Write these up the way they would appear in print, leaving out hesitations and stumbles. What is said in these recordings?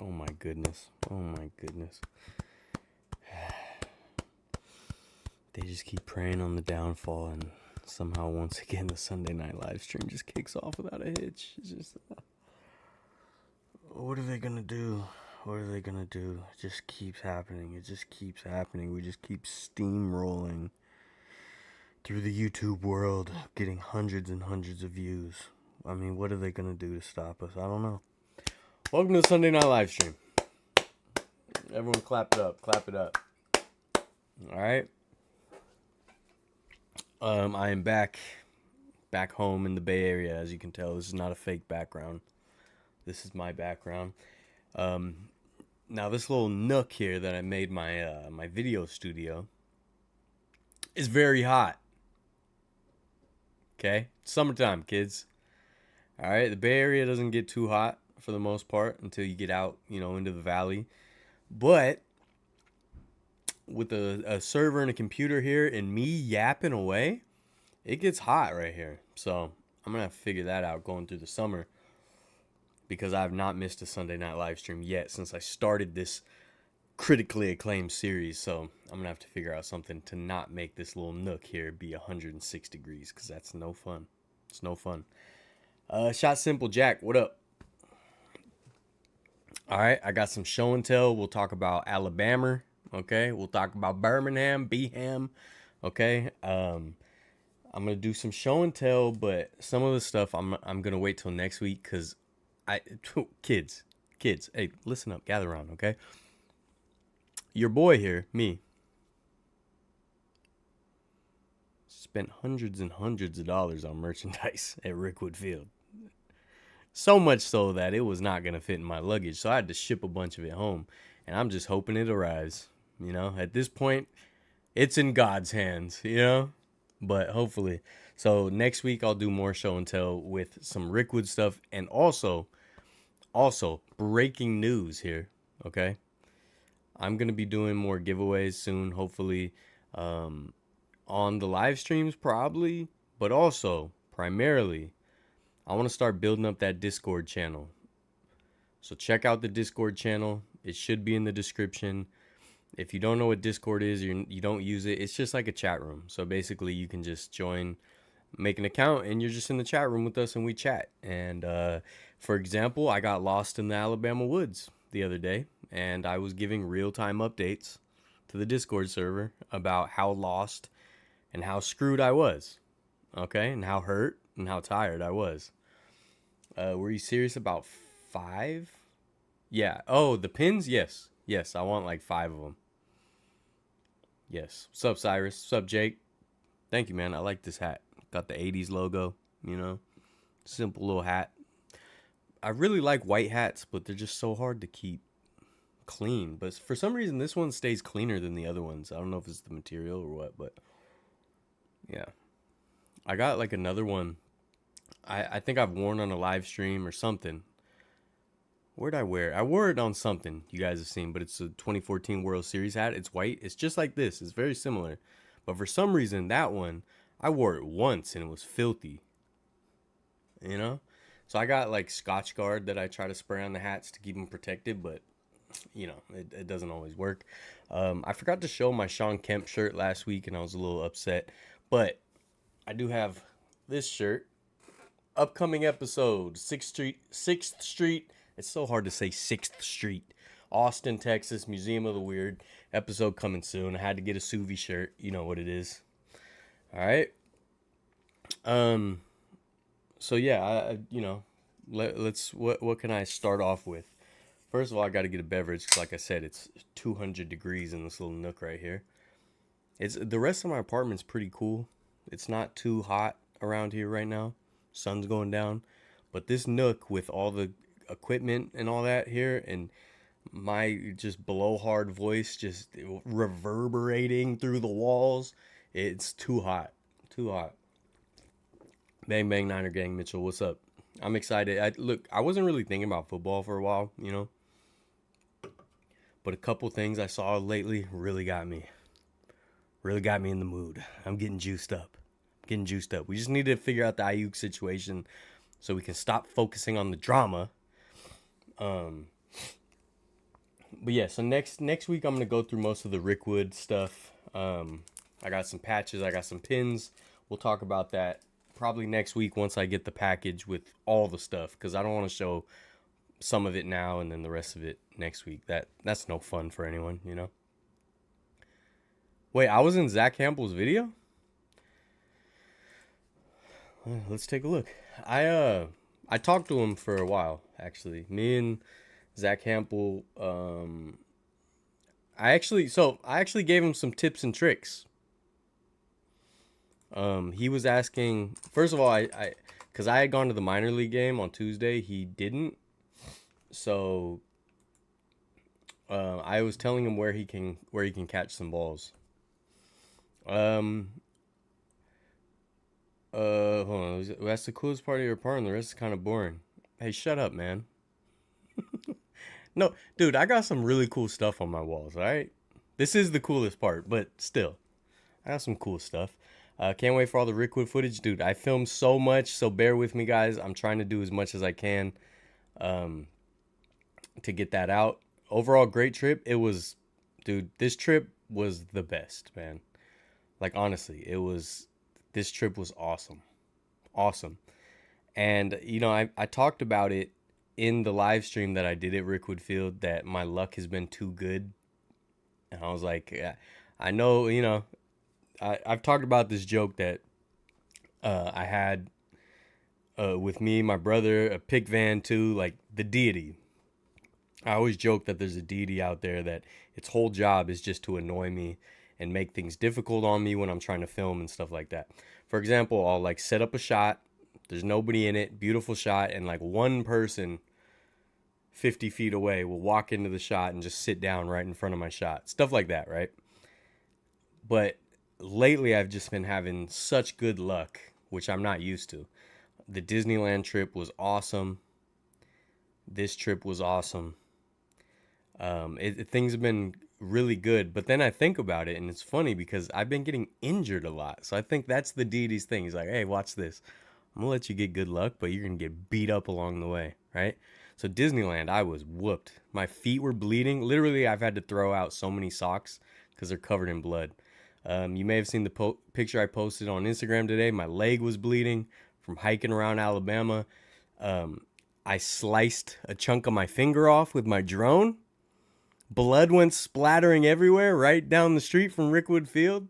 Oh my goodness. Oh my goodness. They just keep preying on the downfall, and somehow once again the Sunday night live stream just kicks off without a hitch. It's just, what are they gonna do? What are they gonna do? It just keeps happening. It just keeps happening. We just keep steamrolling through the YouTube world, getting hundreds and hundreds of views. I mean, what are they gonna do to stop us? I don't know. Welcome to the Sunday night live stream. Everyone clap it up. Clap it up. All right. I am back home in the Bay Area. As you can tell, this is not a fake background. This is my background. Now this little nook here that I made my video studio is very hot. Okay, summertime, kids. All right, the Bay Area doesn't get too hot for the most part until you get out, into the valley. But with a server and a computer here and me yapping away, it gets hot right here. So I'm gonna have to figure that out going through the summer, because I have not missed a Sunday night live stream yet since I started this critically acclaimed series. So I'm gonna have to figure out something to not make this little nook here be 106 degrees, because that's no fun. It's no fun. Shot Simple Jack, what up? All right, I got some show and tell. We'll talk about Alabama. Okay, we'll talk about Birmingham, Beham. Okay, I'm gonna do some show and tell, but some of the stuff I'm gonna wait till next week, because kids, hey, listen up, gather around, okay? Your boy here, me, spent hundreds and hundreds of dollars on merchandise at Rickwood Field. So much so that it was not gonna fit in my luggage, so I had to ship a bunch of it home, and I'm just hoping it arrives. At this point, it's in God's hands, but hopefully. So next week I'll do more show and tell with some Rickwood stuff, and also breaking news here, okay? I'm going to be doing more giveaways soon, hopefully, on the live streams probably, but also primarily I want to start building up that Discord channel. So check out the Discord channel. It should be in the description. If you don't know what Discord is, you don't use it, it's just like a chat room. So basically you can just join, make an account, and you're just in the chat room with us and we chat. And for example, I got lost in the Alabama woods the other day, and I was giving real-time updates to the Discord server about how lost and how screwed I was, okay, and how hurt and how tired I was. Were you serious about 5? Yeah. Oh, the pins? Yes, I want like 5 of them. Yes. What's up, Cyrus? What's up, Jake? Thank you, man. I like this hat. Got the 80s logo, Simple little hat. I really like white hats, but they're just so hard to keep clean. But for some reason, this one stays cleaner than the other ones. I don't know if it's the material or what, but yeah. I got like another one. I think I've worn on a live stream or something. Where'd I wear it? I wore it on something you guys have seen, but it's a 2014 World Series hat. It's white. It's just like this. It's very similar. But for some reason, that one, I wore it once and it was filthy. So I got like Scotch Guard that I try to spray on the hats to keep them protected, but it doesn't always work. I forgot to show my Sean Kemp shirt last week, and I was a little upset. But I do have this shirt. Upcoming episode, 6th Street. It's so hard to say 6th Street. Austin, Texas, Museum of the Weird. Episode coming soon. I had to get a Suvi shirt. You know what it is. All right. So yeah, let's what can I start off with? First of all, I got to get a beverage, because like I said, it's 200 degrees in this little nook right here. The rest of my apartment's pretty cool. It's not too hot around here right now. Sun's going down, but this nook with all the equipment and all that here, and my just blowhard voice just reverberating through the walls, it's too hot. Bang bang Niner gang, Mitchell, what's up? I'm excited. I wasn't really thinking about football for a while, but a couple things I saw lately really got me in the mood. I'm getting juiced up. We just need to figure out the Ayuk situation so we can stop focusing on the drama But yeah, so next week I'm gonna go through most of the Rickwood stuff. I got some patches, I got some pins. We'll talk about that probably next week once I get the package with all the stuff, because I don't want to show some of it now and then the rest of it next week. That's no fun for anyone, you know. Wait, I was in Zach Campbell's video. Let's take a look. I talked to him for a while actually. Me and Zach Campbell. I actually gave him some tips and tricks. He was asking. First of all, because I had gone to the minor league game on Tuesday. He didn't. So I was telling him where he can catch some balls. Um, Hold on. That's the coolest part of your part, and the rest is kind of boring. Hey, shut up, man. No, dude, I got some really cool stuff on my walls. All right, this is the coolest part, but still, I got some cool stuff. Can't wait for all the Rickwood footage, dude. I filmed so much, so bear with me, guys. I'm trying to do as much as I can um, to get that out. Overall, great trip. It was, dude. This trip was the best, man. Like honestly, it was. This trip was awesome, awesome. And I talked about it in the live stream that I did at Rickwood Field that my luck has been too good, and I was like, yeah, I know, I've talked about this joke that I had with me, my brother, a pick van too, like the deity. I always joke that there's a deity out there that its whole job is just to annoy me and make things difficult on me when I'm trying to film and stuff like that. For example, I'll like set up a shot, there's nobody in it, beautiful shot, and like one person 50 feet away will walk into the shot and just sit down right in front of my shot. Stuff like that, right? But lately I've just been having such good luck, which I'm not used to. The Disneyland trip was awesome. This trip was awesome. Things have been really good, but then I think about it, and it's funny because I've been getting injured a lot. So I think that's the deity's thing. He's like, hey, watch this. I'm gonna let you get good luck, but you're gonna get beat up along the way, right? So Disneyland, I was whooped. My feet were bleeding. Literally, I've had to throw out so many socks because they're covered in blood. You may have seen the picture I posted on Instagram today. My leg was bleeding from hiking around Alabama. I sliced a chunk of my finger off with my drone. Blood went splattering everywhere right down the street from Rickwood Field.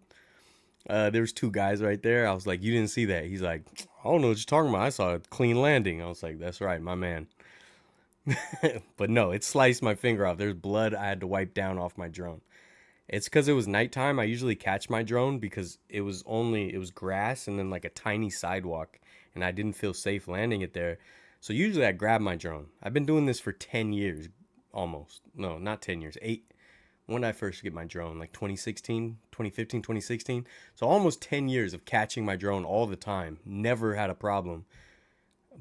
There was two guys right there. I was like, you didn't see that? He's like, I don't know what you're talking about. I saw a clean landing. I was like, that's right, my man. But no, it sliced my finger off. There's blood I had to wipe down off my drone. It's because it was nighttime. I usually catch my drone because it was grass and then like a tiny sidewalk, and I didn't feel safe landing it there. So usually I grab my drone. I've been doing this for 10 years almost. No, not 10 years. 8. When did I first get my drone? Like 2016, 2015, 2016. So almost 10 years of catching my drone all the time. Never had a problem.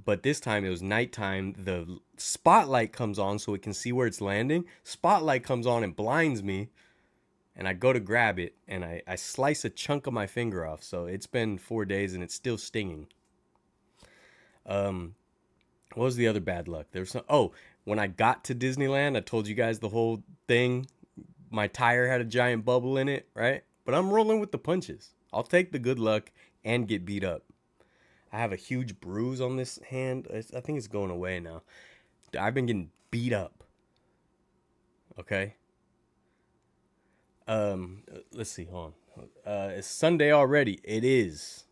But this time it was nighttime. The spotlight comes on so it can see where it's landing. Spotlight comes on and blinds me. And I go to grab it and I slice a chunk of my finger off. So it's been 4 days and it's still stinging. What was the other bad luck? There was when I got to Disneyland, I told you guys the whole thing. My tire had a giant bubble in it, right? But I'm rolling with the punches. I'll take the good luck and get beat up. I have a huge bruise on this hand. I think it's going away now. I've been getting beat up. Okay. Let's see. Hold on. It's Sunday already. It is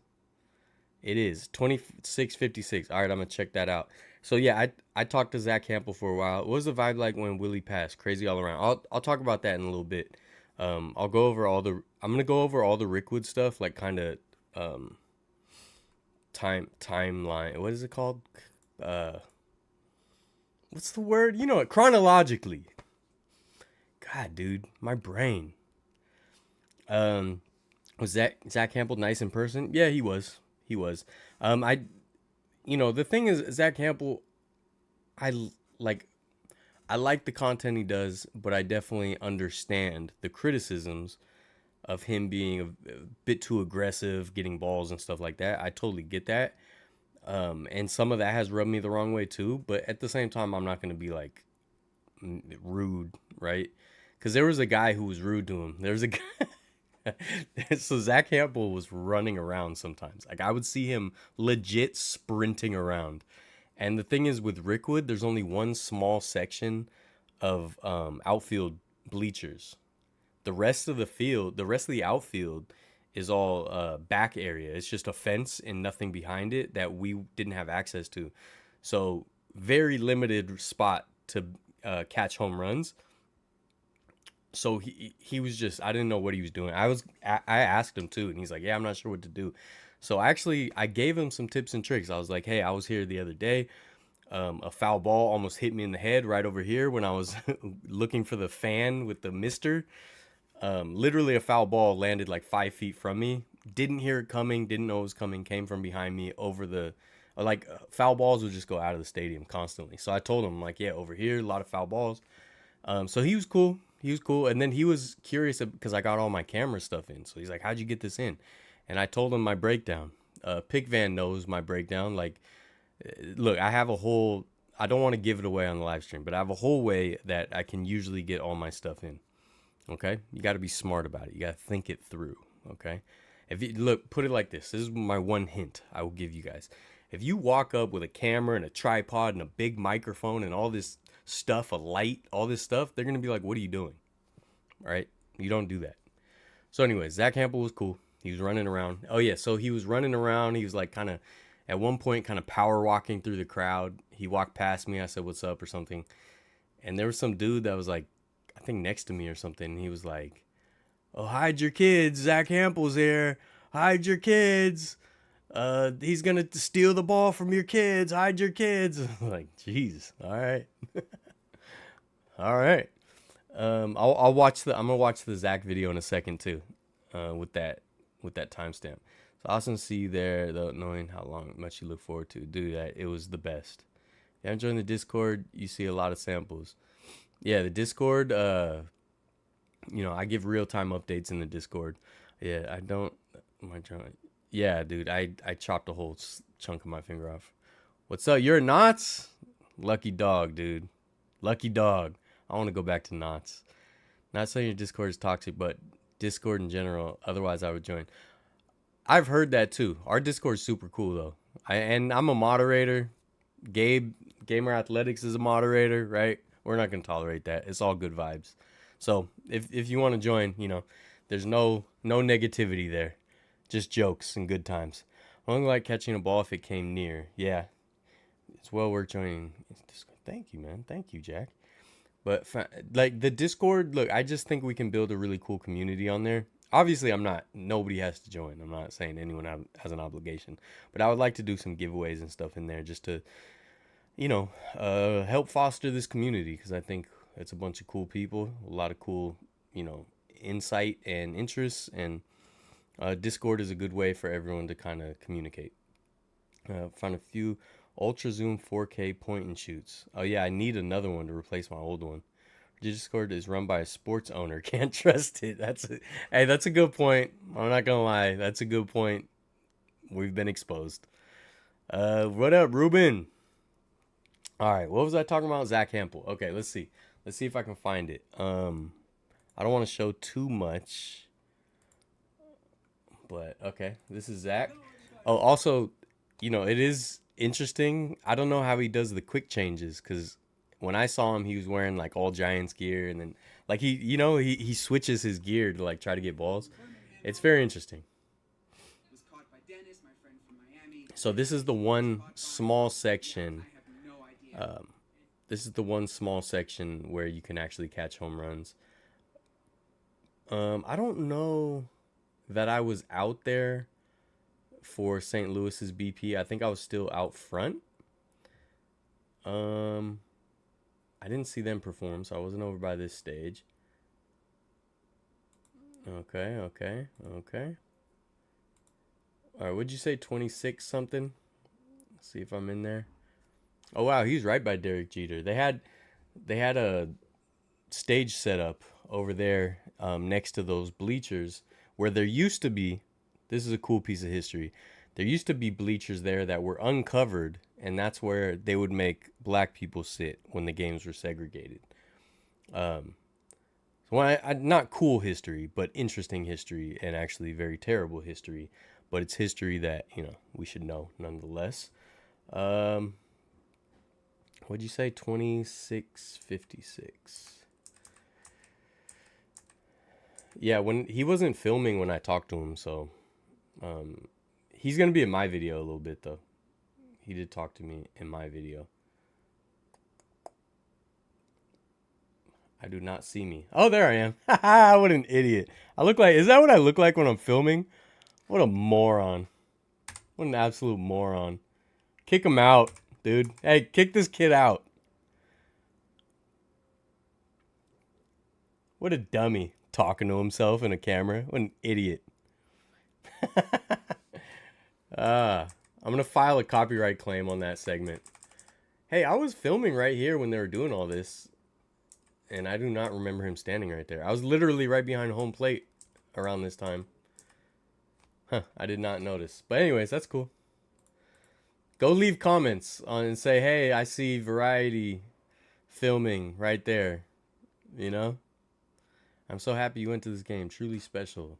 26:56. All right, I'm gonna check that out. So yeah, I talked to Zach Campbell for a while. What was the vibe like when Willie passed? Crazy all around. I'll talk about that in a little bit. I'm gonna go over all the Rickwood stuff, like kind of timeline. What is it called? What's the word? You know it, chronologically. God, dude, my brain. Was Zach Campbell nice in person? Yeah, he was. He was. The thing is, Zach Campbell, I like the content he does, but I definitely understand the criticisms of him being a bit too aggressive, getting balls and stuff like that. I totally get that. And some of that has rubbed me the wrong way too. But at the same time, I'm not going to be like rude, right? Because there was a guy who was rude to him. There was a guy. So Zach Campbell was running around sometimes. Like I would see him legit sprinting around. And the thing is with Rickwood, there's only one small section of outfield bleachers. The rest of the field, the rest of the outfield is all back area. It's just a fence and nothing behind it that we didn't have access to. So very limited spot to catch home runs. So he was just, I didn't know what he was doing. I asked him too, and he's like, yeah, I'm not sure what to do. So actually I gave him some tips and tricks. I was like, hey, I was here the other day. A foul ball almost hit me in the head right over here when I was looking for the fan with the mister. Literally a foul ball landed like 5 feet from me. Didn't hear it coming. Didn't know it was coming. Came from behind me over the foul balls would just go out of the stadium constantly. So I told him like, yeah, over here a lot of foul balls. So he was cool. He was cool, and then he was curious because I got all my camera stuff in. So he's like, "How'd you get this in?" And I told him my breakdown. Pick Van knows my breakdown. Like, look, I have a whole. I don't want to give it away on the live stream, but I have a whole way that I can usually get all my stuff in. Okay, you got to be smart about it. You got to think it through. Okay, if you look, put it like this. This is my one hint I will give you guys. If you walk up with a camera and a tripod and a big microphone and all this stuff, a light, all this stuff, they're gonna be like, "What are you doing?" Right? You don't do that. So, anyways, Zach Campbell was cool. He was running around. Oh yeah, so he was running around. He was like kind of, at one point, kind of power walking through the crowd. He walked past me. I said, "What's up?" or something. And there was some dude that was like, I think next to me or something. And he was like, "Oh, hide your kids. Zach Campbell's here. Hide your kids. He's gonna steal the ball from your kids. Hide your kids." Like, jeez. All right, all right. I'll watch the. I'm gonna watch the Zach video in a second too, with that timestamp. So awesome to see you there, though, knowing how much you look forward to. Dude, it was the best. Yeah, I'm joining the Discord. You see a lot of samples. Yeah, the Discord. I give real time updates in the Discord. Yeah, I don't. My joint. Yeah, dude, I chopped a whole chunk of my finger off. What's up? You're a Knots? Lucky dog, dude. Lucky dog. I want to go back to Knots. Not saying your Discord is toxic, but Discord in general. Otherwise, I would join. I've heard that too. Our Discord's super cool though. I'm a moderator. Gamer Athletics is a moderator, right? We're not gonna tolerate that. It's all good vibes. So if you want to join, there's no negativity there. Just jokes and good times. I only like catching a ball if it came near. Yeah, it's well worth joining. Thank you, man. Thank you, Jack. But like the Discord, look, I just think we can build a really cool community on there. Obviously, nobody has to join. I'm not saying anyone has an obligation, but I would like to do some giveaways and stuff in there just to, help foster this community because I think it's a bunch of cool people, a lot of cool, insight and interests, and Discord is a good way for everyone to kind of communicate. Find a few ultra zoom 4K point and shoots. Oh yeah, I need another one to replace my old one. Discord is run by a sports owner. Can't trust it. That's a good point. I'm not gonna lie. That's a good point. We've been exposed. What up, Ruben? All right, what was I talking about? Zach Campbell. Okay, let's see. Let's see if I can find it. I don't want to show too much, but okay, this is Zach. Oh, also, it is interesting. I don't know how he does the quick changes because when I saw him, he was wearing like all Giants gear, and then like he switches his gear to like try to get balls. It's very interesting. So this is the one small section. This is the one small section where you can actually catch home runs. I don't know that I was out there for St. Louis's BP. I think I was still out front. I didn't see them perform, so I wasn't over by this stage. Okay. All right, what'd you say? 26 something? Let's see if I'm in there. Oh wow, he's right by Derek Jeter. They had a stage set up over there next to those bleachers where there used to be. This is a cool piece of history. There used to be bleachers there that were uncovered, and that's where they would make black people sit when the games were segregated. Um, well, not cool history, but interesting history, and actually very terrible history. But it's history that we should know nonetheless. Um, what'd you say? 2656. Yeah, when he wasn't filming when I talked to him, so he's gonna be in my video a little bit though. He did talk to me in my video. I do not see me. Oh, there I am. Haha, what an idiot. Is that what I look like when I'm filming? What a moron. What an absolute moron. Kick him out, dude. Hey, kick this kid out. What a dummy. Talking to himself in a camera. What an idiot. I'm going to file a copyright claim on that segment. Hey, I was filming right here when they were doing all this. And I do not remember him standing right there. I was literally right behind home plate around this time. Huh, I did not notice. But anyways, that's cool. Go leave comments on and say, hey, I see Variety filming right there. You know? I'm so happy you went to this game. Truly special.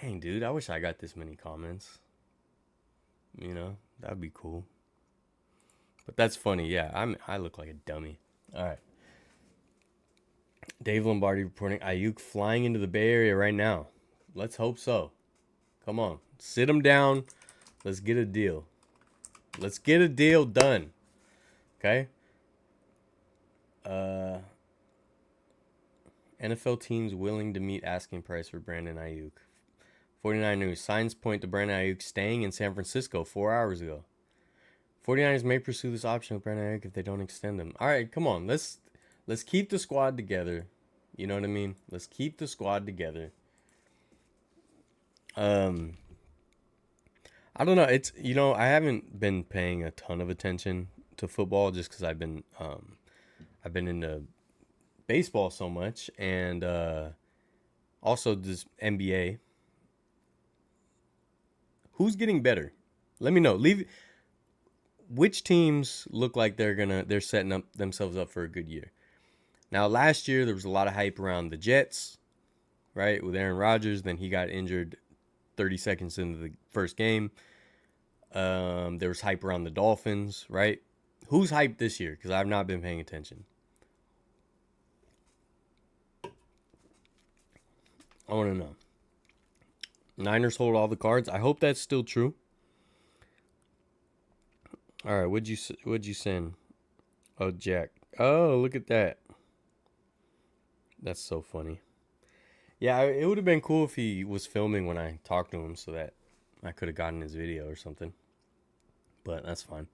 Dang, dude, I wish I got this many comments. That'd be cool. But that's funny. Yeah, I look like a dummy. All right. Dave Lombardi reporting Ayuk flying into the Bay Area right now. Let's hope so. Come on. Sit him down. Let's get a deal. Let's get a deal done. Okay? NFL teams willing to meet asking price for Brandon Ayuk. 49 News. Signs point to Brandon Ayuk staying in San Francisco 4 hours ago. 49ers may pursue this option with Brandon Ayuk if they don't extend him. All right, come on. Let's keep the squad together. You know what I mean? Let's keep the squad together. I don't know. It's I haven't been paying a ton of attention to football just because I've been into baseball so much and also this NBA. Who's getting better? Let me know. Which teams look like they're setting up themselves up for a good year. Now, last year there was a lot of hype around the Jets, right, with Aaron Rodgers. Then he got injured 30 seconds into the first game. There was hype around the Dolphins, right? Who's hyped this year? Because I've not been paying attention. I want to know. Niners hold all the cards. I hope that's still true. All right, what'd you send? Oh, Jack. Oh, look at that. That's so funny. Yeah, it would have been cool if he was filming when I talked to him so that I could have gotten his video or something. But that's fine.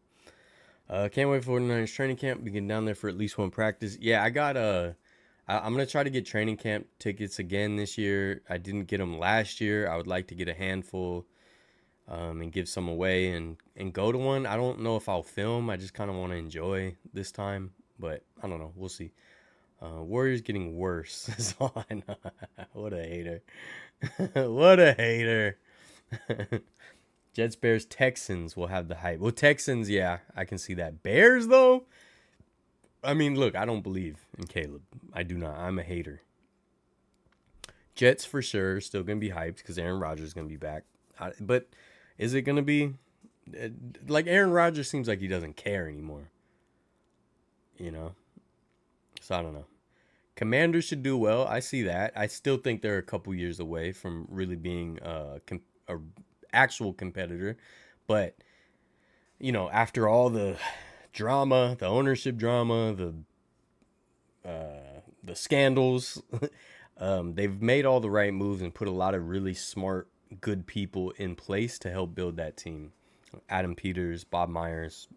Can't wait for 49ers training camp. We get down there for at least one practice. Yeah, I'm going to try to get training camp tickets again this year. I didn't get them last year. I would like to get a handful and give some away and go to one. I don't know if I'll film. I just kind of want to enjoy this time. But I don't know. We'll see. Warriors getting worse. Is all I know. What a hater. What a hater. Jets, Bears, Texans will have the hype. Well, Texans, yeah, I can see that. Bears, though? I mean, look, I don't believe in Caleb. I do not. I'm a hater. Jets, for sure, still going to be hyped because Aaron Rodgers is going to be back. But is it going to be? Like, Aaron Rodgers seems like he doesn't care anymore. So, I don't know. Commanders should do well. I see that. I still think they're a couple years away from really being a actual competitor. But, after all the drama, the ownership drama, the scandals, they've made all the right moves and put a lot of really smart, good people in place to help build that team. Adam Peters, Bob Myers.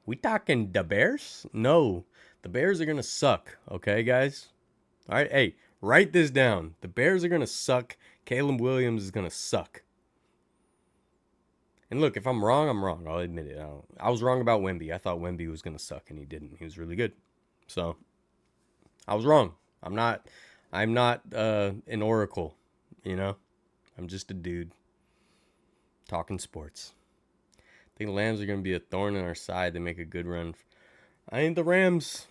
We talking the Bears? No, the Bears are going to suck. Okay, guys? All right, hey, write this down. The Bears are going to suck. Caleb Williams is going to suck. And look, if I'm wrong, I'm wrong. I'll admit it. I was wrong about Wemby. I thought Wemby was going to suck, and he didn't. He was really good. So, I was wrong. I'm not an oracle, I'm just a dude talking sports. I think the Lambs are going to be a thorn in our side. They make a good run. I think the Rams,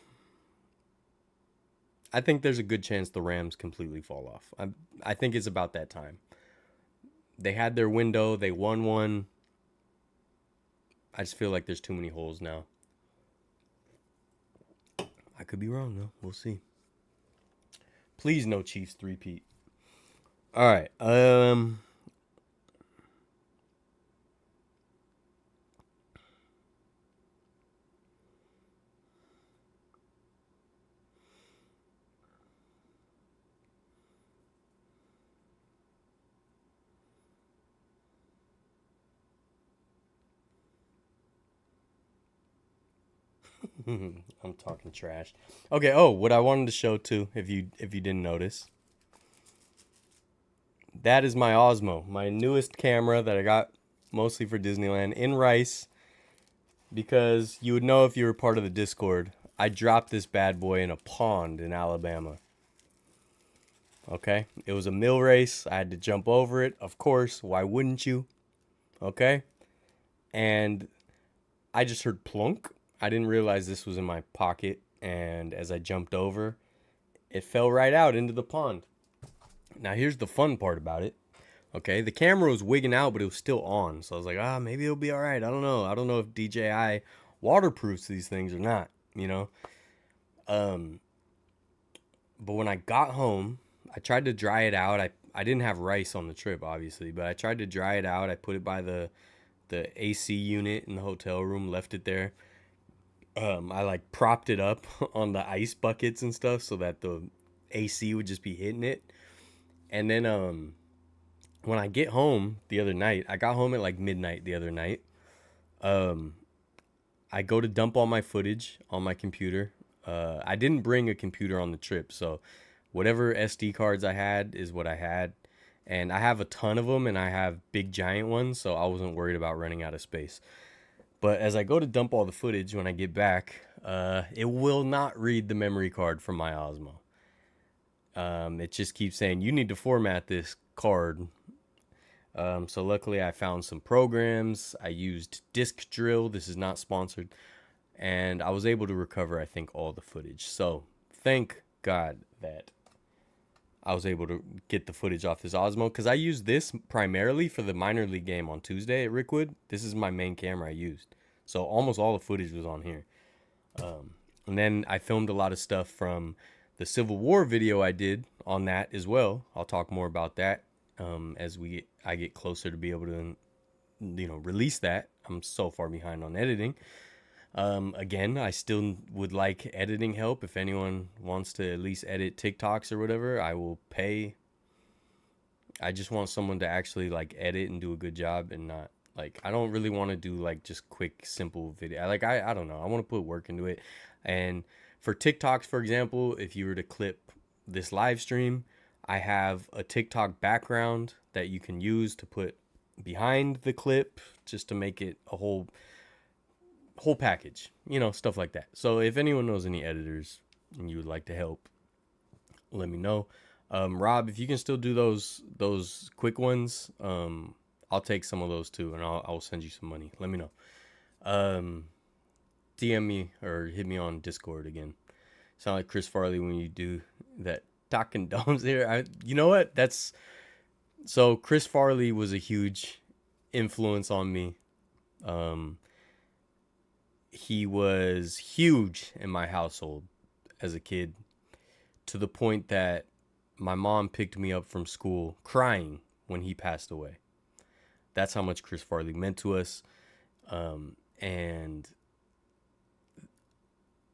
I think there's a good chance the Rams completely fall off. I think it's about that time. They had their window. They won one. I just feel like there's too many holes now. I could be wrong though. We'll see. Please no Chiefs three-peat. All right. I'm talking trash. Okay. Oh, what I wanted to show too, if you didn't notice, that is my Osmo, my newest camera that I got mostly for Disneyland in Rice, because you would know if you were part of the Discord. I dropped this bad boy in a pond in Alabama. Okay, it was a mill race. I had to jump over it. Of course, why wouldn't you? Okay, and I just heard plunk. I didn't realize this was in my pocket, and as I jumped over, it fell right out into the pond. Now here's the fun part about it. Okay, the camera was wigging out, but it was still on. So I was like, maybe it'll be all right. I don't know. I don't know if DJI waterproofs these things or not, you know? Um, but when I got home, I tried to dry it out. I didn't have rice on the trip, obviously, but I tried to dry it out. I put it by the AC unit in the hotel room, left it there. I like propped it up on the ice buckets and stuff so that the AC would just be hitting it. And then when I get home the other night, I got home at like midnight the other night. Um, I go to dump all my footage on my computer. I didn't bring a computer on the trip, so whatever SD cards I had is what I had. And I have a ton of them, and I have big giant ones, so I wasn't worried about running out of space. But as I go to dump all the footage when I get back, it will not read the memory card from my Osmo. It just keeps saying, you need to format this card. So luckily I found some programs. I used Disk Drill. This is not sponsored. And I was able to recover, I think, all the footage. So thank God that I was able to get the footage off this Osmo, because I used this primarily for the minor league game on Tuesday at Rickwood. This is my main camera I used. So almost all the footage was on here. And then I filmed a lot of stuff from the Civil War video I did on that as well. I'll talk more about that as I get closer to be able to, release that. I'm so far behind on editing. Again, I still would like editing help. If anyone wants to at least edit TikToks or whatever, I will pay. I just want someone to actually like edit and do a good job, and not like, I don't really want to do like just quick, simple video. I don't know. I want to put work into it. And for TikToks, for example, if you were to clip this live stream, I have a TikTok background that you can use to put behind the clip, just to make it a whole package, stuff like that. So if anyone knows any editors and you would like to help, let me know. Rob, if you can still do those quick ones, I'll take some of those too, and I'll send you some money. Let me know. DM me or hit me on Discord again. Sound like Chris Farley when you do that talking domes here. You know what? So Chris Farley was a huge influence on me. He was huge in my household as a kid, to the point that my mom picked me up from school crying when he passed away. That's how much Chris Farley meant to us. And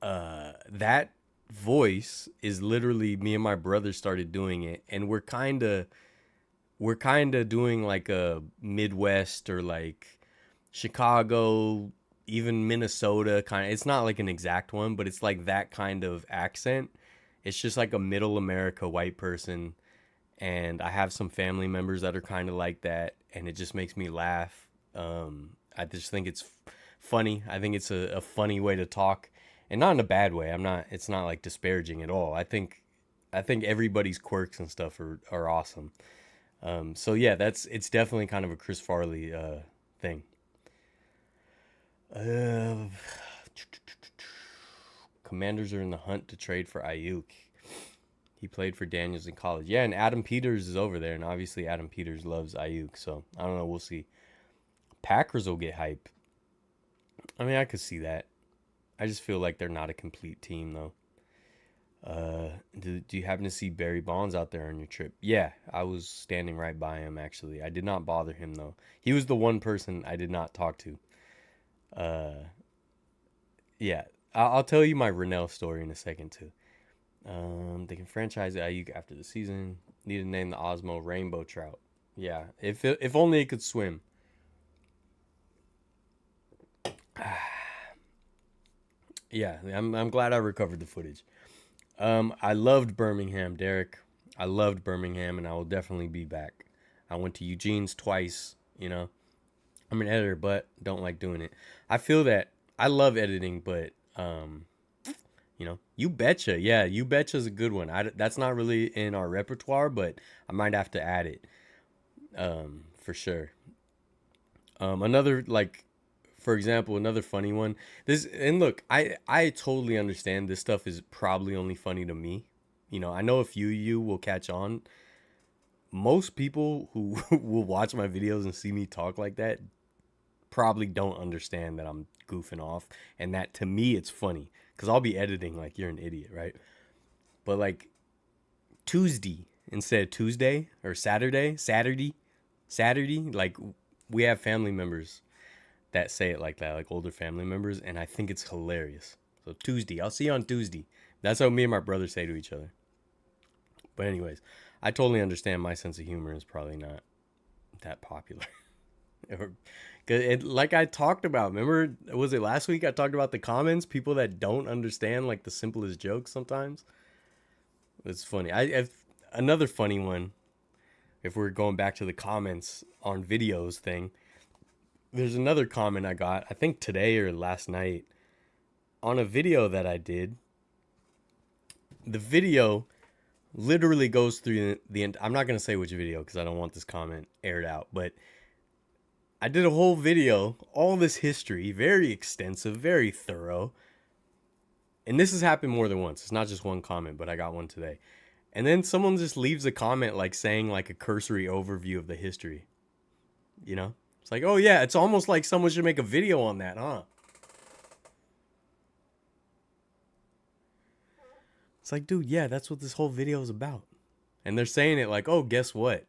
that voice is literally, me and my brother started doing it, and we're kind of doing like a Midwest or like Chicago, even Minnesota kind of. It's not like an exact one, but it's like that kind of accent. It's just like a middle America white person, and I have some family members that are kind of like that, and it just makes me laugh. I just think it's funny. I think it's a funny way to talk, and not in a bad way. It's not like disparaging at all. I think everybody's quirks and stuff are awesome. So yeah, it's definitely kind of a Chris Farley thing. Commanders are in the hunt to trade for Ayuk. He played for Daniels in college. Yeah, and Adam Peters is over there, and obviously Adam Peters loves Ayuk. So I don't know. We'll see. Packers will get hype. I mean, I could see that. I just feel like they're not a complete team though. Do you happen to see Barry Bonds out there on your trip? Yeah, I was standing right by him actually. I did not bother him though. He was the one person I did not talk to. Uh, yeah, I'll tell you my Rennell story in a second too. They can franchise Ayuk after the season. Need to name the Osmo Rainbow Trout. Yeah, if only it could swim. Yeah, I'm glad I recovered the footage. I loved Birmingham, Derek. I loved Birmingham, and I will definitely be back. I went to Eugene's twice. You know, I'm an editor, but don't like doing it. I feel that I love editing, but you betcha. Yeah, you betcha's a good one. That's not really in our repertoire, but I might have to add it for sure. Another like, for example, another funny one. This and look, I totally understand this stuff is probably only funny to me. I know a few of you will catch on. Most people who will watch my videos and see me talk like that probably don't understand that I'm goofing off and that to me it's funny because I'll be editing like you're an idiot, right? But like Tuesday instead of Tuesday or Saturday, like we have family members that say it like that, like older family members, and I think it's hilarious. So Tuesday, I'll see you on Tuesday. That's how me and my brother say to each other. But anyways, I totally understand my sense of humor is probably not that popular. Like I talked about, remember, was it last week I talked about the comments, people that don't understand like the simplest jokes sometimes? It's funny. Another funny one, if we're going back to the comments on videos thing, there's another comment I got, I think today or last night, on a video that I did. The video literally goes through I'm not going to say which video because I don't want this comment aired out, but I did a whole video, all this history, very extensive, very thorough. And this has happened more than once. It's not just one comment, but I got one today. And then someone just leaves a comment like saying like a cursory overview of the history. It's like, oh yeah, it's almost like someone should make a video on that, huh? It's like, dude, yeah, that's what this whole video is about. And they're saying it like, oh, guess what?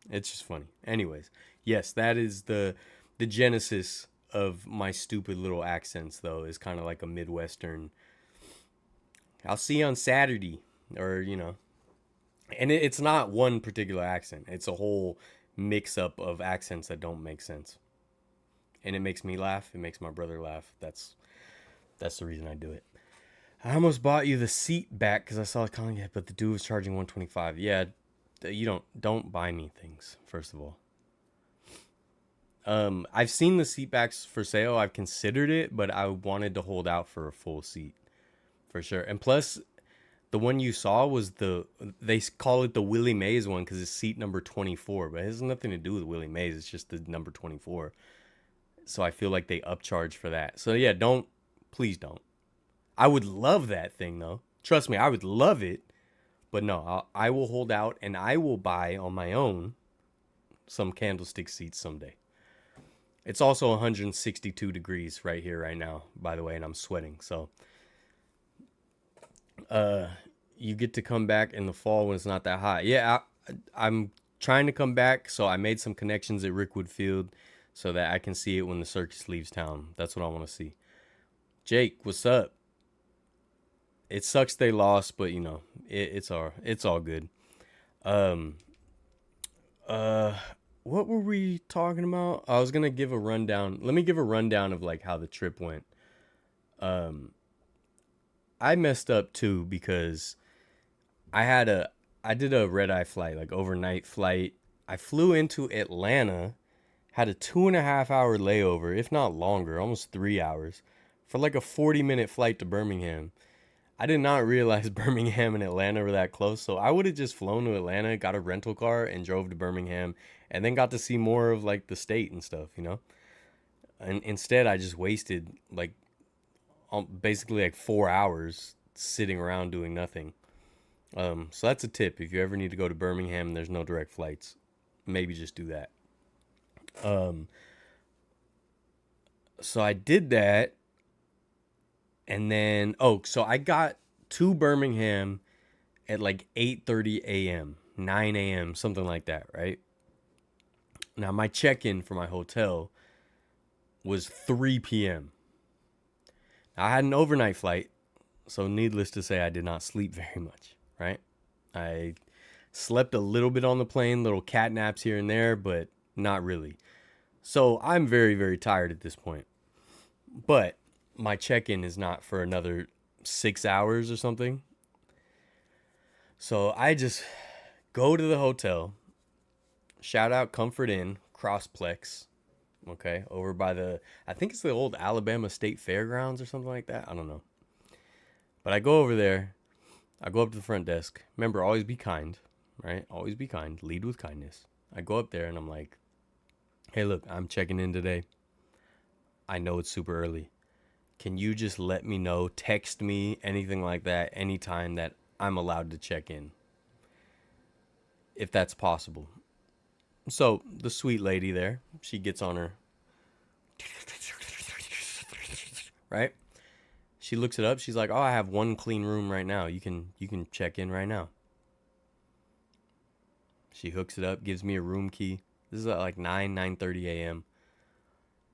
It's just funny. Anyways, yes, that is the genesis of my stupid little accents, though, is kind of like a Midwestern. I'll see you on Saturday, or and it's not one particular accent. It's a whole mix up of accents that don't make sense, and it makes me laugh. It makes my brother laugh. That's the reason I do it. I almost bought you the seat back because I saw it calling it, but the dude was charging $125. Yeah, you don't buy me things, first of all. I've seen the seat backs for sale. I've considered it, but I wanted to hold out for a full seat for sure. And plus, the one you saw was they call it the Willie Mays one because it's seat number 24, but it has nothing to do with Willie Mays. It's just the number 24. So I feel like they upcharge for that. So yeah, please don't. I would love that thing though. Trust me, I would love it. But no, I will hold out and I will buy on my own some candlestick seats someday. It's also 162 degrees right here, right now, by the way, and I'm sweating. So, you get to come back in the fall when it's not that hot. Yeah, I'm trying to come back, so I made some connections at Rickwood Field so that I can see it when the circus leaves town. That's what I want to see. Jake, what's up? It sucks they lost, but it's all good. Um, what were we talking about? I was gonna give a rundown. Let me give a rundown of like how the trip went. Um, I messed up too because I did a red eye flight, like overnight flight. I flew into Atlanta, had a 2.5 hour layover, if not longer, almost 3 hours, for like a 40-minute flight to Birmingham. I did not realize Birmingham and Atlanta were that close, so I would have just flown to Atlanta, got a rental car, and drove to Birmingham, and then got to see more of like the state and stuff. And instead, I just wasted like basically like 4 hours sitting around doing nothing. So that's a tip. If you ever need to go to Birmingham and there's no direct flights, maybe just do that. So I did that. And then, so I got to Birmingham at like 8:30 a.m., 9 a.m., something like that, right? Now, my check-in for my hotel was 3 p.m. I had an overnight flight, so needless to say, I did not sleep very much, right? I slept a little bit on the plane, little cat naps here and there, but not really. So I'm very, very tired at this point. But my check-in is not for another 6 hours or something. So I just go to the hotel. Shout out Comfort Inn, Crossplex. Okay, over by I think it's the old Alabama State Fairgrounds or something like that. I don't know. But I go over there. I go up to the front desk. Remember, always be kind, right? Always be kind. Lead with kindness. I go up there and I'm like, hey, look, I'm checking in today. I know it's super early. Can you just let me know, text me, anything like that, anytime that I'm allowed to check in, if that's possible. So the sweet lady there, she gets on her, right? She looks it up. She's like, oh, I have one clean room right now. You can check in right now. She hooks it up, gives me a room key. This is at like 9:30 a.m.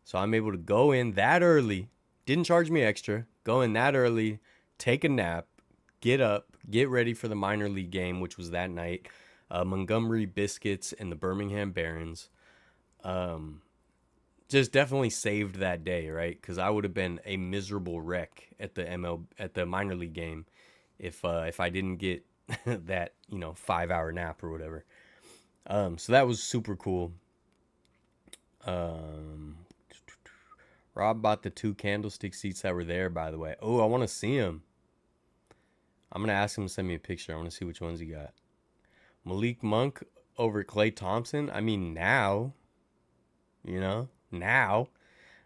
So I'm able to go in that early. Didn't charge me extra. Go in that early, take a nap, get up, get ready for the minor league game, which was that night. Montgomery Biscuits and the Birmingham Barons. Just definitely saved that day, right? Because I would have been a miserable wreck at the minor league game if I didn't get that 5-hour nap or whatever. So that was super cool. Rob bought the 2 candlestick seats that were there, by the way. Oh, I want to see them. I'm gonna ask him to send me a picture. I want to see which ones he got. Malik Monk over Klay Thompson. I mean, now. Now. I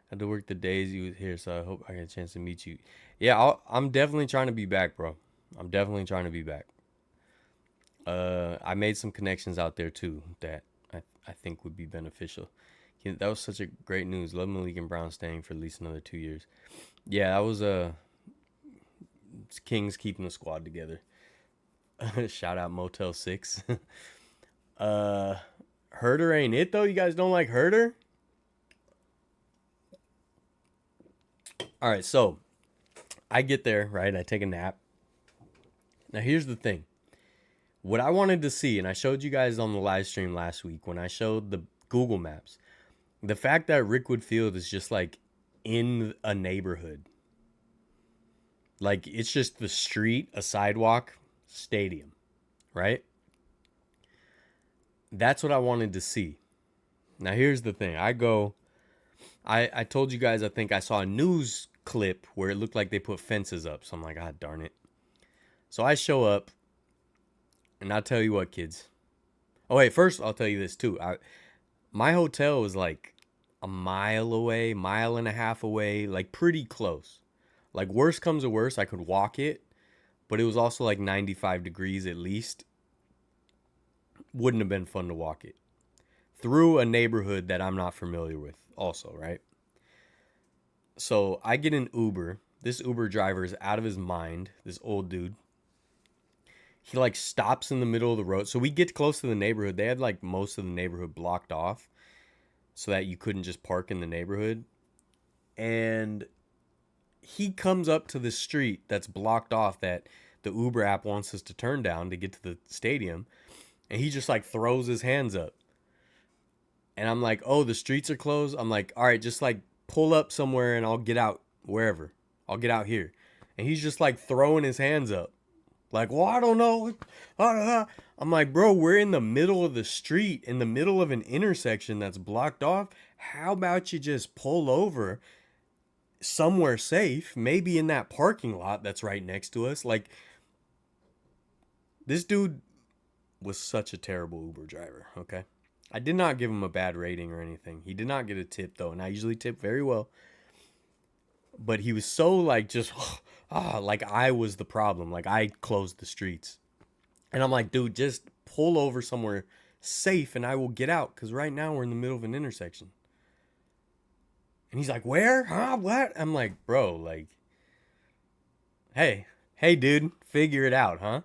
had to work the days you was here, so I hope I get a chance to meet you. Yeah, I'm definitely trying to be back, bro. I'm definitely trying to be back. I made some connections out there, too, that I think would be beneficial. That was such a great news. Love Malik and Brown staying for at least another 2 years. Yeah, that was Kings keeping the squad together. Shout out Motel 6. Herder ain't it, though? You guys don't like Herder? All right, so I get there, right? I take a nap. Now, here's the thing. What I wanted to see, and I showed you guys on the live stream last week when I showed the Google Maps, the fact that Rickwood Field is just like in a neighborhood. Like, it's just the street, a sidewalk, stadium, right? That's what I wanted to see. Now, here's the thing. I told you guys, I think I saw a news clip where it looked like they put fences up. So I'm like, God darn it. So I show up, and I'll tell you what, kids. Oh, wait, first I'll tell you this, too. My hotel was like a mile away, mile and a half away, like pretty close. Like, worst comes to worst, I could walk it, but it was also like 95 degrees at least. Wouldn't have been fun to walk it. Through a neighborhood that I'm not familiar with also, right? So I get an Uber. This Uber driver is out of his mind, this old dude. He like stops in the middle of the road. So we get close to the neighborhood. They had like most of the neighborhood blocked off so that you couldn't just park in the neighborhood. And he comes up to the street that's blocked off that the Uber app wants us to turn down to get to the stadium. And he just like throws his hands up. And I'm like, oh, the streets are closed. I'm like, all right, just like pull up somewhere and I'll get out wherever. I'll get out here. And he's just like throwing his hands up. Like, well, I don't know. I'm like, bro, we're in the middle of the street, in the middle of an intersection that's blocked off. How about you just pull over somewhere safe, maybe in that parking lot that's right next to us? Like, this dude was such a terrible Uber driver, okay? I did not give him a bad rating or anything. He did not get a tip, though, and I usually tip very well. But he was so, like, just, like I was the problem. Like I closed the streets. And I'm like, dude, just pull over somewhere safe and I will get out. Cause right now we're in the middle of an intersection. And he's like, where? Huh? What? I'm like, bro, like, hey, dude, figure it out, huh?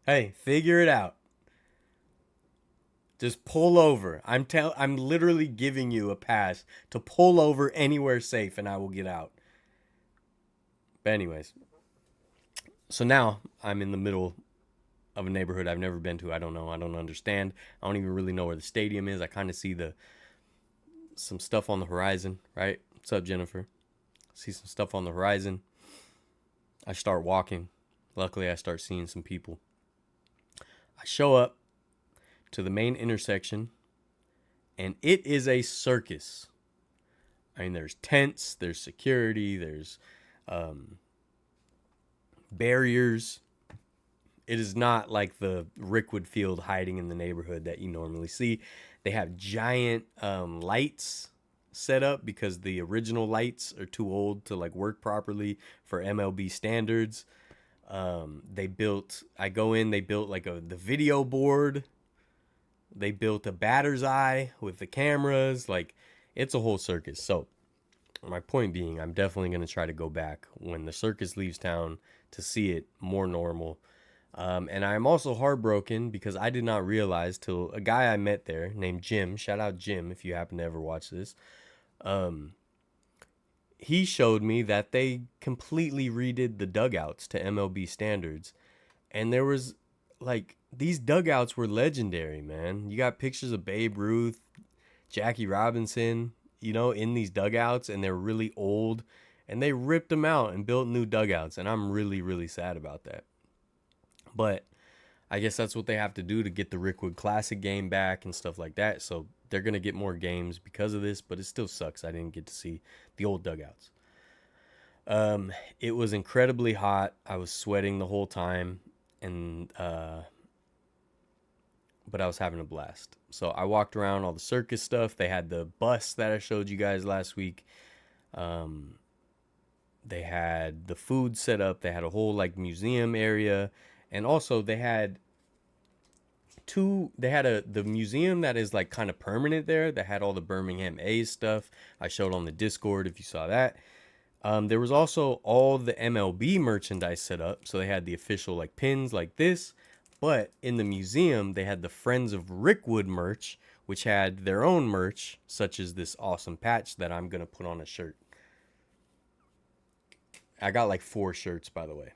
Hey, figure it out. Just pull over. I'm literally giving you a pass to pull over anywhere safe and I will get out. But anyways, so now I'm in the middle of a neighborhood I've never been to. I don't know. I don't understand. I don't even really know where the stadium is. I kind of see the some stuff on the horizon, right? What's up, Jennifer? See some stuff on the horizon. I start walking. Luckily, I start seeing some people. I show up to the main intersection, and it is a circus. I mean, there's tents, there's security, there's barriers. It is not like the Rickwood Field hiding in the neighborhood that you normally see. They have giant lights set up because the original lights are too old to like work properly for MLB standards. They built. I go in. They built like the video board. They built a batter's eye with the cameras. Like it's a whole circus. So my point being, I'm definitely gonna try to go back when the circus leaves town to see it more normal. And I'm also heartbroken because I did not realize till a guy I met there named Jim. Shout out Jim if you happen to ever watch this. He showed me that they completely redid the dugouts to MLB standards. And there was like these dugouts were legendary, man. You got pictures of Babe Ruth, Jackie Robinson, in these dugouts, and they're really old. And they ripped them out and built new dugouts. And I'm really, really sad about that. But I guess that's what they have to do to get the Rickwood Classic game back and stuff like that. So they're going to get more games because of this, but it still sucks. I didn't get to see the old dugouts. It was incredibly hot. I was sweating the whole time, and but I was having a blast. So I walked around all the circus stuff. They had the bus that I showed you guys last week. They had the food set up. They had a whole like museum area. And also they had the museum that is like kind of permanent there that had all the Birmingham A's stuff. I showed on the Discord if you saw that. There was also all the MLB merchandise set up. So they had the official like pins like this. But in the museum, they had the Friends of Rickwood merch, which had their own merch, such as this awesome patch that I'm going to put on a shirt. I got like 4 shirts, by the way.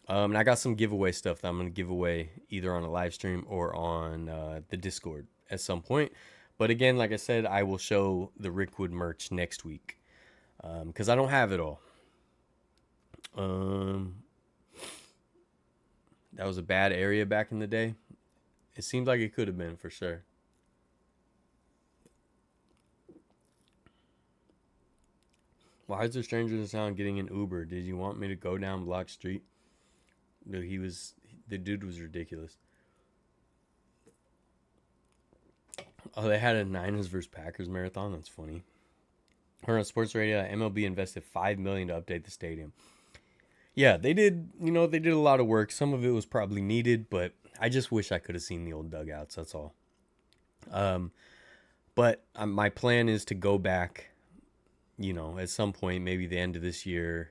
And I got some giveaway stuff that I'm going to give away either on a live stream or on the Discord at some point. But again, like I said, I will show the Rickwood merch next week because I don't have it all. That was a bad area back in the day. It seems like it could have been for sure. Why is there strangers in town getting an Uber? Did you want me to go down Block Street? No, the dude was ridiculous. Oh, they had a Niners versus Packers marathon. That's funny. Heard on sports radio, MLB invested $5 million to update the stadium. Yeah, they did. They did a lot of work. Some of it was probably needed, but I just wish I could have seen the old dugouts. That's all. But my plan is to go back. At some point, maybe the end of this year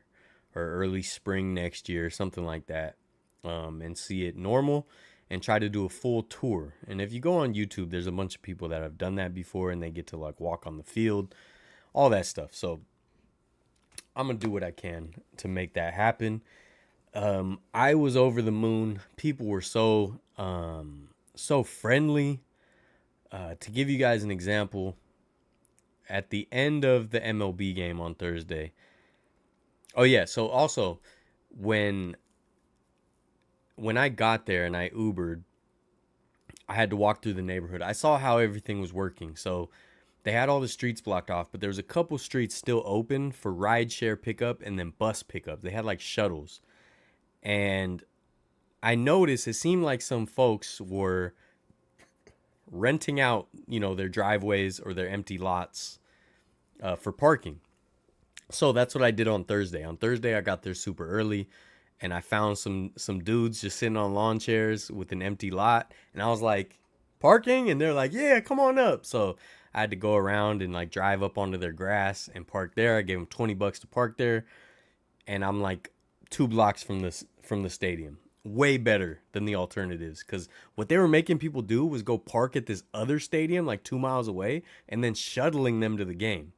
or early spring next year, something like that, and see it normal and try to do a full tour. And if you go on YouTube, there's a bunch of people that have done that before and they get to like walk on the field, all that stuff. So I'm going to do what I can to make that happen. I was over the moon. People were so friendly. To give you guys an example, at the end of the MLB game on Thursday. Oh yeah, so also when I got there and I Ubered, I had to walk through the neighborhood. I saw how everything was working. So they had all the streets blocked off, but there was a couple streets still open for rideshare pickup and then bus pickup. They had like shuttles. And I noticed it seemed like some folks were renting out, their driveways or their empty lots for parking. So that's what I did on Thursday. On Thursday, I got there super early, and I found some dudes just sitting on lawn chairs with an empty lot, and I was like, parking, and they're like, yeah, come on up. So I had to go around and like drive up onto their grass and park there. I gave them $20 to park there, and I'm like 2 blocks from the stadium. Way better than the alternatives, because what they were making people do was go park at this other stadium like 2 miles away and then shuttling them to the game.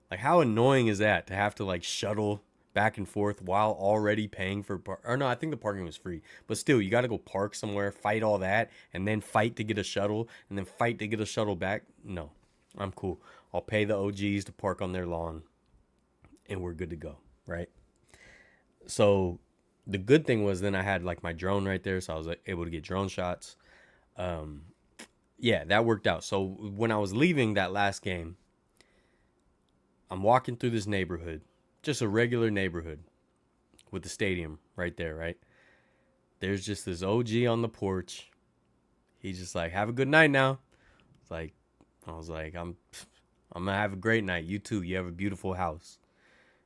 Like, how annoying is that to have to like shuttle back and forth while already paying for or no, I think the parking was free. But still, you got to go park somewhere, fight all that, and then fight to get a shuttle, and then fight to get a shuttle back. No. I'm cool. I'll pay the OGs to park on their lawn and we're good to go, right? So the good thing was then I had like my drone right there, so I was like, able to get drone shots. Um yeah, that worked out. So when I was leaving that last game, I'm walking through this neighborhood, just a regular neighborhood with the stadium right there, right? There's just this OG on the porch. He's just like, "Have a good night now." It's like, I was like, I'm gonna have a great night. You too. You have a beautiful house.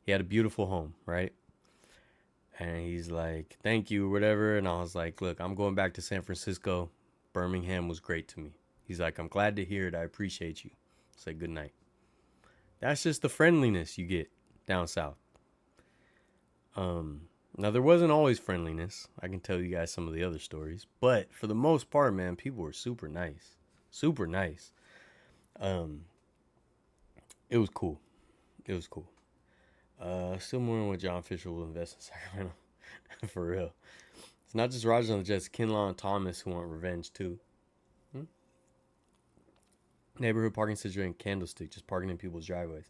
He had a beautiful home, right? And he's like, "Thank you," or whatever. And I was like, "Look, I'm going back to San Francisco. Birmingham was great to me." He's like, "I'm glad to hear it. I appreciate you." Say good night. That's just the friendliness you get down south. Now there wasn't always friendliness. I can tell you guys some of the other stories, but for the most part, man, people were super nice, super nice. Um, it was cool. It was cool. Still more on what John Fisher will invest in Sacramento, for real. It's not just Rogers on the Jets. Kinlaw and Thomas who want revenge too. Hmm? Neighborhood parking situation, Candlestick, just parking in people's driveways.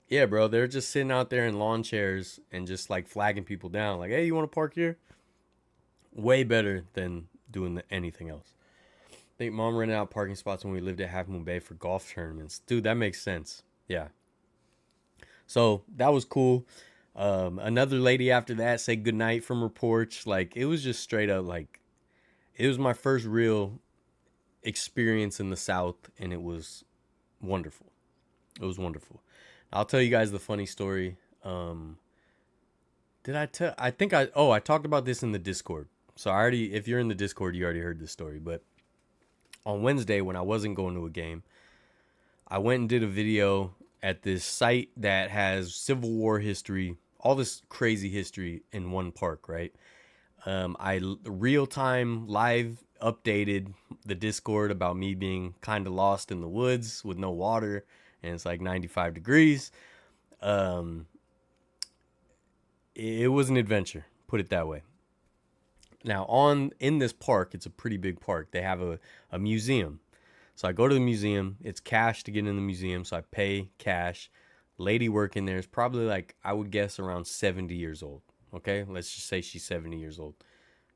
Yeah, bro, they're just sitting out there in lawn chairs and just like flagging people down. Like, hey, you want to park here? Way better than doing anything else. I think mom rented out parking spots when we lived at Half Moon Bay for golf tournaments. Dude, that makes sense. Yeah. So that was cool. Another lady after that said goodnight from her porch. Like, it was just straight up like, it was my first real experience in the South, and it was wonderful. It was wonderful. I'll tell you guys the funny story. Did I tell? I think I talked about this in the Discord. So I already, if you're in the Discord, you already heard this story. But on Wednesday, when I wasn't going to a game, I went and did a video at this site that has Civil War history, all this crazy history in one park, right? I real time live updated the Discord about me being kind of lost in the woods with no water, and it's like 95 degrees. Um, it was an adventure, put it that way. Now, on in this park, it's a pretty big park. They have a museum. So I go to the museum. It's cash to get in the museum, so I pay cash. Lady working there is probably like, I would guess, around 70 years old. Okay, let's just say she's 70 years old.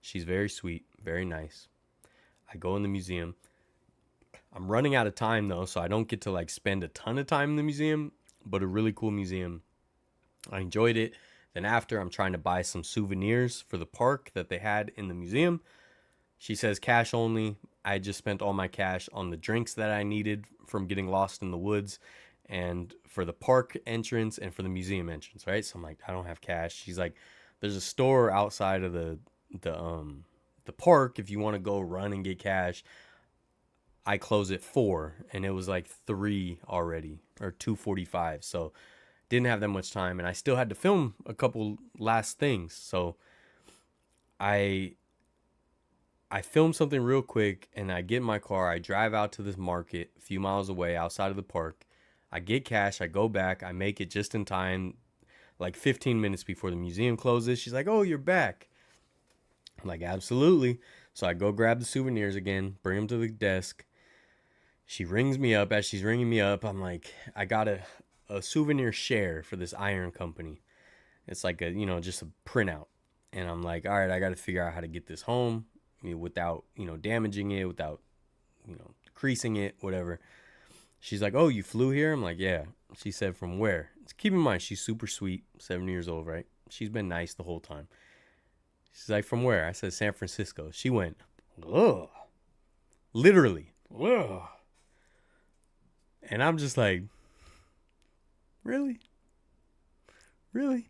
She's very sweet, very nice. I go in the museum. I'm running out of time though, so I don't get to like spend a ton of time in the museum, but a really cool museum. I enjoyed it. Then after, I'm trying to buy some souvenirs for the park that they had in the museum. She says cash only. I just spent all my cash on the drinks that I needed from getting lost in the woods and for the park entrance and for the museum entrance, right? So I'm like, I don't have cash. She's like, there's a store outside of the park if you want to go run and get cash. I close at 4 and it was like 3 already, or 2:45. So didn't have that much time, and I still had to film a couple last things. So I film something real quick, and I get in my car. I drive out to this market a few miles away outside of the park. I get cash. I go back. I make it just in time, like 15 minutes before the museum closes. She's like, "Oh, you're back." I'm like, "Absolutely." So I go grab the souvenirs again, bring them to the desk. She rings me up. As she's ringing me up, I'm like, I got a souvenir share for this iron company. It's like just a printout. And I'm like, all right, I got to figure out how to get this home, without, damaging it, without, creasing it, whatever. She's like, oh, you flew here? I'm like, yeah. She said, from where? Keep in mind, she's super sweet, 70 years old, right? She's been nice the whole time. She's like, from where? I said, San Francisco. She went, ugh. Literally, ugh. And I'm just like, really? Really?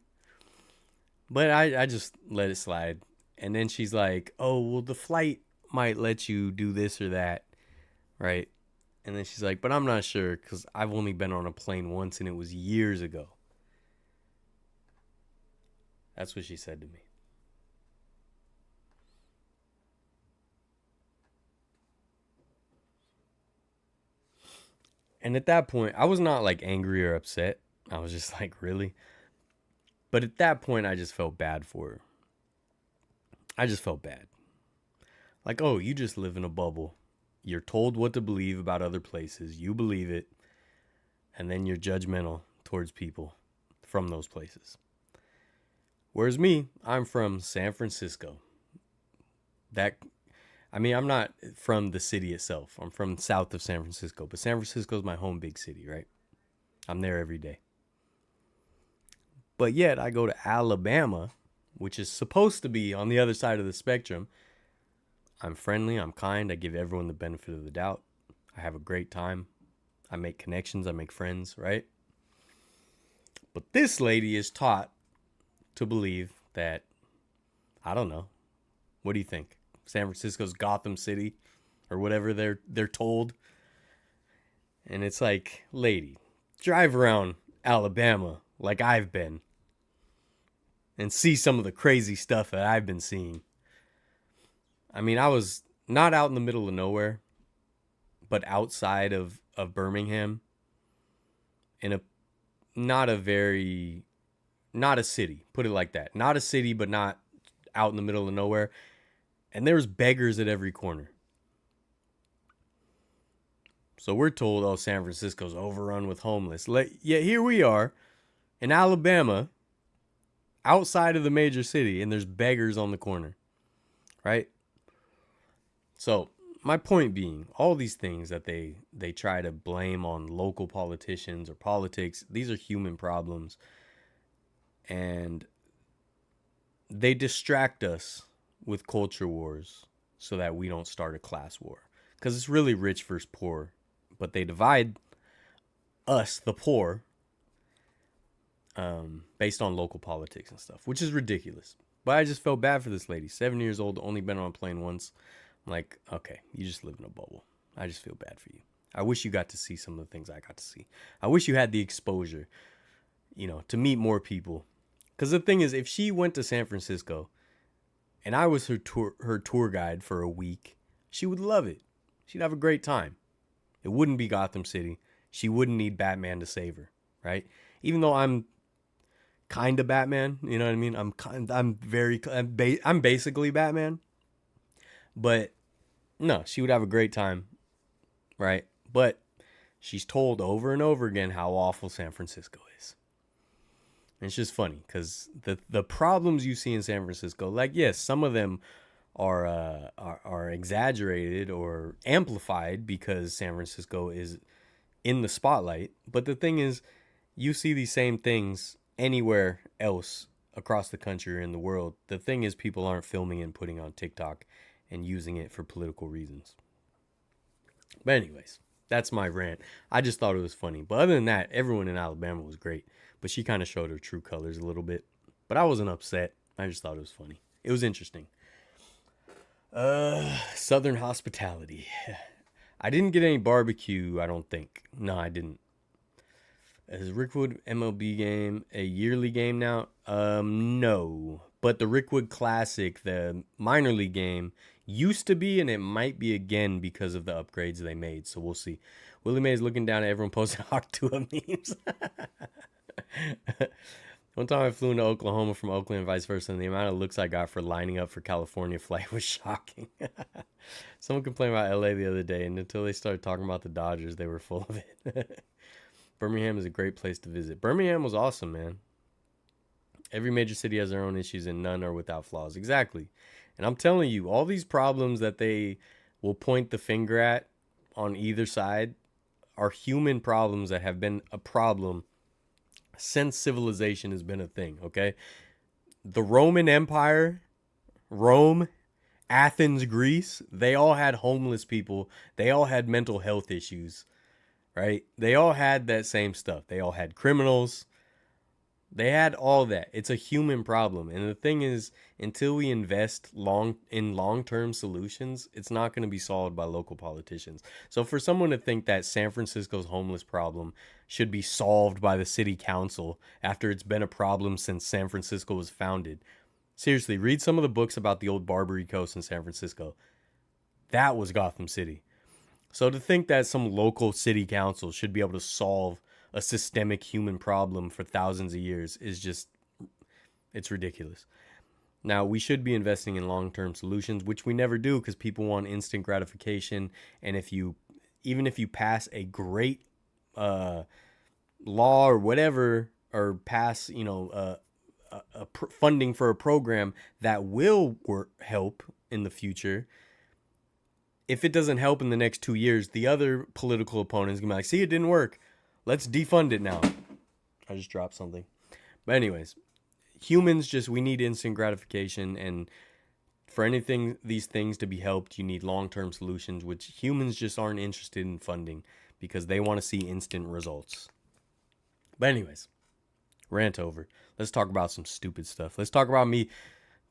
But I just let it slide. And then she's like, oh, well, the flight might let you do this or that, right? And then she's like, but I'm not sure because I've only been on a plane once and it was years ago. That's what she said to me. And at that point, I was not like angry or upset. I was just like, really? But at that point, I just felt bad for her. I just felt bad. Like, oh, you just live in a bubble. You're told what to believe about other places. You believe it. And then you're judgmental towards people from those places. Whereas me, I'm from San Francisco. I'm not from the city itself. I'm from south of San Francisco. But San Francisco is my home big city, right? I'm there every day. But yet I go to Alabama, which is supposed to be on the other side of the spectrum. I'm friendly, I'm kind, I give everyone the benefit of the doubt. I have a great time. I make connections, I make friends, right? But this lady is taught to believe that, I don't know, what do you think? San Francisco's Gotham City or whatever they're told. And it's like, lady, drive around Alabama like I've been and see some of the crazy stuff that I've been seeing. I mean, I was not out in the middle of nowhere, but outside of Birmingham in a not a very not a city, put it like that. Not a city, but not out in the middle of nowhere. And there was beggars at every corner. So we're told, oh, San Francisco's overrun with homeless. Yet here we are in Alabama, outside of the major city, and there's beggars on the corner, right? So my point being, all these things that they try to blame on local politicians or politics, these are human problems. And they distract us with culture wars so that we don't start a class war. Because it's really rich versus poor. But they divide us, the poor, based on local politics and stuff, which is ridiculous. But I just felt bad for this lady. 7 years old, only been on a plane once. I'm like, okay, you just live in a bubble. I just feel bad for you. I wish you got to see some of the things I got to see. I wish you had the exposure, to meet more people. Because the thing is, if she went to San Francisco and I was her tour guide for a week, she would love it. She'd have a great time. It wouldn't be Gotham City. She wouldn't need Batman to save her, right? Even though I'm kind of Batman, you know what I mean? I'm basically Batman. But no, she would have a great time, right? But she's told over and over again how awful San Francisco is. And it's just funny because the problems you see in San Francisco, like, yes, some of them are exaggerated or amplified because San Francisco is in the spotlight. But the thing is, you see these same things anywhere else across the country or in the world. The thing is, people aren't filming and putting on TikTok and using it for political reasons. But anyways, that's my rant. I just thought it was funny. But other than that, everyone in Alabama was great. But she kind of showed her true colors a little bit. But I wasn't upset. I just thought it was funny. It was interesting. Southern hospitality. I didn't get any barbecue, I don't think. No, I didn't. Is Rickwood MLB game a yearly game now? No. But the Rickwood Classic, the minor league game, used to be, and it might be again because of the upgrades they made. So we'll see. Willie Mays looking down at everyone posting Octua memes. One time I flew into Oklahoma from Oakland and vice versa, and the amount of looks I got for lining up for California flight was shocking. Someone complained about LA the other day, and until they started talking about the Dodgers, they were full of it. Birmingham is a great place to visit. Birmingham was awesome, man. Every major city has their own issues, and none are without flaws. Exactly. And I'm telling you, all these problems that they will point the finger at on either side are human problems that have been a problem since civilization has been a thing, okay? The Roman Empire, Rome, Athens, Greece, they all had homeless people. They all had mental health issues, right? They all had that same stuff. They all had criminals. They had all that. It's a human problem. And the thing is, until we invest long-term solutions, it's not going to be solved by local politicians. So for someone to think that San Francisco's homeless problem should be solved by the city council after it's been a problem since San Francisco was founded. Seriously, read some of the books about the old Barbary Coast in San Francisco. That was Gotham City. So to think that some local city council should be able to solve a systemic human problem for thousands of years is just, it's ridiculous. Now, we should be investing in long-term solutions, which we never do because people want instant gratification. And even if you pass a great law or whatever, or pass, funding for a program that will help in the future, if it doesn't help in the next 2 years, the other political opponent is going to be like, see, it didn't work. Let's defund it now. I just dropped something. But anyways, humans we need instant gratification. And for these things to be helped, you need long-term solutions, which humans just aren't interested in funding because they want to see instant results. But anyways, rant over. Let's talk about some stupid stuff. Let's talk about me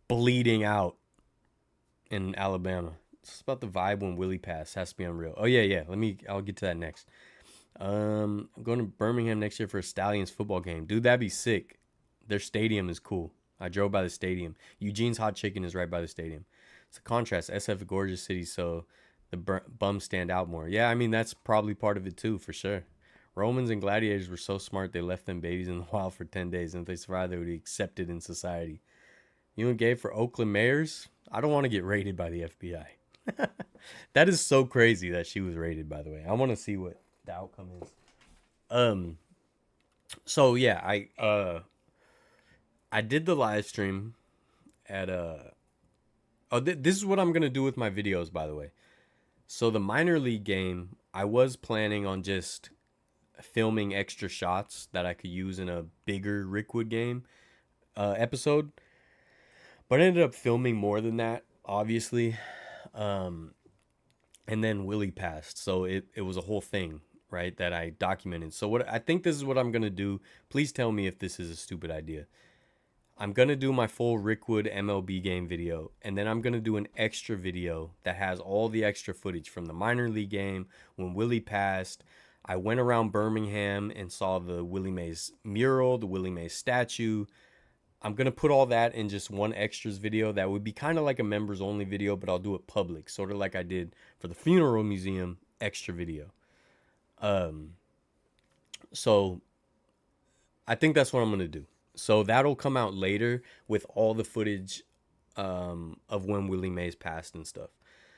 bleeding out in Alabama. It's about the vibe when Willie passed. Has to be unreal. Oh yeah. I'll get to that next. I'm going to Birmingham next year for a Stallions football game. Dude, that'd be sick. Their stadium is cool. I drove by the stadium. Eugene's Hot Chicken is right by the stadium. It's a contrast. SF a gorgeous city, so the bums stand out more. Yeah, I mean, that's probably part of it too, for sure. Romans and gladiators were so smart they left them babies in the wild for 10 days, and if they survived, they would be accepted in society. You and Gabe for Oakland mayors? I don't want to get raided by the FBI. That is so crazy that she was raided, by the way. I want to see what the outcome is. So yeah, I did the live stream at this is what I'm gonna do with my videos, by the way. So the minor league game, I was planning on just filming extra shots that I could use in a bigger Rickwood game episode, but I ended up filming more than that, obviously. And then Willie passed, so it was a whole thing, right, that I documented. So what I think this is what I'm gonna do. Please tell me if this is a stupid idea. I'm gonna do my full Rickwood MLB game video, and then I'm gonna do an extra video that has all the extra footage from the minor league game when Willie passed. I went around Birmingham and saw the Willie Mays mural, the Willie Mays statue. I'm going to put all that in just one extras video that would be kind of like a members only video, but I'll do it public, sort of like I did for the funeral museum extra video. So I think that's what I'm going to do. So that'll come out later with all the footage of when Willie Mays passed and stuff.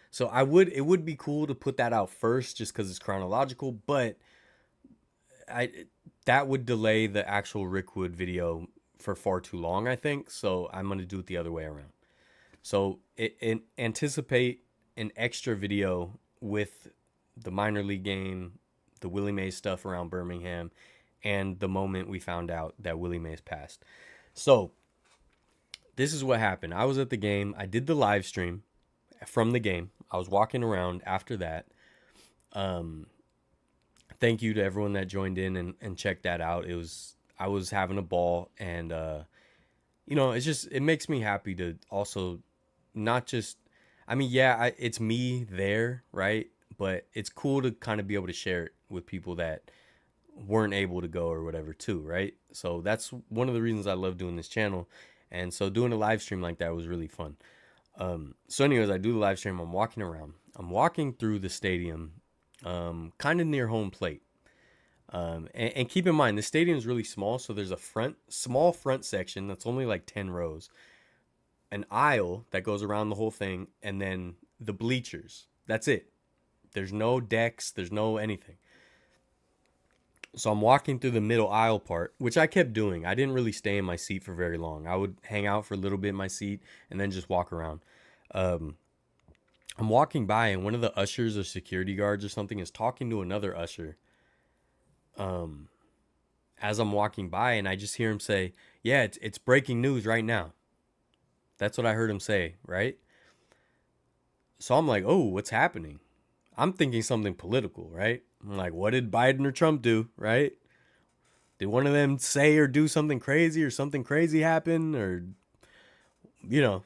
So it would be cool to put that out first just because it's chronological, but that would delay the actual Rickwood video for far too long, I think. So I'm going to do it the other way around. So anticipate an extra video with the minor league game, the Willie Mays stuff around Birmingham, and the moment we found out that Willie Mays passed. So this is what happened. I was at the game. I did the live stream from the game. I was walking around after that. Thank you to everyone that joined in and checked that out. I was having a ball, and it makes me happy to also not just, I mean, yeah, it's me there, right? But it's cool to kind of be able to share it with people that weren't able to go or whatever too, right? So that's one of the reasons I love doing this channel. And so doing a live stream like that was really fun. So anyways, I do the live stream. I'm walking around. I'm walking through the stadium, kind of near home plate. And keep in mind, the stadium is really small. So there's a small front section that's only like 10 rows, an aisle that goes around the whole thing, and then the bleachers. That's it. There's no decks. There's no anything. So I'm walking through the middle aisle part, which I kept doing. I didn't really stay in my seat for very long. I would hang out for a little bit in my seat and then just walk around. I'm walking by, and one of the ushers or security guards or something is talking to another usher as I'm walking by, and I just hear him say, yeah, it's breaking news right now. That's what I heard him say, right? So I'm like, oh, what's happening? I'm thinking something political, right? I'm like, what did Biden or Trump do, right? Did one of them say or do something crazy, or something crazy happen, or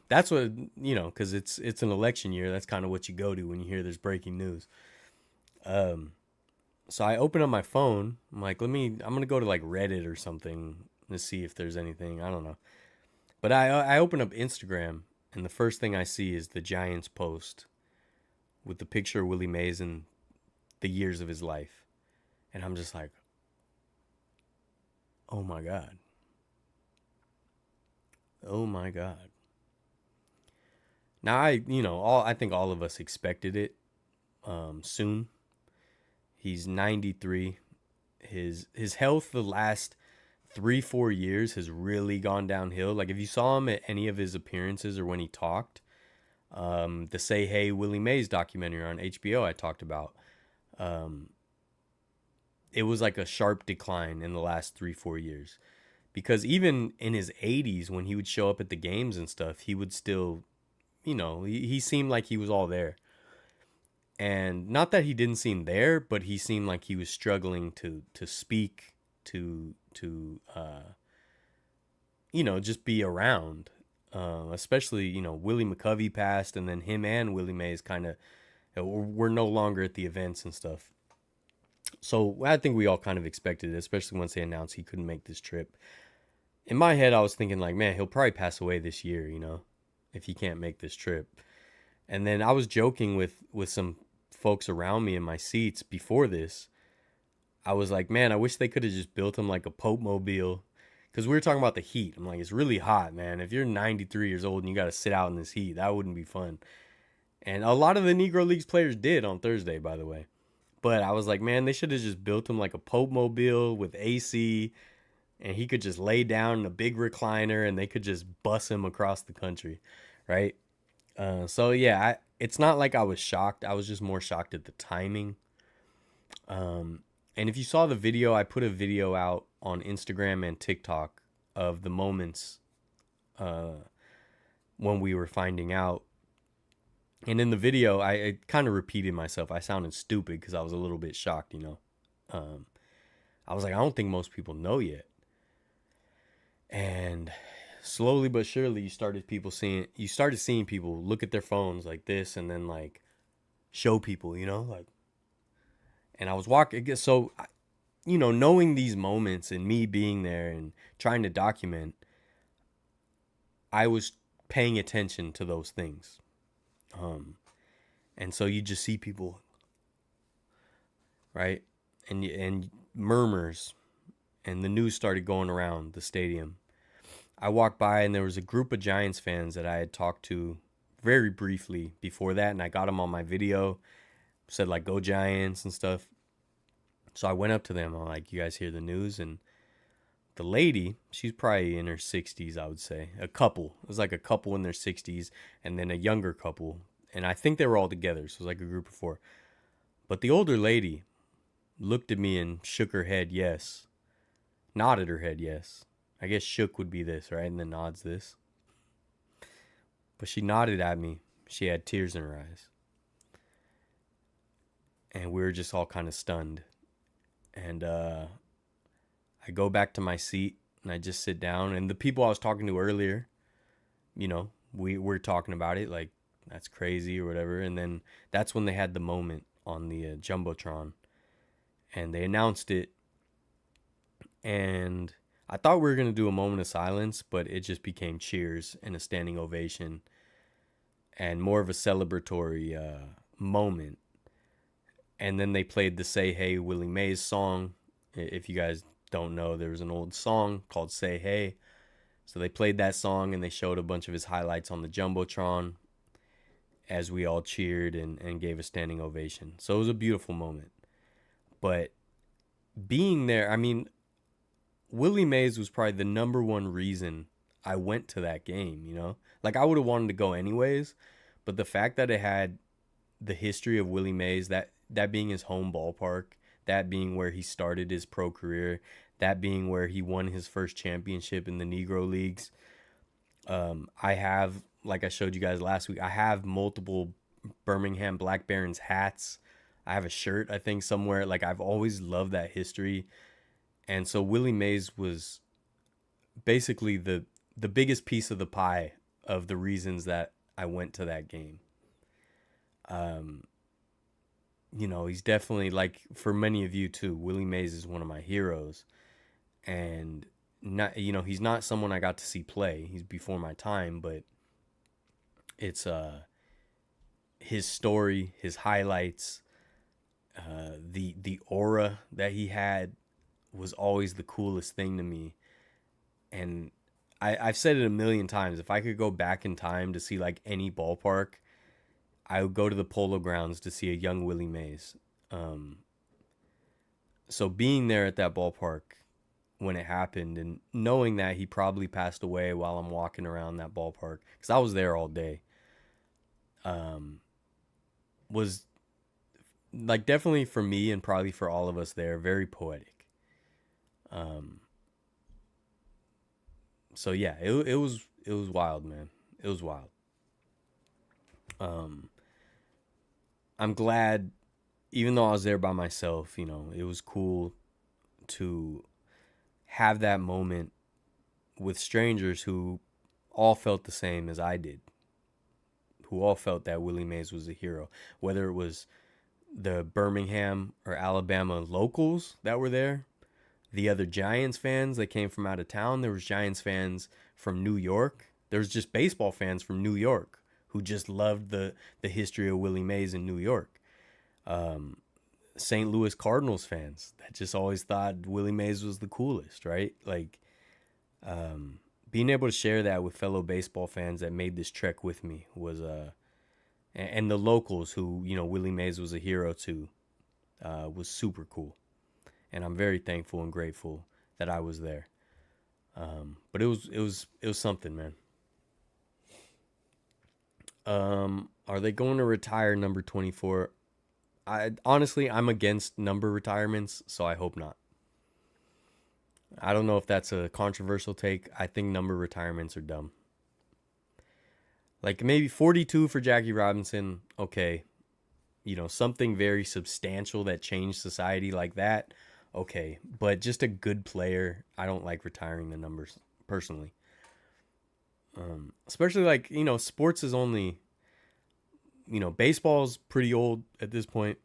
that's what because it's an election year. That's kind of what you go to when you hear there's breaking news. Um, so I open up my phone. I'm like, I'm gonna go to like Reddit or something to see if there's anything. I don't know. But I open up Instagram, and the first thing I see is the Giants post with the picture of Willie Mays and the years of his life, and I'm just like, oh my god, oh my god. Now I think all of us expected it. Soon. He's 93. His health the last 3-4 years has really gone downhill. Like if you saw him at any of his appearances or when he talked, the Say Hey Willie Mays documentary on HBO I talked about, it was like a sharp decline in the last 3-4 years. Because even in his 80s, when he would show up at the games and stuff, he would still, he seemed like he was all there. And not that he didn't seem there, but he seemed like he was struggling to speak, to just be around. Especially, Willie McCovey passed, and then him and Willie Mays kind of were no longer at the events and stuff. So I think we all kind of expected it, especially once they announced he couldn't make this trip. In my head, I was thinking like, man, he'll probably pass away this year, if he can't make this trip. And then I was joking with some folks around me in my seats before this. I was like, man, I wish they could have just built him like a Pope Mobile. Because we were talking about the heat. I'm like, it's really hot, man. If you're 93 years old and you got to sit out in this heat, that wouldn't be fun. And a lot of the Negro Leagues players did on Thursday, by the way. But I was like, man, they should have just built him like a Pope Mobile with AC, and he could just lay down in a big recliner, and they could just bus him across the country, right? So yeah, it's not like I was shocked. I was just more shocked at the timing. And if you saw the video, I put a video out on Instagram and TikTok of the moments when we were finding out. And in the video, I kind of repeated myself. I sounded stupid because I was a little bit shocked, I was like, I don't think most people know yet. And slowly but surely, you started seeing people look at their phones like this, and then like show people, like. And I was walking, so knowing these moments and me being there and trying to document, I was paying attention to those things. And so you just see people, right? And murmurs, and the news started going around the stadium. I walked by, and there was a group of Giants fans that I had talked to very briefly before that, and I got them on my video, said like, go Giants and stuff. So I went up to them. I'm like, you guys hear the news? And the lady, she's probably in her 60s, I would say. A couple. It was like a couple in their 60s, and then a younger couple. And I think they were all together, so it was like a group of 4. But the older lady looked at me and shook her head yes. Nodded her head yes. I guess shook would be this, right? And then nods this. But she nodded at me. She had tears in her eyes. And we were just all kind of stunned. And I go back to my seat, and I just sit down. And the people I was talking to earlier, we're talking about it like, that's crazy or whatever. And then that's when they had the moment on the Jumbotron. And they announced it. And I thought we were going to do a moment of silence, but it just became cheers and a standing ovation and more of a celebratory moment. And then they played the Say Hey Willie Mays song. If you guys don't know, there was an old song called Say Hey. So they played that song, and they showed a bunch of his highlights on the Jumbotron as we all cheered and gave a standing ovation. So it was a beautiful moment. But being there, I mean, Willie Mays was probably the number one reason I went to that game, Like, I would have wanted to go anyways, but the fact that it had the history of Willie Mays, that being his home ballpark, that being where he started his pro career, that being where he won his first championship in the Negro Leagues. I have, like I showed you guys last week, I have multiple Birmingham Black Barons hats. I have a shirt, I think, somewhere. Like, I've always loved that history. And so Willie Mays was basically the biggest piece of the pie of the reasons that I went to that game. Um, he's definitely, like, for many of you too, Willie Mays is one of my heroes. And not, he's not someone I got to see play. He's before my time, but it's his story, his highlights, the aura that he had was always the coolest thing to me. And I've said it a million times. If I could go back in time to see like any ballpark, I would go to the Polo Grounds to see a young Willie Mays. So being there at that ballpark when it happened and knowing that he probably passed away while I'm walking around that ballpark, because I was there all day, was like definitely for me and probably for all of us there, very poetic. So yeah, it was wild, man. It was wild. I'm glad, even though I was there by myself, it was cool to have that moment with strangers who all felt the same as I did, who all felt that Willie Mays was a hero, whether it was the Birmingham or Alabama locals that were there, the other Giants fans that came from out of town. There was Giants fans from New York. There was just baseball fans from New York who just loved the history of Willie Mays in New York. St. Louis Cardinals fans that just always thought Willie Mays was the coolest, right? Like, being able to share that with fellow baseball fans that made this trek with me was and the locals who Willie Mays was a hero to, was super cool, and I'm very thankful and grateful that I was there. But it was something, man. Are they going to retire number 24? I'm against number retirements, so I hope not. I don't know if that's a controversial take. I think number retirements are dumb. Like maybe 42 for Jackie Robinson, okay. Something very substantial that changed society like that, okay. But just a good player, I don't like retiring the numbers personally. Especially like, sports is only, baseball's pretty old at this point,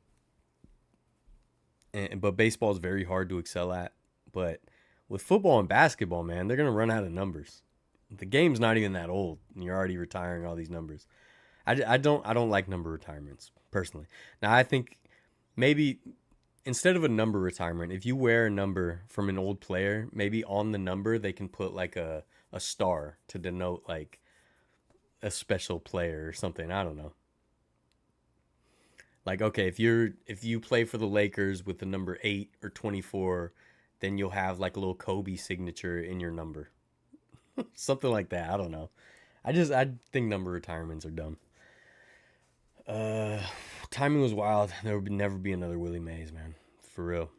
but baseball is very hard to excel at. But with football and basketball, man, they're going to run out of numbers. The game's not even that old, and you're already retiring all these numbers. I don't like number retirements personally. Now I think maybe instead of a number retirement, if you wear a number from an old player, maybe on the number they can put like a star to denote like a special player or something. I don't know. Like, okay, if you play for the Lakers with the number 8 or 24, then you'll have like a little Kobe signature in your number. Something like that. I don't know. I think number retirements are dumb. Uh, Timing was wild. There would never be another Willie Mays, man. For real.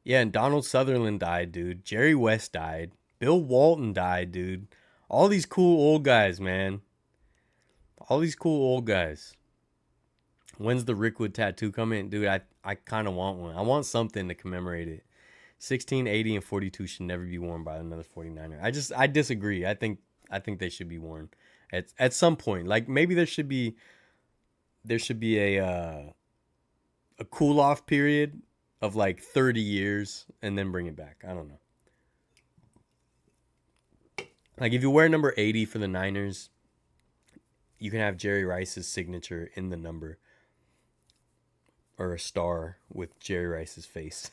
Yeah, and Donald Sutherland died, dude. Jerry West died. Bill Walton died, dude. All these cool old guys, man. All these cool old guys. When's the Rickwood tattoo coming? Dude, I kind of want one. I want something to commemorate it. 16, 80, and 42 should never be worn by another 49er. I disagree. I think they should be worn at some point. Like maybe there should be a cool off period of like 30 years and then bring it back. I don't know. Like if you wear number 80 for the Niners, you can have Jerry Rice's signature in the number or a star with Jerry Rice's face.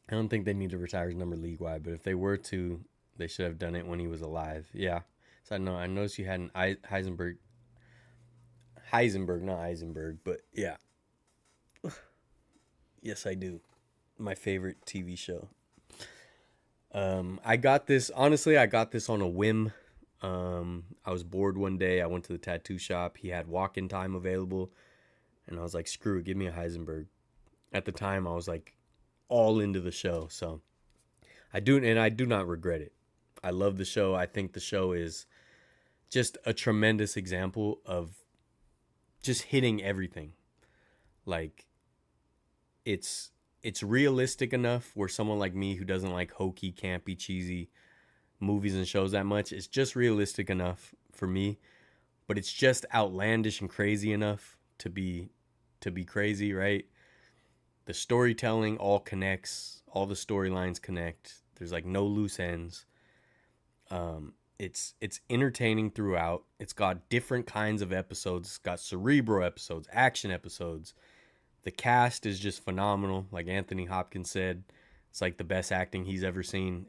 I don't think they need to retire his number league wide, but if they were to, they should have done it when he was alive. Yeah. So I noticed you had an Heisenberg, not Eisenberg, but yeah. Yes, I do. My favorite TV show. I got this on a whim. I was bored one day. I went to the tattoo shop. He had walk-in time available, and I was like, "Screw it, give me a Heisenberg." At the time, I was like all into the show, so I do not regret it. I love the show. I think the show is just a tremendous example of just hitting everything. Like it's it's realistic enough where someone like me who doesn't like hokey, campy, cheesy movies and shows that much, it's just realistic enough for me, but it's just outlandish and crazy enough to be crazy, right? The storytelling all connects, all the storylines connect. There's like no loose ends. It's entertaining throughout. It's got different kinds of episodes. It's got cerebral episodes, action episodes. The cast is just phenomenal. Like Anthony Hopkins said, it's like the best acting he's ever seen.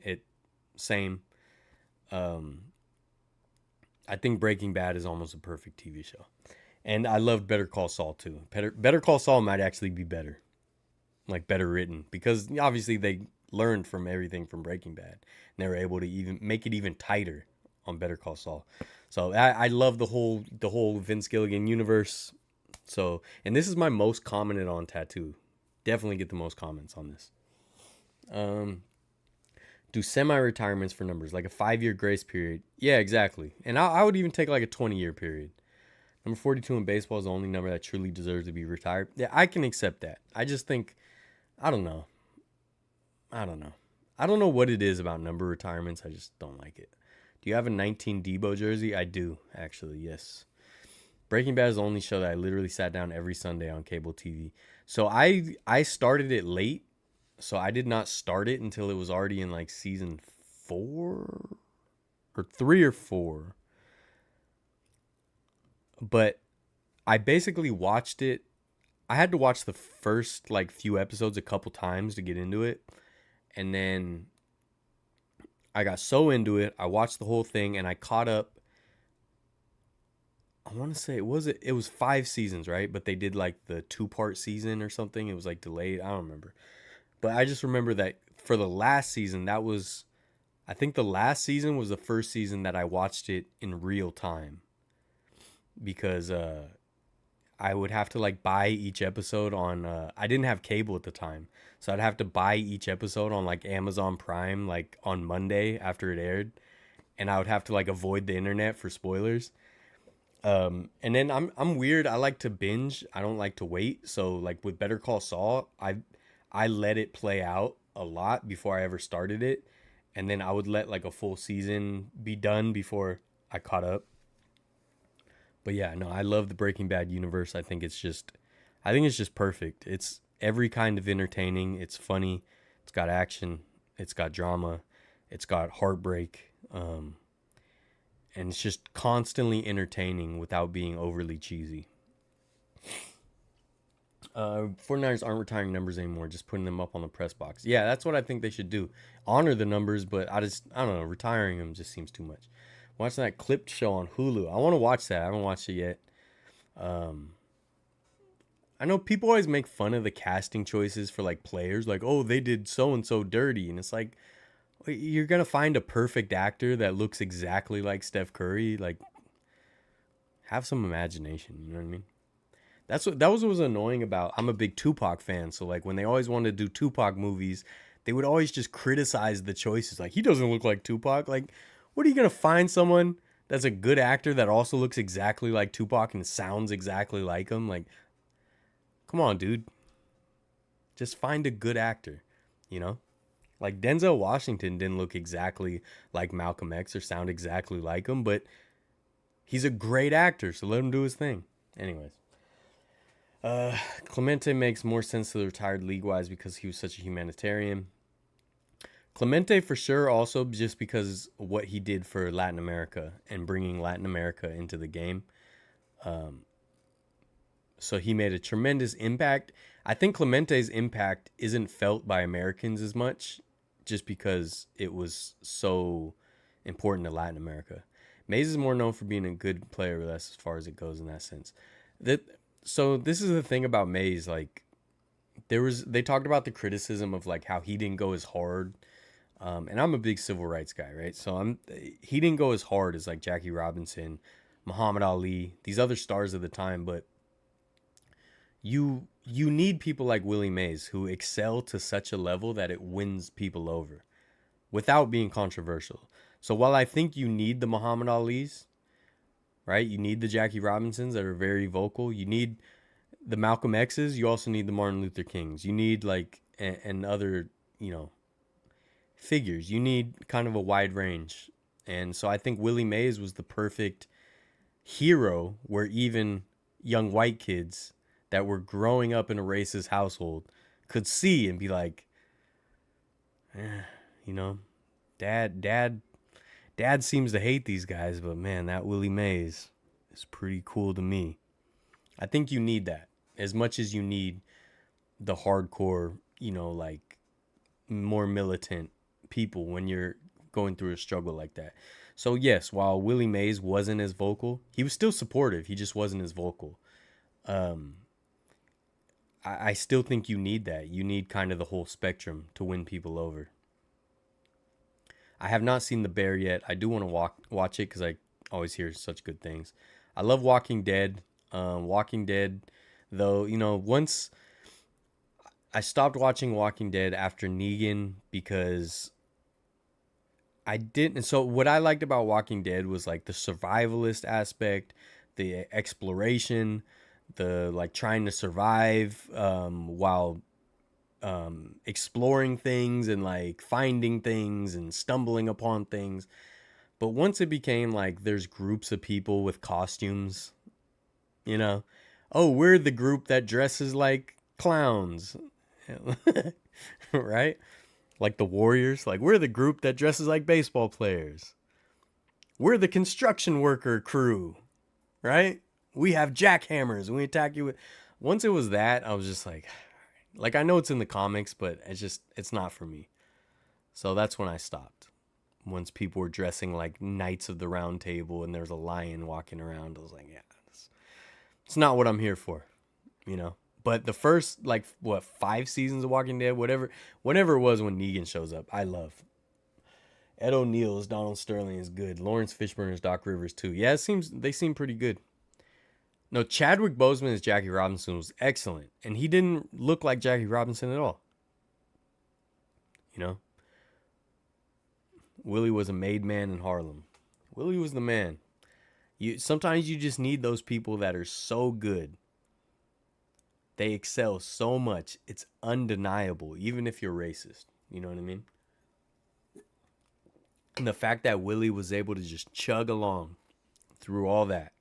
Same. I think Breaking Bad is almost a perfect TV show. And I loved Better Call Saul too. Better Call Saul might actually be better. Like better written, because obviously they learned from everything from Breaking Bad. And they were able to even make it even tighter on Better Call Saul. So I love the whole Vince Gilligan universe. So, and this is my most commented on tattoo. Definitely get the most comments on this. Do semi-retirements for numbers, like a 5-year grace period. Yeah, exactly. And I would even take like a 20-year period. Number 42 in baseball is the only number that truly deserves to be retired. Yeah, I can accept that. I just think, I don't know. I don't know what it is about number retirements. I just don't like it. Do you have a 19 Debo jersey? I do, actually, yes. Breaking Bad is the only show that I literally sat down every Sunday on cable TV. So I started it late. So I did not start it until it was already in like season 4 or 3 or 4. But I basically watched it. I had to watch the first like few episodes a couple times to get into it. And then I got so into it, I watched the whole thing and I caught up. I want to say it was 5 seasons, right? But they did like the 2-part season or something. It was like delayed. I don't remember. But I just remember that for the last season, I think the last season was the first season that I watched it in real time. Because I would have to like buy each episode on, I didn't have cable at the time. So I'd have to buy each episode on like Amazon Prime, like on Monday after it aired. And I would have to like avoid the internet for spoilers. And then I'm weird. I like to binge. I don't like to wait. So like with Better Call Saul, I let it play out a lot before I ever started it. And then I would let like a full season be done before I caught up. But yeah, no, I love the Breaking Bad universe. I think it's just perfect. It's every kind of entertaining. It's funny. It's got action. It's got drama. It's got heartbreak. And it's just constantly entertaining without being overly cheesy. 49ers aren't retiring numbers anymore, just putting them up on the press box. Yeah, that's what I think they should do. Honor the numbers, but I don't know, retiring them just seems too much. Watching that clipped show on Hulu. I want to watch that. I haven't watched it yet. I know people always make fun of the casting choices for like players, like, oh, they did so and so dirty, and it's like, you're gonna find a perfect actor that looks exactly like Steph Curry. Like, have some imagination. You know what I mean? That was what was annoying about. I'm a big Tupac fan, so like when they always wanted to do Tupac movies, they would always just criticize the choices. Like, he doesn't look like Tupac. Like, what are you gonna find someone that's a good actor that also looks exactly like Tupac and sounds exactly like him? Like, come on, dude. Just find a good actor, you know? Like Denzel Washington didn't look exactly like Malcolm X or sound exactly like him, but he's a great actor, so let him do his thing. Anyways. Clemente makes more sense to the retired league-wise because he was such a humanitarian. Clemente for sure, also just because what he did for Latin America and bringing Latin America into the game. So he made a tremendous impact. I think Clemente's impact isn't felt by Americans as much just because it was so important to Latin America. Mays is more known for being a good player, as far as it goes in that sense. So this is the thing about Mays, like they talked about the criticism of like how he didn't go as hard. And I'm a big civil rights guy, right? So he didn't go as hard as like Jackie Robinson, Muhammad Ali, these other stars of the time, but you need people like Willie Mays who excel to such a level that it wins people over without being controversial. So while I think you need the Muhammad Alis, right? You need the Jackie Robinsons that are very vocal. You need the Malcolm X's. You also need the Martin Luther Kings. You need like and other, you know, figures. You need kind of a wide range. And so I think Willie Mays was the perfect hero where even young white kids that were growing up in a racist household could see and be like, you know, dad seems to hate these guys, but man, that Willie Mays is pretty cool to me. I think you need that as much as you need the hardcore, you know, like more militant people when you're going through a struggle like that. So yes, while Willie Mays wasn't as vocal, he was still supportive. He just wasn't as vocal. I still think you need that. You need kind of the whole spectrum to win people over. I have not seen The Bear yet. I do want to watch it because I always hear such good things. I love Walking Dead. Walking Dead, though, you know, once I stopped watching Walking Dead after Negan because I didn't. So what I liked about Walking Dead was like the survivalist aspect, the exploration, the like trying to survive while exploring things and like finding things and stumbling upon things. But once it became like there's groups of people with costumes, you know, oh, we're the group that dresses like clowns, right? Like the Warriors, like we're the group that dresses like baseball players. We're the construction worker crew, right? We have jackhammers and we attack you with. Once it was that, I was just like I know it's in the comics, but it's not for me. So that's when I stopped. Once people were dressing like Knights of the Round Table and there's a lion walking around, I was like, yeah, it's not what I'm here for, you know. But the first, like, what, 5 seasons of Walking Dead, whatever it was when Negan shows up, I love. Ed O'Neill as Donald Sterling is good. Lawrence Fishburne as Doc Rivers too. Yeah, they seem pretty good. No, Chadwick Boseman as Jackie Robinson was excellent, and he didn't look like Jackie Robinson at all. You know, Willie was a made man in Harlem. Willie was the man. Sometimes you just need those people that are so good. They excel so much. It's undeniable, even if you're racist. You know what I mean? And the fact that Willie was able to just chug along through all that.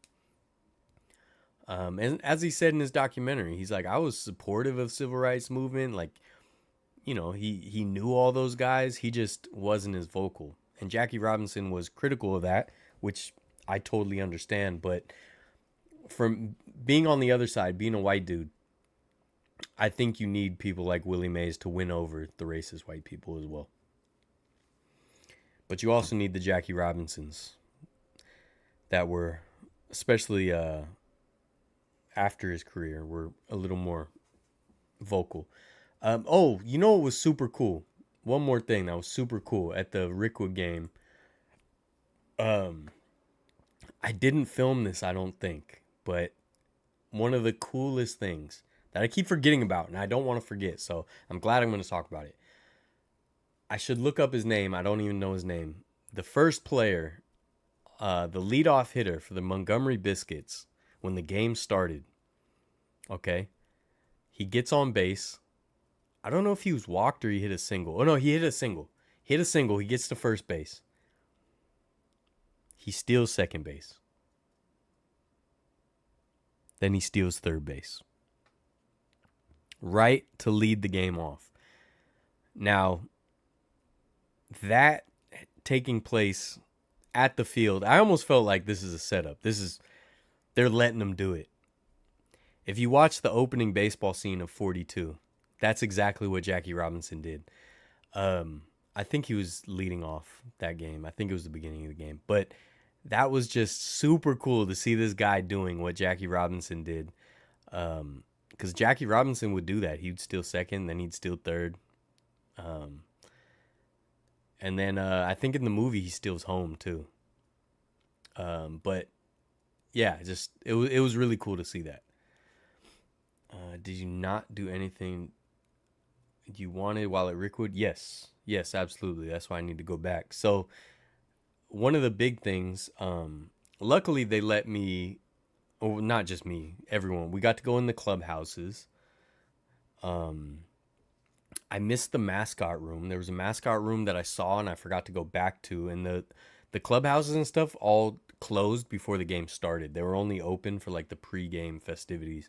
And as he said in his documentary, he's like, I was supportive of civil rights movement. Like, you know, he knew all those guys. He just wasn't as vocal. And Jackie Robinson was critical of that, which I totally understand. But from being on the other side, being a white dude, I think you need people like Willie Mays to win over the racist white people as well. But you also need the Jackie Robinsons that were, especially after his career, were a little more vocal. Oh, you know what was super cool? One more thing that was super cool at the Rickwood game. I didn't film this, I don't think, but one of the coolest things that I keep forgetting about, and I don't want to forget, so I'm glad I'm going to talk about it. I should look up his name. I don't even know his name. The first player, the leadoff hitter for the Montgomery Biscuits, when the game started, okay, he gets on base. I don't know if he was walked or he hit a single. Oh, no, he hit a single. He gets to first base. He steals second base. Then he steals third base. Right to lead the game off. Now, that taking place at the field, I almost felt like this is a setup. They're letting them do it. If you watch the opening baseball scene of 42, that's exactly what Jackie Robinson did. I think he was leading off that game. I think it was the beginning of the game. But that was just super cool to see this guy doing what Jackie Robinson did. Because Jackie Robinson would do that. He'd steal second, then he'd steal third. And then I think in the movie he steals home too. But yeah, just it was really cool to see that. Did you not do anything you wanted while at Rickwood? Yes, absolutely. That's why I need to go back. So one of the big things, luckily they let me, or not just me, everyone. We got to go in the clubhouses. I missed the mascot room. There was a mascot room that I saw and I forgot to go back to, and the clubhouses and stuff all closed before the game started. They were only open for like the pregame festivities.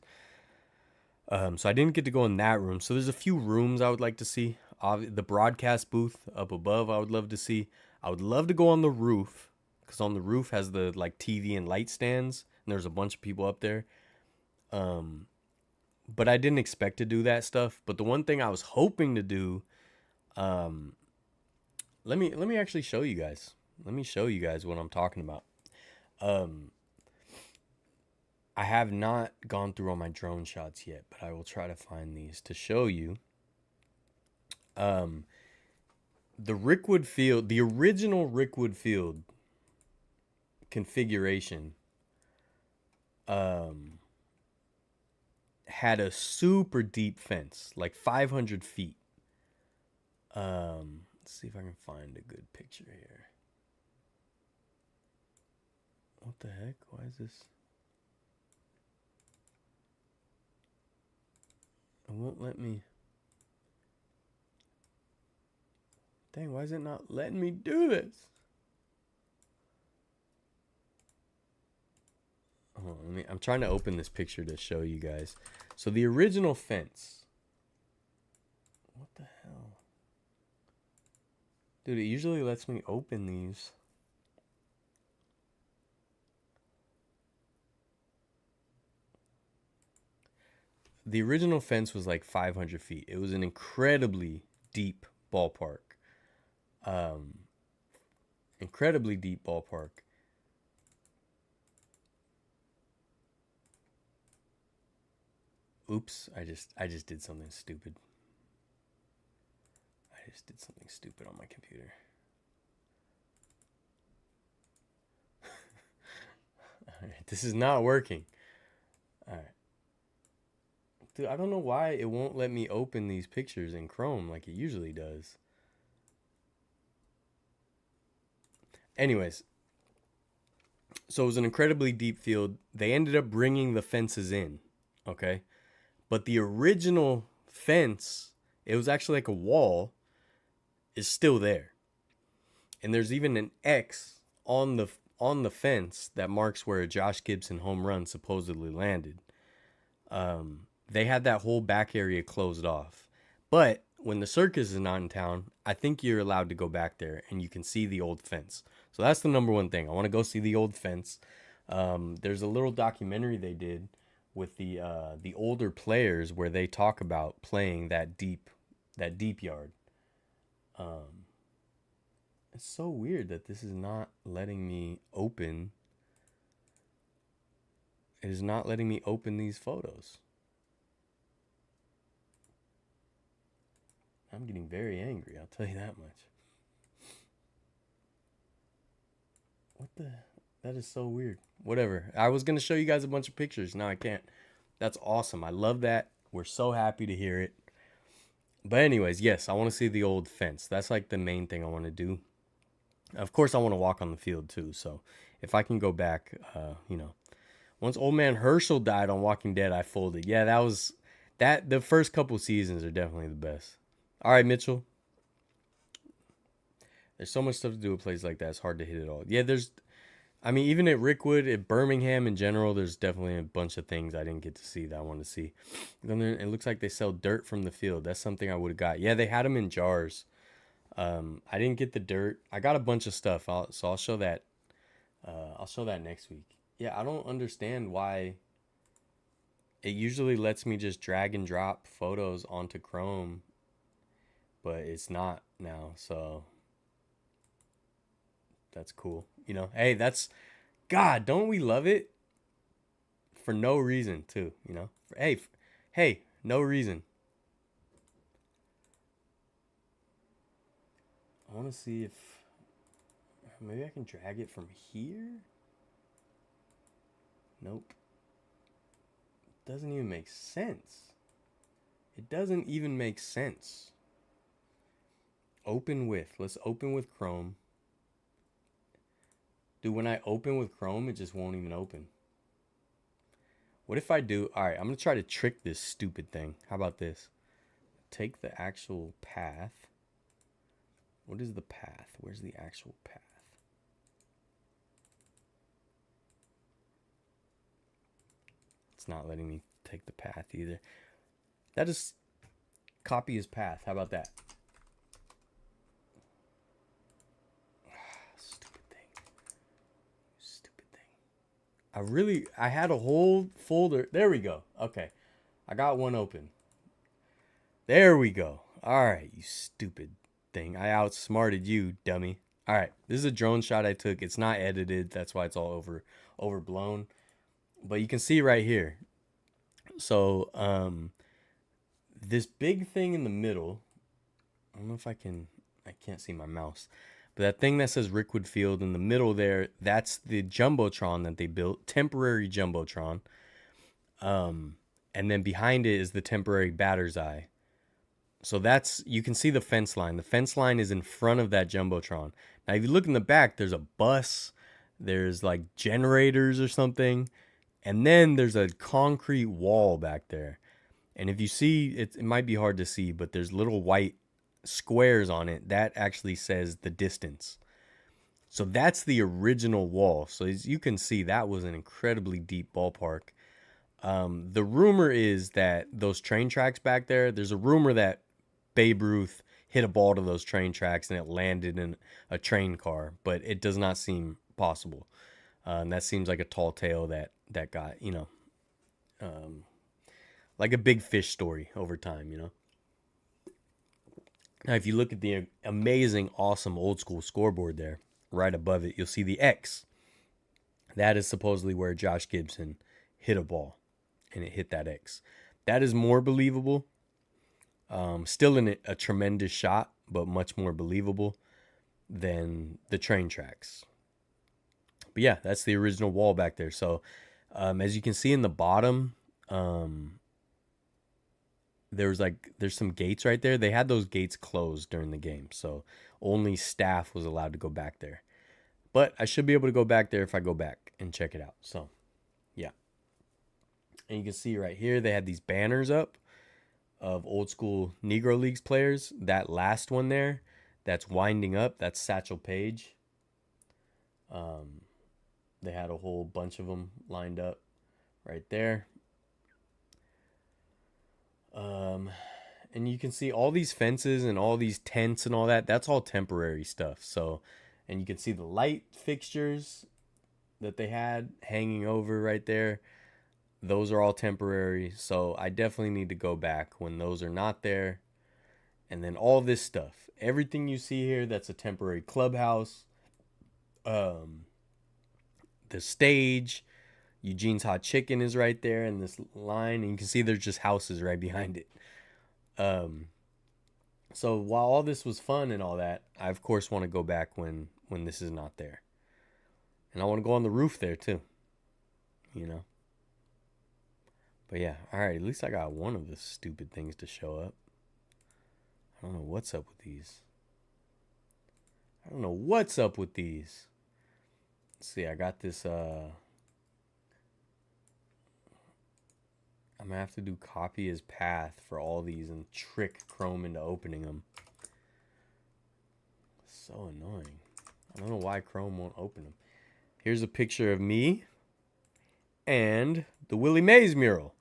So I didn't get to go in that room. So there's a few rooms I would like to see. The broadcast booth up above, I would love to see. I would love to go on the roof because on the roof has the like TV and light stands, and there's a bunch of people up there. But I didn't expect to do that stuff. But the one thing I was hoping to do, um, let me actually show you guys. Let me show you guys what I'm talking about. Um, I have not gone through all my drone shots yet, but I will try to find these to show you. The Rickwood Field, the original Rickwood Field configuration, had a super deep fence, like 500 feet. Let's see if I can find a good picture here. What the heck? Why is this? It won't let me. Dang, why is it not letting me do this? Oh, I'm trying to open this picture to show you guys. So the original fence. What the hell? Dude, it usually lets me open these. The original fence was like 500 feet. It was an incredibly deep ballpark. Incredibly deep ballpark. Oops, I just did something stupid. I just did something stupid on my computer. Alright, this is not working. Alright. Dude, I don't know why it won't let me open these pictures in Chrome like it usually does. Anyways, so it was an incredibly deep field. They ended up bringing the fences in, okay? But the original fence, it was actually like a wall, is still there. And there's even an X on the fence that marks where a Josh Gibson home run supposedly landed. They had that whole back area closed off. But when the circus is not in town, I think you're allowed to go back there and you can see the old fence. So that's the number one thing. I want to go see the old fence. There's a little documentary they did with the older players where they talk about playing that deep yard. It's so weird that this is not letting me open. It is not letting me open these photos. I'm getting very angry, I'll tell you that much. What the? That is so weird. Whatever. I was going to show you guys a bunch of pictures. Now I can't. That's awesome. I love that. We're so happy to hear it. But anyways, yes, I want to see the old fence. That's like the main thing I want to do. Of course, I want to walk on the field too. So if I can go back, once old man Herschel died on Walking Dead, I folded. Yeah, that was that. The first couple seasons are definitely the best. All right, Mitchell. There's so much stuff to do at places like that. It's hard to hit it all. Yeah, even at Rickwood, at Birmingham in general, there's definitely a bunch of things I didn't get to see that I want to see. Then it looks like they sell dirt from the field. That's something I would have got. Yeah, they had them in jars. I didn't get the dirt. I got a bunch of stuff. So I'll show that. I'll show that next week. Yeah, I don't understand why it usually lets me just drag and drop photos onto Chrome, but it's not now. So that's cool. Hey, that's God, don't we love it? For no reason, too, Hey, no reason. I want to see if maybe I can drag it from here. Nope. Doesn't even make sense. It doesn't even make sense. Open with. Let's open with Chrome. Dude, when I open with Chrome, it just won't even open. What if I do? All right, I'm going to try to trick this stupid thing. How about this? take the actual path. What is the path? Where's the actual path? It's not letting me take the path either. That is copy his path. How about that? Stupid thing. Stupid thing. I had a whole folder. There we go. Okay. I got one open. There we go. All right, you stupid thing. I outsmarted you, dummy. All right, this is a drone shot I took. It's not edited. That's why it's all overblown. But you can see right here. So, this big thing in the middle, I don't know if I can't see my mouse, but that thing that says Rickwood Field in the middle there, that's the Jumbotron that they built, temporary Jumbotron. And then behind it is the temporary batter's eye. So you can see the fence line. The fence line is in front of that Jumbotron. Now, if you look in the back, there's a bus, there's like generators or something, and then there's a concrete wall back there. And if you see, it might be hard to see, but there's little white squares on it. That actually says the distance. So that's the original wall. So as you can see, that was an incredibly deep ballpark. The rumor is that those train tracks back there, there's a rumor that Babe Ruth hit a ball to those train tracks and it landed in a train car, but it does not seem possible. And that seems like a tall tale that got, like a big fish story over time, Now, if you look at the amazing, awesome old school scoreboard there, right above it, you'll see the X. That is supposedly where Josh Gibson hit a ball, and it hit that X. That is more believable. Still in a tremendous shot, but much more believable than the train tracks. But yeah, that's the original wall back there. So as you can see in the bottom, there's some gates right there. They had those gates closed during the game, so only staff was allowed to go back there. But I should be able to go back there if I go back and check it out. So yeah. And you can see right here, they had these banners up of old school Negro Leagues players. That last one there, that's winding up, that's Satchel Paige. They had a whole bunch of them lined up right there. And you can see all these fences and all these tents and all that. That's all temporary stuff. So, and you can see the light fixtures that they had hanging over right there. Those are all temporary. So I definitely need to go back when those are not there. And then all this stuff, everything you see here, that's a temporary clubhouse. The stage, Eugene's Hot Chicken is right there in this line, and you can see there's just houses right behind it. So while all this was fun and all that, I of course want to go back when this is not there. And I want to go on the roof there too. But yeah, alright, at least I got one of the stupid things to show up. I don't know what's up with these. Let's see, I got this, I'm going to have to do copy as path for all these and trick Chrome into opening them. So annoying. I don't know why Chrome won't open them. Here's a picture of me and the Willie Mays mural.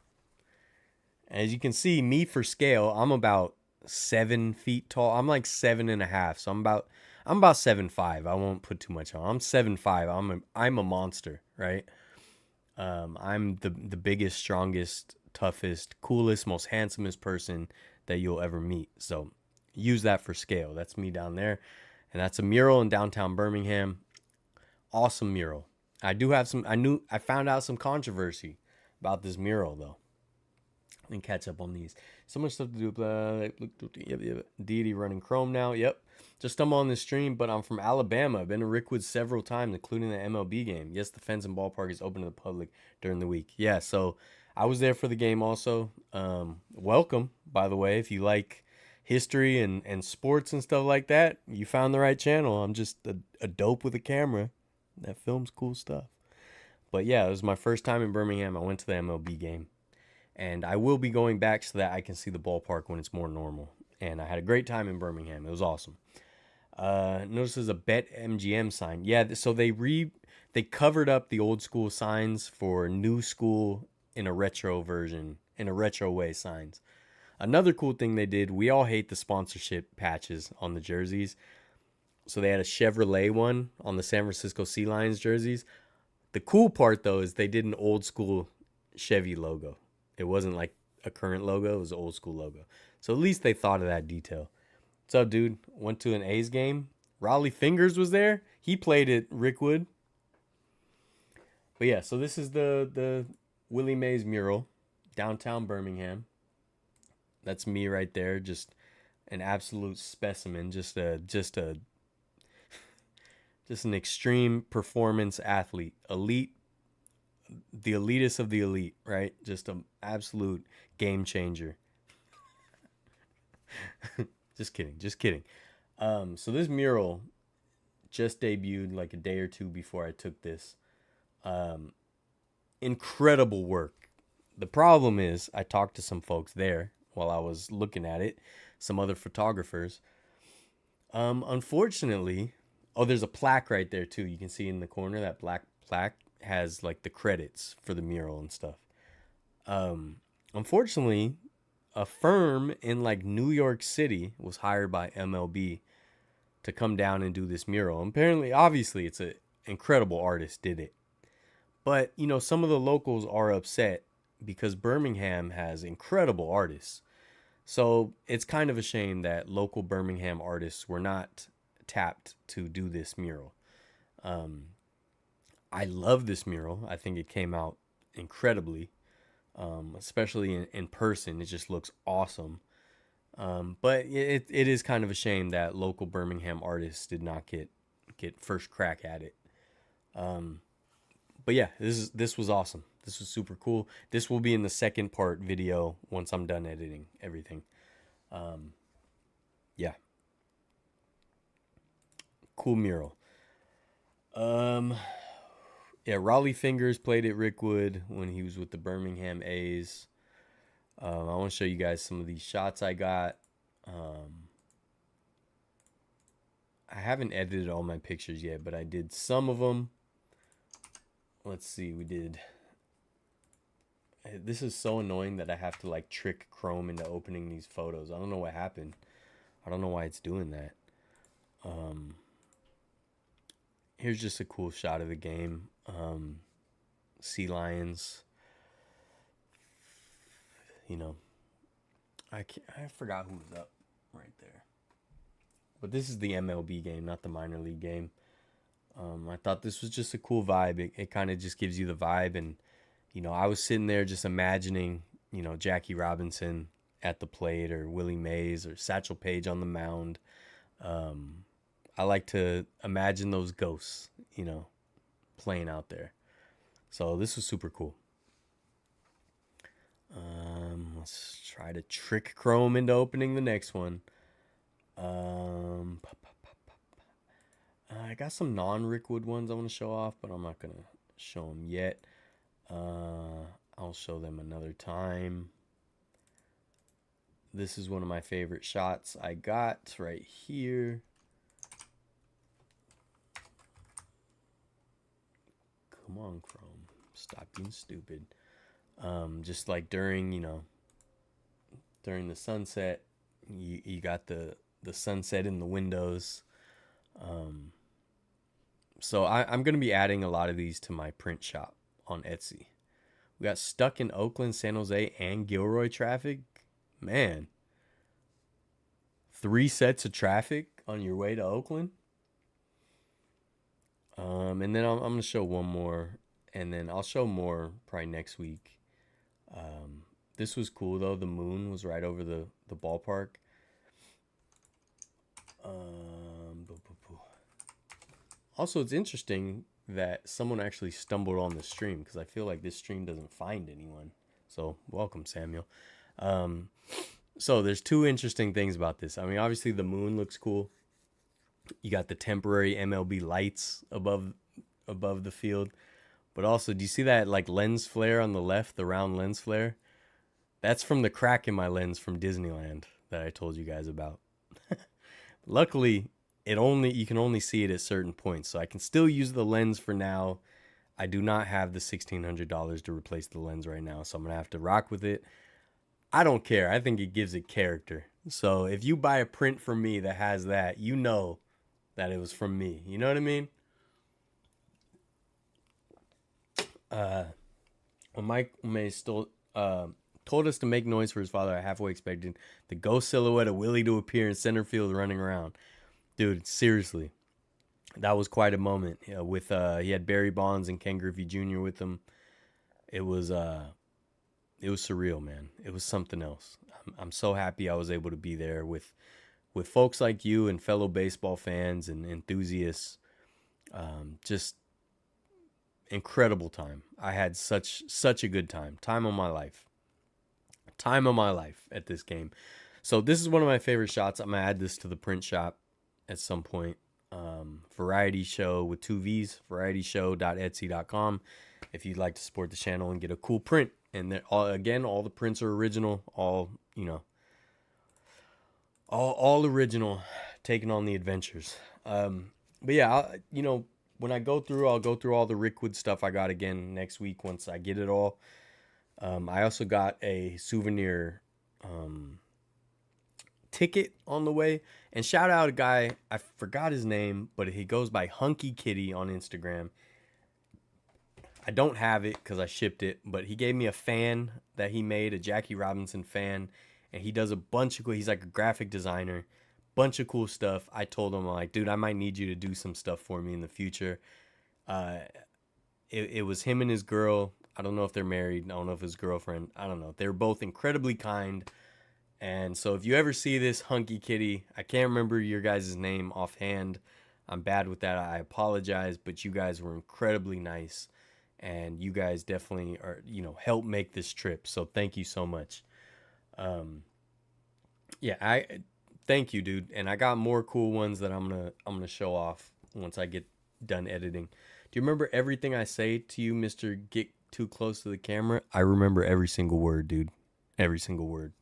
As you can see, me for scale, I'm about 7 feet tall. I'm like 7.5, so I'm about 7'5". I won't put too much on. I'm 7'5". I'm a monster, right? I'm the biggest, strongest, toughest, coolest, most handsomest person that you'll ever meet. So use that for scale. That's me down there. And that's a mural in downtown Birmingham. Awesome mural. I found out some controversy about this mural though. And catch up on these. So much stuff to do. Deity running Chrome now. Yep. Just stumbled on this stream, but I'm from Alabama. I've been to Rickwood several times, including the MLB game. Yes, the fence and ballpark is open to the public during the week. Yeah, so I was there for the game also. Welcome, by the way. If you like history and sports and stuff like that, you found the right channel. I'm just a dope with a camera that films cool stuff. But yeah, it was my first time in Birmingham. I went to the MLB game. And I will be going back so that I can see the ballpark when it's more normal. And I had a great time in Birmingham. It was awesome. Notice there's a Bet MGM sign. Yeah, so they covered up the old school signs for new school in a retro version, in a retro way signs. Another cool thing they did, we all hate the sponsorship patches on the jerseys. So they had a Chevrolet one on the San Francisco Sea Lions jerseys. The cool part though is they did an old school Chevy logo. It wasn't like a current logo, it was an old school logo. So at least they thought of that detail. What's up, dude? Went to an A's game. Raleigh Fingers was there. He played at Rickwood. But yeah, so this is the Willie Mays mural, downtown Birmingham. That's me right there, just an absolute specimen, just an extreme performance athlete, elite, the elitist of the elite, right? Just an absolute game changer. Just kidding. So this mural just debuted like a day or two before I took this. Incredible work. The problem is I talked to some folks there while I was looking at it, some other photographers. Unfortunately, there's a plaque right there too. You can see in the corner that black plaque has like the credits for the mural and stuff. Unfortunately, a firm in like New York City was hired by MLB to come down and do this mural. Apparently, obviously, it's an incredible artist did it. But, you know, some of the locals are upset because Birmingham has incredible artists. So it's kind of a shame that local Birmingham artists were not tapped to do this mural. I love this mural. I think it came out incredibly, especially in person. It just looks awesome. But it is kind of a shame that local Birmingham artists did not get first crack at it. But yeah, this was awesome. This was super cool. This will be in the second part video once I'm done editing everything. Yeah. Cool mural. Yeah, Raleigh Fingers played at Rickwood when he was with the Birmingham A's. I want to show you guys some of these shots I got. I haven't edited all my pictures yet, but I did some of them. Let's see, we did. This is so annoying that I have to like trick Chrome into opening these photos. I don't know what happened. I don't know why it's doing that. Here's just a cool shot of the game. Sea Lions. You know, I forgot who was up right there. But this is the MLB game, not the minor league game. I thought this was just a cool vibe. It kind of just gives you the vibe. And, you know, I was sitting there just imagining, you know, Jackie Robinson at the plate or Willie Mays or Satchel Paige on the mound. I like to imagine those ghosts, you know, playing out there. So this was super cool. Let's try to trick Chrome into opening the next one. I got some non-Rickwood ones I want to show off, but I'm not going to show them yet. I'll show them another time. This is one of my favorite shots I got right here. Come on, Chrome. Stop being stupid. Just like during, you know, during the sunset, you got the sunset in the windows. So I'm going to be adding a lot of these to my print shop on Etsy. We got Stuck in Oakland, San Jose, and Gilroy traffic. Man. 3 sets of traffic on your way to Oakland. And then I'm going to show one more. And then I'll show more probably next week. This was cool, though. The moon was right over the ballpark. Also, it's interesting that someone actually stumbled on the stream because I feel like this stream doesn't find anyone. So, welcome, Samuel. So, there's 2 interesting things about this. I mean, obviously, the moon looks cool. You got the temporary MLB lights above the field. But also, do you see that like lens flare on the left, the round lens flare? That's from the crack in my lens from Disneyland that I told you guys about. Luckily, you can only see it at certain points, so I can still use the lens for now. I do not have the $1,600 to replace the lens right now, so I'm gonna have to rock with it. I don't care. I think it gives it character. So if you buy a print from me that has that, you know that it was from me. You know what I mean? When Mike May still told us to make noise for his father, I halfway expected the ghost silhouette of Willie to appear in center field running around. Dude, seriously, that was quite a moment. With he had Barry Bonds and Ken Griffey Jr. with him. It was surreal, man. It was something else. I'm so happy I was able to be there with folks like you and fellow baseball fans and enthusiasts. Just incredible time. I had such a good time. Time of my life at this game. So this is one of my favorite shots. I'm gonna add this to the print shop at some point. Variety show with 2 V's, varietyshow.etsy.com if you'd like to support the channel and get a cool print. And all the prints are original, all original, taking on the adventures. But yeah, when I go through, I'll go through all the Rickwood stuff I got again next week once I get it all. I also got a souvenir ticket on the way. And shout out a guy, I forgot his name, but he goes by Hunky Kitty on Instagram. I don't have it because I shipped it, but he gave me a fan that he made, a Jackie Robinson fan. And he does a bunch of cool, he's like a graphic designer, bunch of cool stuff. I told him, I'm like, dude, I might need you to do some stuff for me in the future. It was him and his girl. I don't know if they're married. I don't know if his girlfriend. I don't know. They're both incredibly kind. And so if you ever see this, Hunky Kitty, I can't remember your guys' name offhand. I'm bad with that. I apologize, but you guys were incredibly nice. And you guys definitely are, help make this trip. So thank you so much. I thank you, dude. And I got more cool ones that I'm gonna show off once I get done editing. Do you remember everything I say to you, Mr. Get Too Close to the Camera? I remember every single word, dude. Every single word.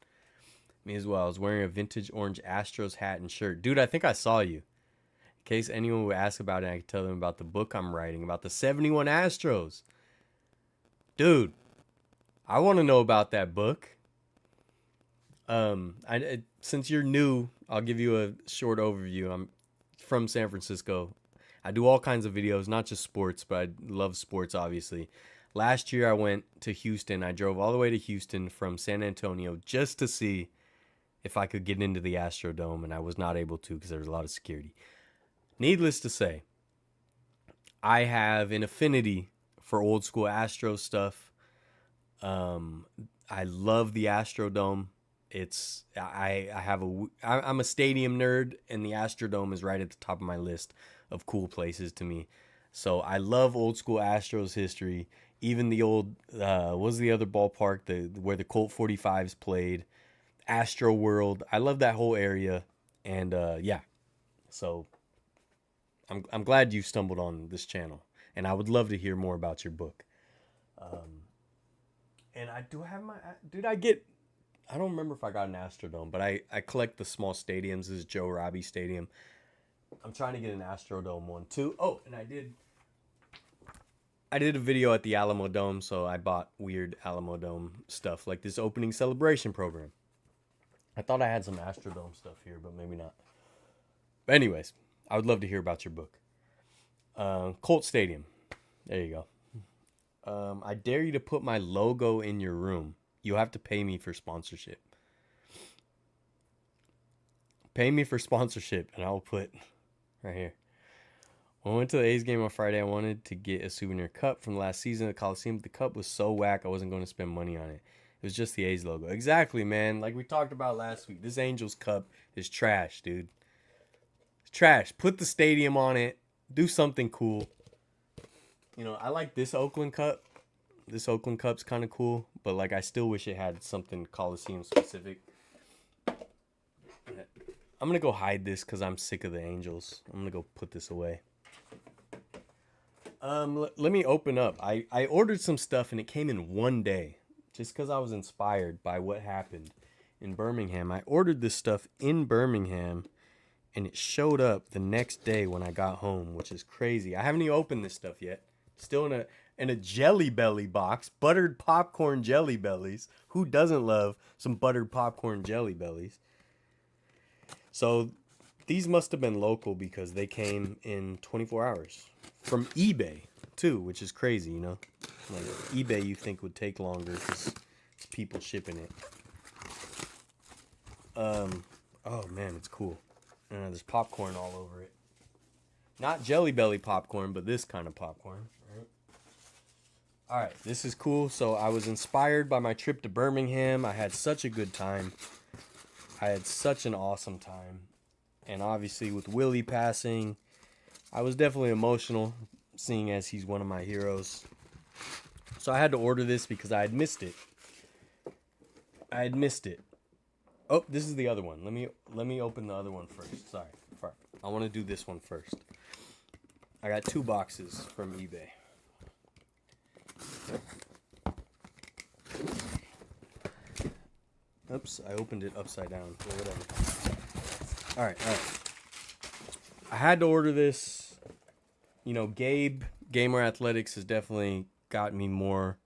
Me as well. I was wearing a vintage orange Astros hat and shirt. Dude, I think I saw you. In case anyone would ask about it, I could tell them about the book I'm writing about the 71 Astros. Dude, I want to know about that book. Since you're new, I'll give you a short overview. I'm from San Francisco. I do all kinds of videos, not just sports, but I love sports, obviously. Last year, I went to Houston. I drove all the way to Houston from San Antonio just to see if I could get into the Astrodome, and I was not able to because there was a lot of security. Needless to say, I have an affinity for old school Astro stuff. I love the Astrodome. I'm a stadium nerd, and the Astrodome is right at the top of my list of cool places to me. So I love old school Astros history. Even the old, what was the other ballpark where the Colt 45s played? Astro World. I love that whole area. And yeah, so I'm glad you stumbled on this channel. And I would love to hear more about your book. And I don't remember if I got an Astrodome, but I collect the small stadiums. This is Joe Robbie Stadium. I'm trying to get an Astrodome one too. Oh, and I did a video at the Alamo Dome, so I bought weird Alamo Dome stuff, like this opening celebration program. I thought I had some Astrodome stuff here, but maybe not. But anyways, I would love to hear about your book. Colt Stadium. There you go. I dare you to put my logo in your room. You'll have to pay me for sponsorship. Pay me for sponsorship, and I'll put right here. When I went to the A's game on Friday, I wanted to get a souvenir cup from last season at the Coliseum. The cup was so whack, I wasn't going to spend money on it. It was just the A's logo. Exactly, man. Like we talked about last week, this Angels cup is trash, dude. It's trash. Put the stadium on it. Do something cool. I like this Oakland cup. This Oakland cup's kind of cool, but like I still wish it had something Coliseum specific. I'm gonna go hide this because I'm sick of the Angels. I'm gonna go put this away. Let me open up. I ordered some stuff and it came in one day. just because I was inspired by what happened in Birmingham. I ordered this stuff in Birmingham, and it showed up the next day when I got home, which is crazy. I haven't even opened this stuff yet. Still in a Jelly Belly box, buttered popcorn Jelly Bellies. Who doesn't love some buttered popcorn Jelly Bellies? So these must have been local because they came in 24 hours from eBay too, which is crazy, you know. Like eBay, you think would take longer because it's people shipping it. Oh man, it's cool. There's popcorn all over it. Not Jelly Belly popcorn, but this kind of popcorn. All right, this is cool. So I was inspired by my trip to Birmingham. I had such a good time. I had such an awesome time. And obviously with Willie passing, I was definitely emotional, seeing as he's one of my heroes. So I had to order this because I had missed it. Oh, this is the other one. Let me open the other one first. Sorry. I want to do this one first. I got 2 boxes from eBay. Oops, I opened it upside down or whatever. All right. I had to order this. You know, Gamer Athletics has definitely got me more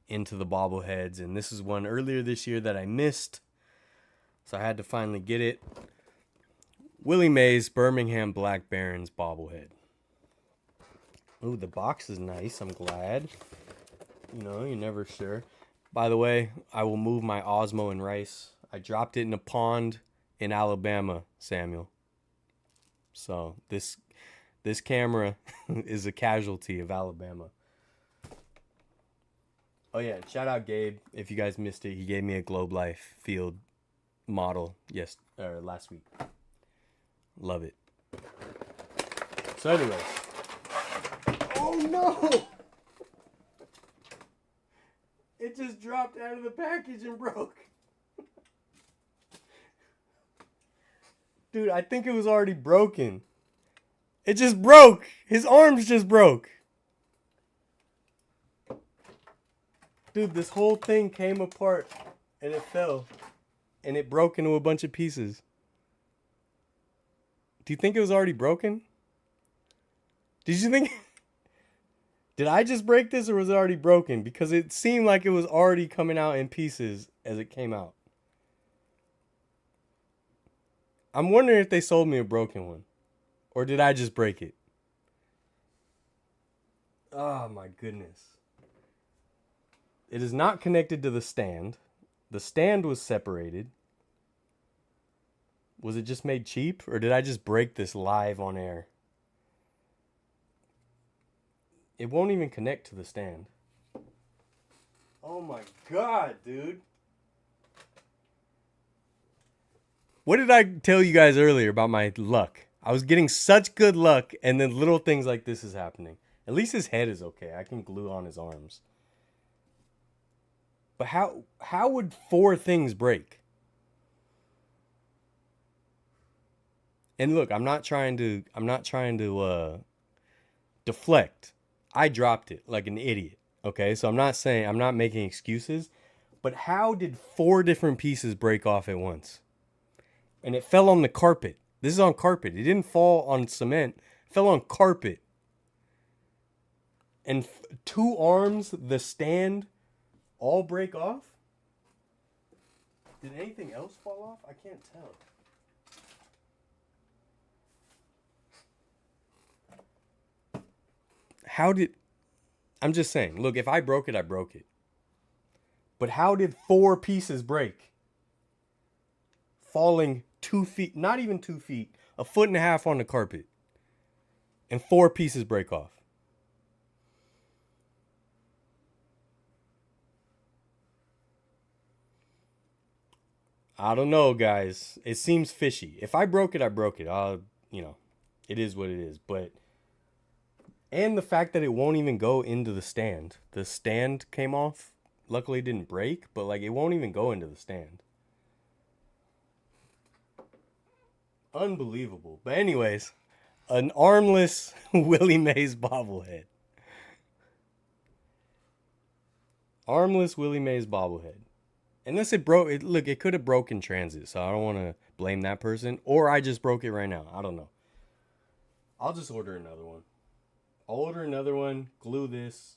into the bobbleheads, and this is one earlier this year that I missed. So I had to finally get it. Willie Mays Birmingham Black Barons bobblehead. Ooh, the box is nice. I'm glad. You know, you're never sure. By the way, I will move my Osmo and rice. I dropped it in a pond in Alabama, Samuel. So this camera is a casualty of Alabama. Oh yeah, shout out Gabe. If you guys missed it, he gave me a Livestream Field model last week. Love it. So anyways. Oh no! It just dropped out of the package and broke. Dude, I think it was already broken. It just broke. His arms just broke. Dude, this whole thing came apart and it fell. And it broke into a bunch of pieces. Do you think it was already broken? Did you think... Did I just break this or was it already broken? Because it seemed like it was already coming out in pieces as it came out. I'm wondering if they sold me a broken one. Or did I just break it? Oh my goodness. It is not connected to the stand. The stand was separated. Was it just made cheap? Or did I just break this live on air? It won't even connect to the stand. Oh my god, dude. What did I tell you guys earlier about my luck? I was getting such good luck, and then little things like this is happening. At least his head is okay. I can glue on his arms. But how would 4 things break? And look, I'm not trying to deflect. I dropped it like an idiot. Okay, so I'm not making excuses. But how did 4 different pieces break off at once? And it fell on the carpet. This is on carpet. It didn't fall on cement. It fell on carpet. And 2 arms, the stand, all break off? Did anything else fall off? I can't tell. I'm just saying, look, if I broke it, I broke it. But how did 4 pieces break? Falling 2 feet, not even 2 feet, 1.5 feet on the carpet. And 4 pieces break off. I don't know, guys. It seems fishy. If I broke it, I broke it. It is what it is. And the fact that it won't even go into the stand. The stand came off. Luckily, it didn't break, but like it won't even go into the stand. Unbelievable. But anyways, an armless Willie Mays bobblehead. Armless Willie Mays bobblehead. Unless it broke. Look, it could have broke in transit, so I don't want to blame that person. Or I just broke it right now. I don't know. I'll just order another one. I'll order another one, glue this,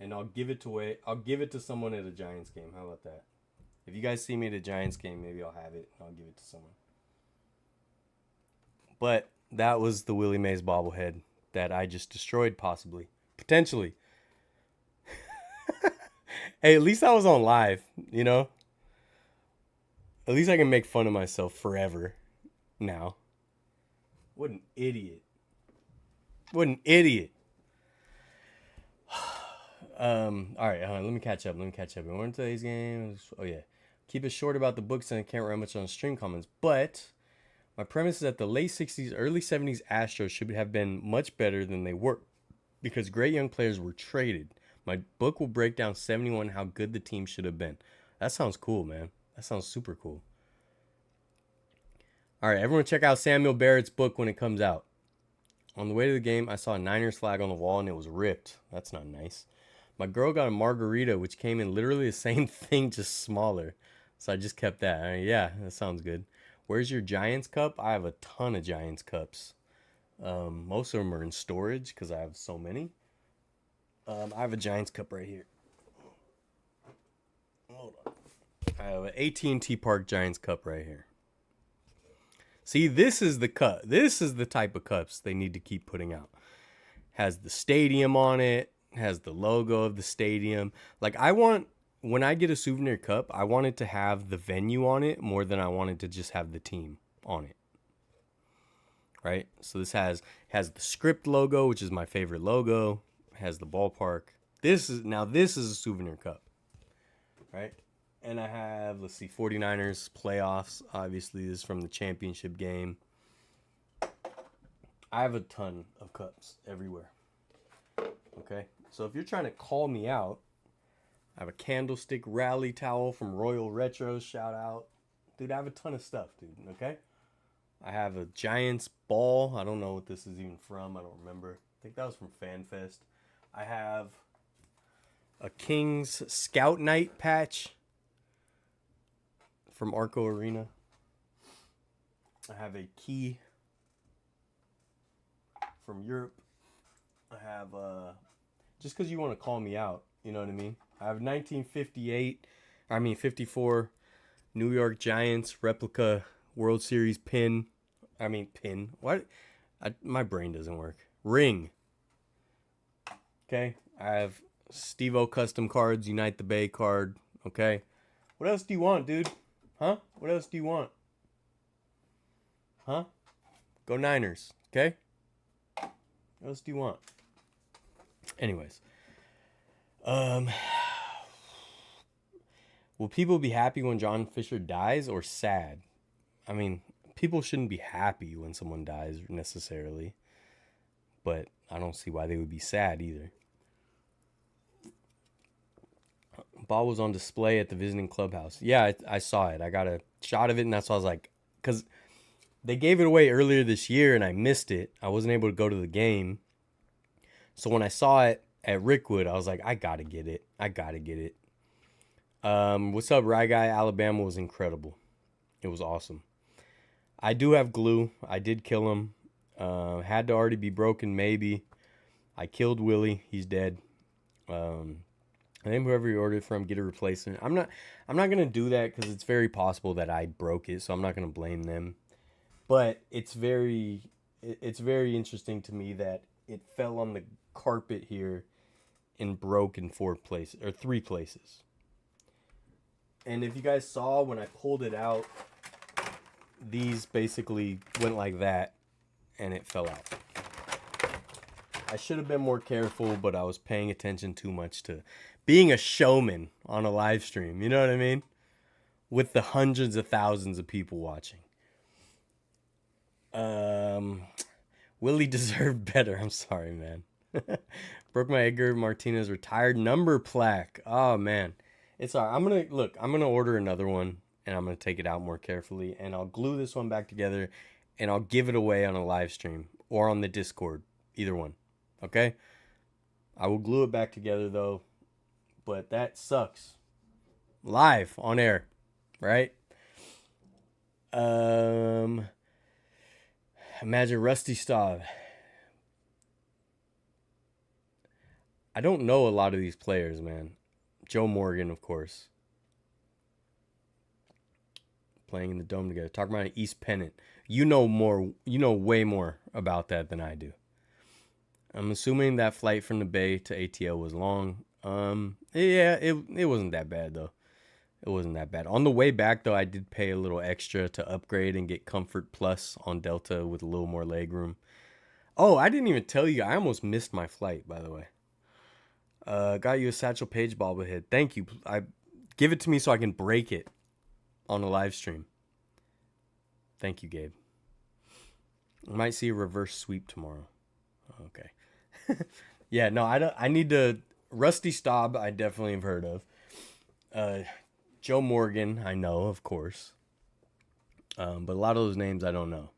and I'll give it to someone at a Giants game. How about that? If you guys see me at a Giants game, maybe I'll have it and I'll give it to someone. But that was the Willie Mays bobblehead that I just destroyed, possibly. Potentially. Hey, at least I was on live, you know? At least I can make fun of myself forever now. What an idiot. What an idiot. All right, let me catch up. We're in today's game. Oh, yeah. Keep it short about the books and I can't write much on stream comments. But my premise is that the late 60s, early 70s Astros should have been much better than they were because great young players were traded. My book will break down 71 how good the team should have been. That sounds cool, man. That sounds super cool. All right, everyone check out Samuel Barrett's book when it comes out. On the way to the game, I saw a Niners flag on the wall and it was ripped. That's not nice. My girl got a margarita, which came in literally the same thing, just smaller. So I just kept that. Yeah, that sounds good. Where's your Giants cup? I have a ton of Giants cups. Most of them are in storage because I have so many. I have a Giants cup right here. Hold on. I have an AT&T Park Giants cup right here. See, this is the cup. This is the type of cups they need to keep putting out. Has the stadium on it. Has the logo of the stadium. Like, when I get a souvenir cup, I want it to have the venue on it more than I want it to just have the team on it. Right? So this has the script logo, which is my favorite logo. Has the ballpark. This is a souvenir cup. Right? And I have, let's see, 49ers playoffs. Obviously, this is from the championship game. I have a ton of cups everywhere. Okay? So if you're trying to call me out, I have a candlestick rally towel from Royal Retros. Shout out. Dude, I have a ton of stuff, dude. Okay? I have a Giants ball. I don't know what this is even from. I don't remember. I think that was from FanFest. I have a Kings Scout Night patch from Arco Arena. I have a key from Europe. I have, just because you want to call me out, you know what I mean? I have 54 New York Giants replica World Series pin. What? My brain doesn't work. Ring. Okay. I have Steve-O custom cards, Unite the Bay card. Okay. What else do you want, dude? Huh? What else do you want? Huh? Go Niners. Okay? What else do you want? Anyways. Will people be happy when John Fisher dies or sad? I mean, people shouldn't be happy when someone dies necessarily. But I don't see why they would be sad either. Ball was on display at the visiting clubhouse. Yeah, I saw it. I got a shot of it, and that's why I was like, because they gave it away earlier this year, and I missed it. I wasn't able to go to the game. So when I saw it at Rickwood, I was like, I gotta get it. What's up, Rye Guy? Alabama was incredible. It was awesome. I do have glue. I did kill him. Had to already be broken, maybe. I killed Willie. He's dead. I think whoever you ordered from, get a replacement. I'm not gonna do that because it's very possible that I broke it, so I'm not gonna blame them. But it's very interesting to me that it fell on the carpet here and broke in 3 places. And if you guys saw when I pulled it out, these basically went like that and it fell out. I should have been more careful, but I was paying attention too much to being a showman on a live stream. You know what I mean? With the hundreds of thousands of people watching. Willie deserved better. I'm sorry, man. Broke my Edgar Martinez retired number plaque. Oh, man. It's all right. I'm going to order another one, and I'm going to take it out more carefully, and I'll glue this one back together, and I'll give it away on a live stream or on the Discord. Either one. Okay? I will glue it back together, though. but that sucks. Live on air, right? Imagine Rusty Staub. I don't know a lot of these players, man. Joe Morgan, of course. Playing in the Dome together. Talking about East Pennant. You know more. You know way more about that than I do. I'm assuming that flight from the Bay to ATL was long. Yeah, it wasn't that bad though. It wasn't that bad. On the way back though, I did pay a little extra to upgrade and get Comfort Plus on Delta with a little more leg room. Oh, I didn't even tell you. I almost missed my flight, by the way. Got you a Satchel Paige bobblehead. Thank you. I give it to me so I can break it on a live stream. Thank you, Gabe. I might see a reverse sweep tomorrow. Okay. Yeah, no, I don't. I need to. Rusty Staub, I definitely have heard of. Joe Morgan, I know, of course. But a lot of those names I don't know.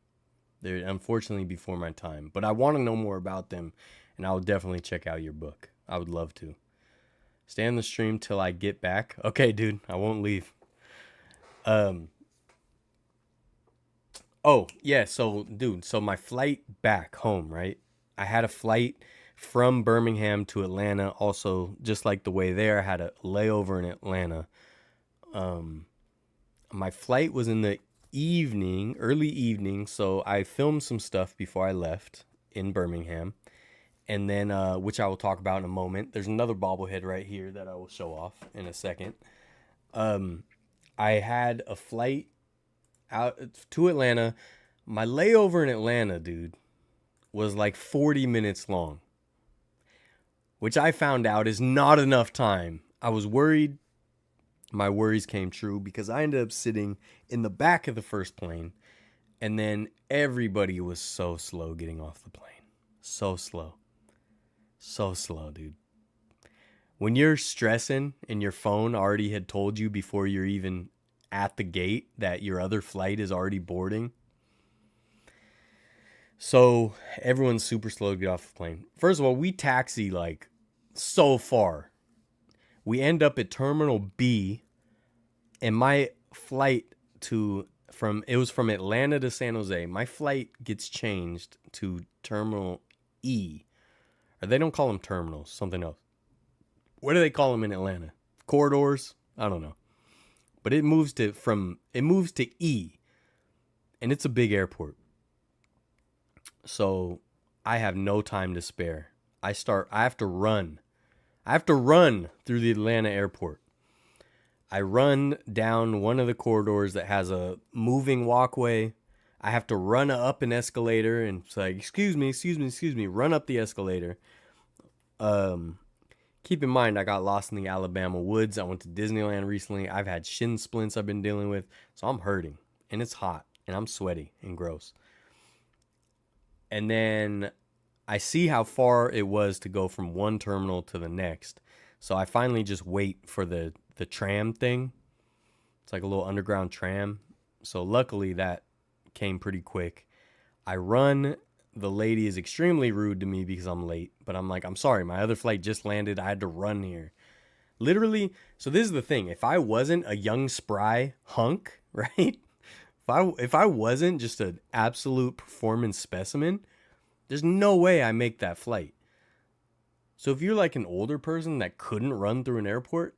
They're unfortunately before my time. But I want to know more about them, and I will definitely check out your book. I would love to. Stay on the stream till I get back. Okay, dude, I won't leave. Oh, yeah, so, dude, so my flight back home, right? I had a flight from Birmingham to Atlanta. Also, just like the way there, I had a layover in Atlanta. My flight was in the evening, early evening, so I filmed some stuff before I left in Birmingham. And then, which I will talk about in a moment. There's another bobblehead right here that I will show off in a second. I had a flight out to Atlanta. My layover in Atlanta, dude, was like 40 minutes long, which I found out is not enough time. I was worried. My worries came true because I ended up sitting in the back of the first plane, and then everybody was so slow getting off the plane. So slow. So slow, dude. When you're stressing and your phone already had told you before you're even at the gate that your other flight is already boarding. So everyone's super slow to get off the plane. First of all, we taxi like so far. We end up at Terminal B, and my flight from Atlanta to San Jose. My flight gets changed to Terminal E. Or they don't call them terminals, something else. What do they call them in Atlanta? Corridors? I don't know. But it moves to E, and it's a big airport. So I have no time to spare. I have to run. I have to run through the Atlanta airport. I run down one of the corridors that has a moving walkway. I have to run up an escalator and say, excuse me, run up the escalator. Keep in mind, I got lost in the Alabama woods. I went to Disneyland recently. I've had shin splints I've been dealing with. So I'm hurting, and it's hot, and I'm sweaty and gross. And then I see how far it was to go from one terminal to the next. So I finally just wait for the tram thing. It's like a little underground tram. So luckily that came pretty quick. I run. The lady is extremely rude to me because I'm late. But I'm like, I'm sorry, my other flight just landed. I had to run here. Literally, so this is the thing. If I wasn't a young, spry hunk, right? If I wasn't just an absolute performance specimen, there's no way I make that flight. So if you're like an older person that couldn't run through an airport,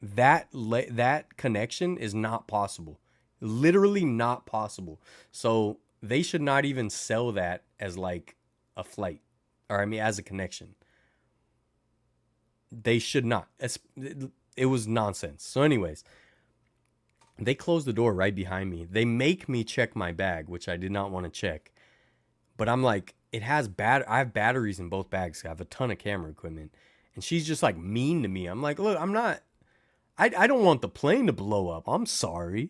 that connection is not possible. Literally not possible. So they should not even sell that as like a flight, or I mean as a connection. They should not. It was nonsense. So anyways, they closed the door right behind me. They make me check my bag, which I did not want to check. But I'm like, I have batteries in both bags. I have a ton of camera equipment. And she's just like mean to me. I'm like, look, I don't want the plane to blow up. I'm sorry.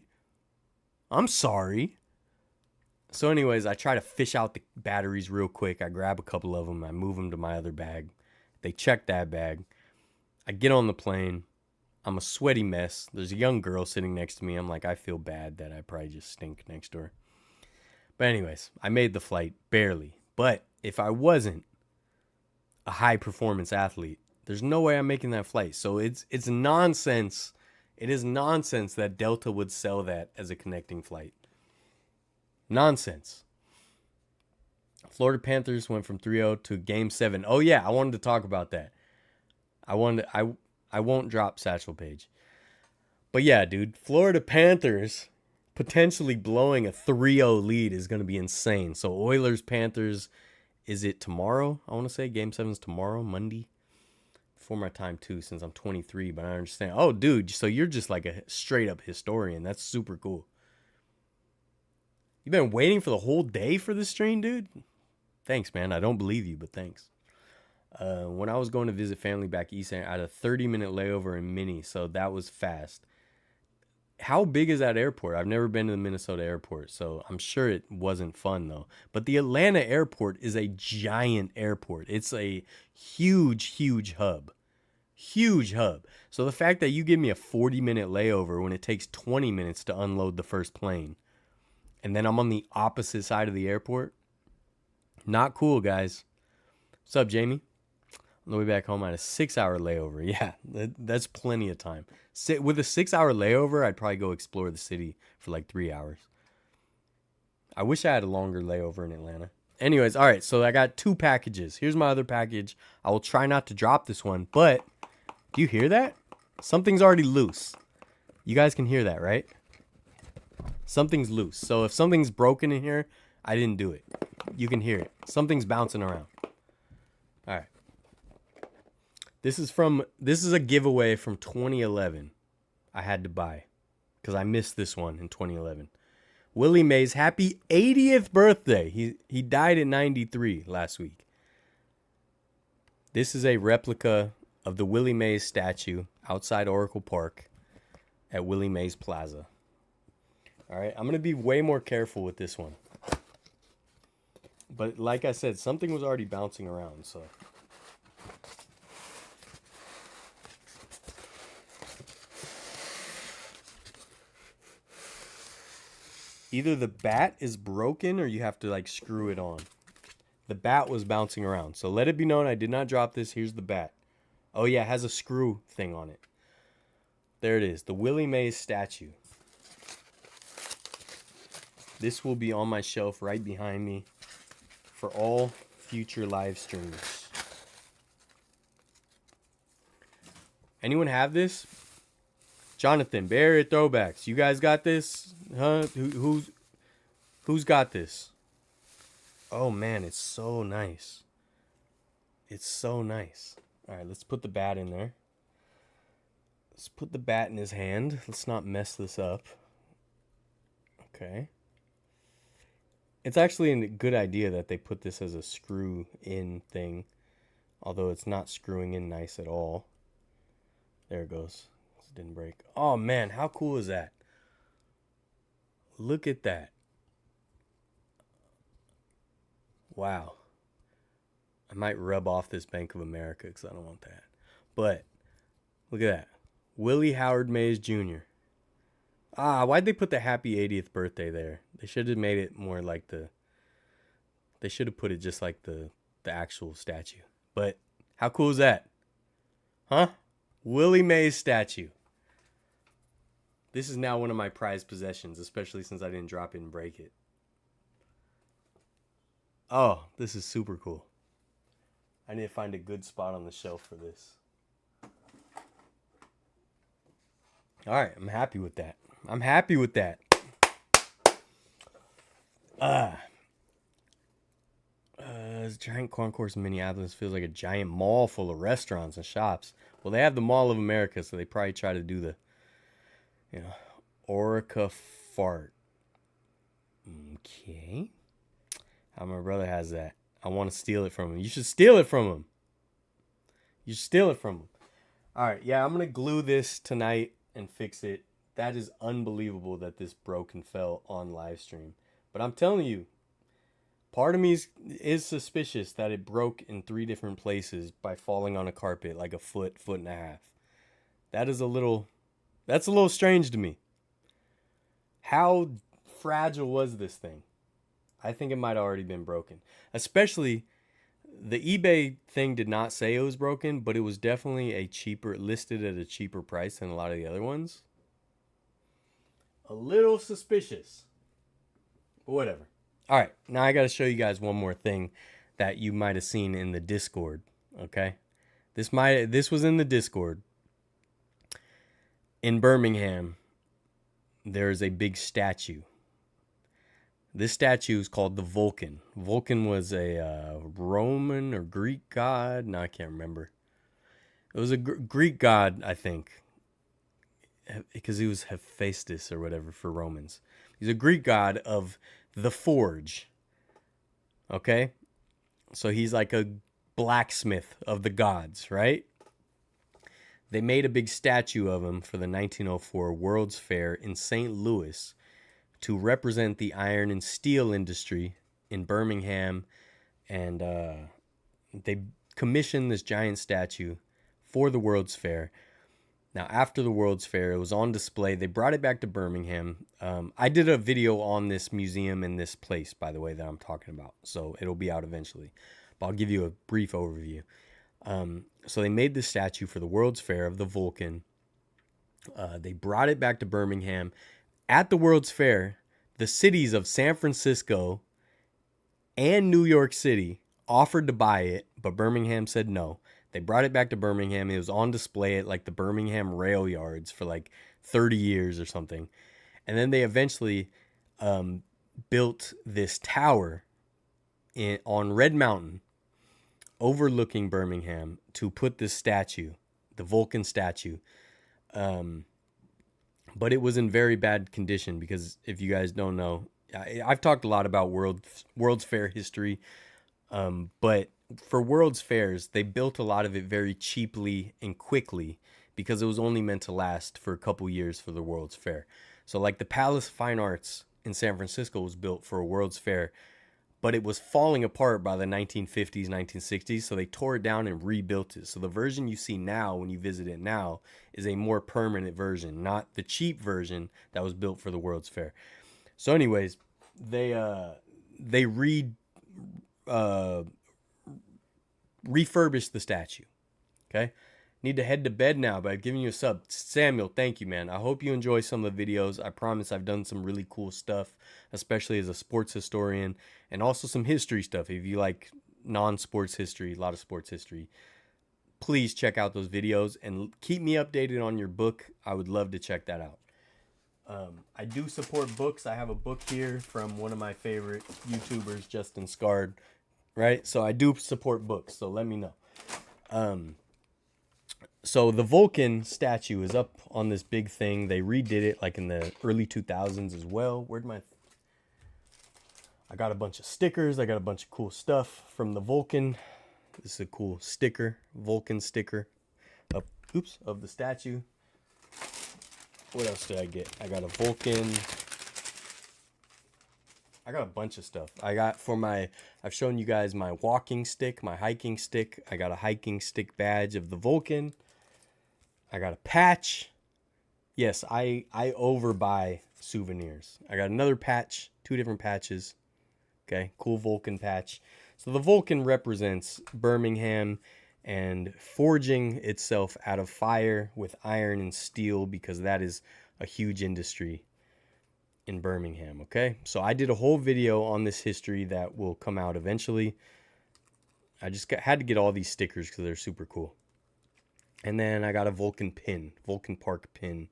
So anyways, I try to fish out the batteries real quick. I grab a couple of them. I move them to my other bag. They check that bag. I get on the plane. I'm a sweaty mess. There's a young girl sitting next to me. I'm like, I feel bad that I probably just stink next to her. But anyways, I made the flight barely. But if I wasn't a high performance athlete, There's no way I'm making that flight. So it's nonsense. It is nonsense that Delta would sell that as a connecting flight. Nonsense. Florida Panthers went from 3-0 to Game 7. Oh yeah, I wanted to talk about that. I won't drop Satchel Paige. But yeah, dude, Florida Panthers potentially blowing a 3-0 lead is going to be insane. So Oilers Panthers, is it tomorrow? I want to say Game 7's tomorrow, Monday. Before my time too, since I'm 23, but I understand. Oh, dude, so you're just like a straight up historian. That's super cool. You've been waiting for the whole day for this stream, dude? Thanks, man. I don't believe you, but thanks. When I was going to visit family back east, I had a 30-minute layover in Minnie, so that was fast. How big is that airport? I've never been to the Minnesota airport, so I'm sure it wasn't fun, though. But the Atlanta airport is a giant airport. It's a huge, huge hub. Huge hub. So the fact that you give me a 40-minute layover when it takes 20 minutes to unload the first plane, and then I'm on the opposite side of the airport, not cool, guys. What's up, Jamie? On the way back home, I had a 6-hour layover. Yeah, that's plenty of time. With a 6-hour layover, I'd probably go explore the city for like 3 hours. I wish I had a longer layover in Atlanta. Anyways, all right, so I got 2 packages. Here's my other package. I will try not to drop this one, but do you hear that? Something's already loose. You guys can hear that, right? Something's loose. So if something's broken in here, I didn't do it. You can hear it. Something's bouncing around. All right. This is a giveaway from 2011. I had to buy because I missed this one in 2011. Willie Mays, happy 80th birthday. He died at 93 last week. This is a replica of the Willie Mays statue outside Oracle Park at Willie Mays Plaza. All right, I'm going to be way more careful with this one. But like I said, something was already bouncing around, so. Either the bat is broken or you have to like screw it on. The bat was bouncing around. So let it be known I did not drop this. Here's the bat. Oh yeah, it has a screw thing on it. There it is. The Willie Mays statue. This will be on my shelf right behind me for all future live streams. Anyone have this? Jonathan, Bay Area Throwbacks. You guys got this? Huh? Who's got this? Oh man, it's so nice. It's so nice. All right, let's put the bat in there. Let's put the bat in his hand. Let's not mess this up. Okay. It's actually a good idea that they put this as a screw-in thing, although it's not screwing in nice at all. There it goes. It didn't break. Oh man, how cool is that? Look at that. Wow. I might rub off this Bank of America because I don't want that. But look at that. Willie Howard Mays Jr. Why'd they put the happy 80th birthday there? They should have made it more like they should have put it just like the actual statue. But how cool is that? Huh? Willie Mays statue. This is now one of my prized possessions, especially since I didn't drop it and break it. Oh, this is super cool. I need to find a good spot on the shelf for this. All right, I'm happy with that. I'm happy with that. This giant concourse in Minneapolis feels like a giant mall full of restaurants and shops. Well, they have the Mall of America, so they probably try to do the, Orica fart. Okay. How my brother has that. I want to steal it from him. You should steal it from him. You should steal it from him. All right, yeah, I'm going to glue this tonight and fix it. That is unbelievable that this broke and fell on live stream. But I'm telling you, part of me is suspicious that it broke in 3 different places by falling on a carpet like a foot and a half. That's a little strange to me. How fragile was this thing? I think it might have already been broken. Especially, The eBay thing did not say it was broken, but it was definitely listed at a cheaper price than a lot of the other ones. A little suspicious, but whatever. All right, now I got to show you guys one more thing that you might have seen in the Discord. Okay, this was in the Discord. In Birmingham, there is a big statue. This statue is called the Vulcan. Vulcan was a Roman or Greek god. No, I can't remember. It was a Greek god, I think, because he was Hephaestus or whatever for Romans. He's a Greek god of the forge. Okay? So he's like a blacksmith of the gods, right? They made a big statue of him for the 1904 World's Fair in St. Louis to represent the iron and steel industry in Birmingham. And they commissioned this giant statue for the World's Fair. Now, after the World's Fair, it was on display. They brought it back to Birmingham. I did a video on this museum and this place, by the way, that I'm talking about. So it'll be out eventually. But I'll give you a brief overview. So they made this statue for the World's Fair of the Vulcan. They brought it back to Birmingham. At the World's Fair, the cities of San Francisco and New York City offered to buy it, but Birmingham said no. They brought it back to Birmingham. It was on display at like the Birmingham rail yards for like 30 years or something. And then they eventually built this tower on Red Mountain overlooking Birmingham to put this statue, the Vulcan statue. But it was in very bad condition because if you guys don't know, I've talked a lot about World's Fair history. But for World's Fairs, they built a lot of it very cheaply and quickly because it was only meant to last for a couple years for the World's Fair. So like the Palace of Fine Arts in San Francisco was built for a World's Fair, but it was falling apart by the 1950s, 1960s. So they tore it down and rebuilt it. So the version you see now when you visit it now is a more permanent version, not the cheap version that was built for the World's Fair. So anyways, they refurbished the statue. Okay, need to head to bed now, but I've given you a sub. Samuel, thank you, man. I hope you enjoy some of the videos. I promise I've done some really cool stuff, especially as a sports historian, and also some history stuff. If you like non-sports history, a lot of sports history, please check out those videos and keep me updated on your book. I would love to check that out. I do support books. I have a book here from one of my favorite YouTubers, Justin Scard, right? So I do support books, so let me know. So the Vulcan statue is up on this big thing. They redid it like in the early 2000s as well. I got a bunch of stickers. I got a bunch of cool stuff from the Vulcan. This is a cool sticker, Vulcan sticker of the statue. What else did I get? I got a Vulcan. I got a bunch of stuff. I've shown you guys my walking stick, my hiking stick. I got a hiking stick badge of the Vulcan. I got a patch. Yes, I overbuy souvenirs. I got another patch, 2 different patches. Okay, cool Vulcan patch. So the Vulcan represents Birmingham and forging itself out of fire with iron and steel because that is a huge industry in Birmingham, okay? So I did a whole video on this history that will come out eventually. I just had to get all these stickers because they're super cool. And then I got a Vulcan pin, Vulcan Park pin.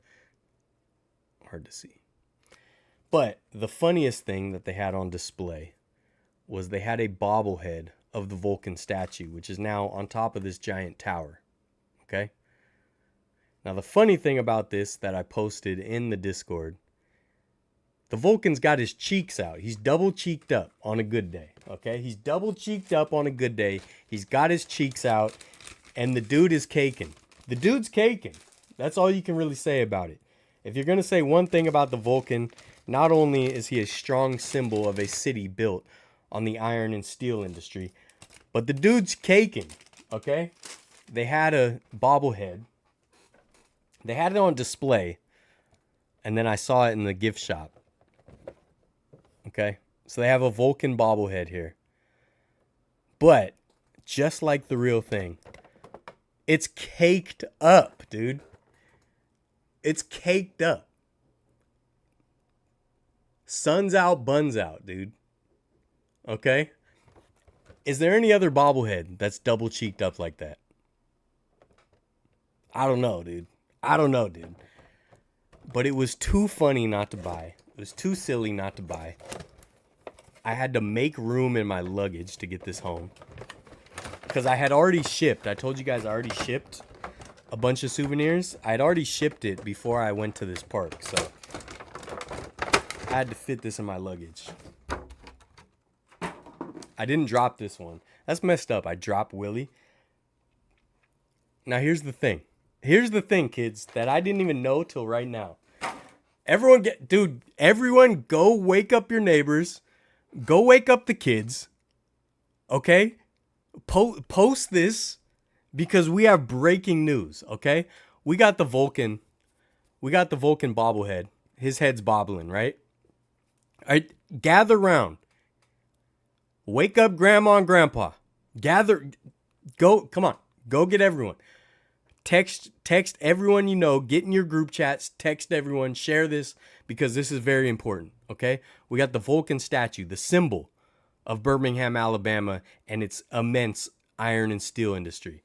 Hard to see. But the funniest thing that they had on display was they had a bobblehead of the Vulcan statue, which is now on top of this giant tower, okay? Now the funny thing about this that I posted in the Discord, the Vulcan's got his cheeks out. He's double cheeked up on a good day, okay? He's double cheeked up on a good day. He's got his cheeks out, and the dude is caking. The dude's caking. That's all you can really say about it. If you're going to say one thing about the Vulcan, not only is he a strong symbol of a city built on the iron and steel industry, but the dude's caking, okay? They had a bobblehead. They had it on display, and then I saw it in the gift shop. Okay, so they have a Vulcan bobblehead here. But just like the real thing. It's caked up, dude. It's caked up. Sun's out, buns out, dude. Okay? Is there any other bobblehead that's double cheeked up like that? I don't know, dude. But it was too funny not to buy. It was too silly not to buy. I had to make room in my luggage to get this home. Because I had already shipped. I told you guys I already shipped a bunch of souvenirs. I had already shipped it before I went to this park. So I had to fit this in my luggage. I didn't drop this one. That's messed up. I dropped Willie. Now here's the thing. Here's the thing, kids, that I didn't even know till right now. Everyone go wake up your neighbors. Go wake up the kids. Okay? Post this because we have breaking news, okay? We got the Vulcan bobblehead. His head's bobbling, right? All right, gather round. Wake up grandma and grandpa. Come on. Go get everyone. Text everyone you know, get in your group chats, text everyone, share this because this is very important, okay? We got the Vulcan statue, the symbol of Birmingham, Alabama, and its immense iron and steel industry.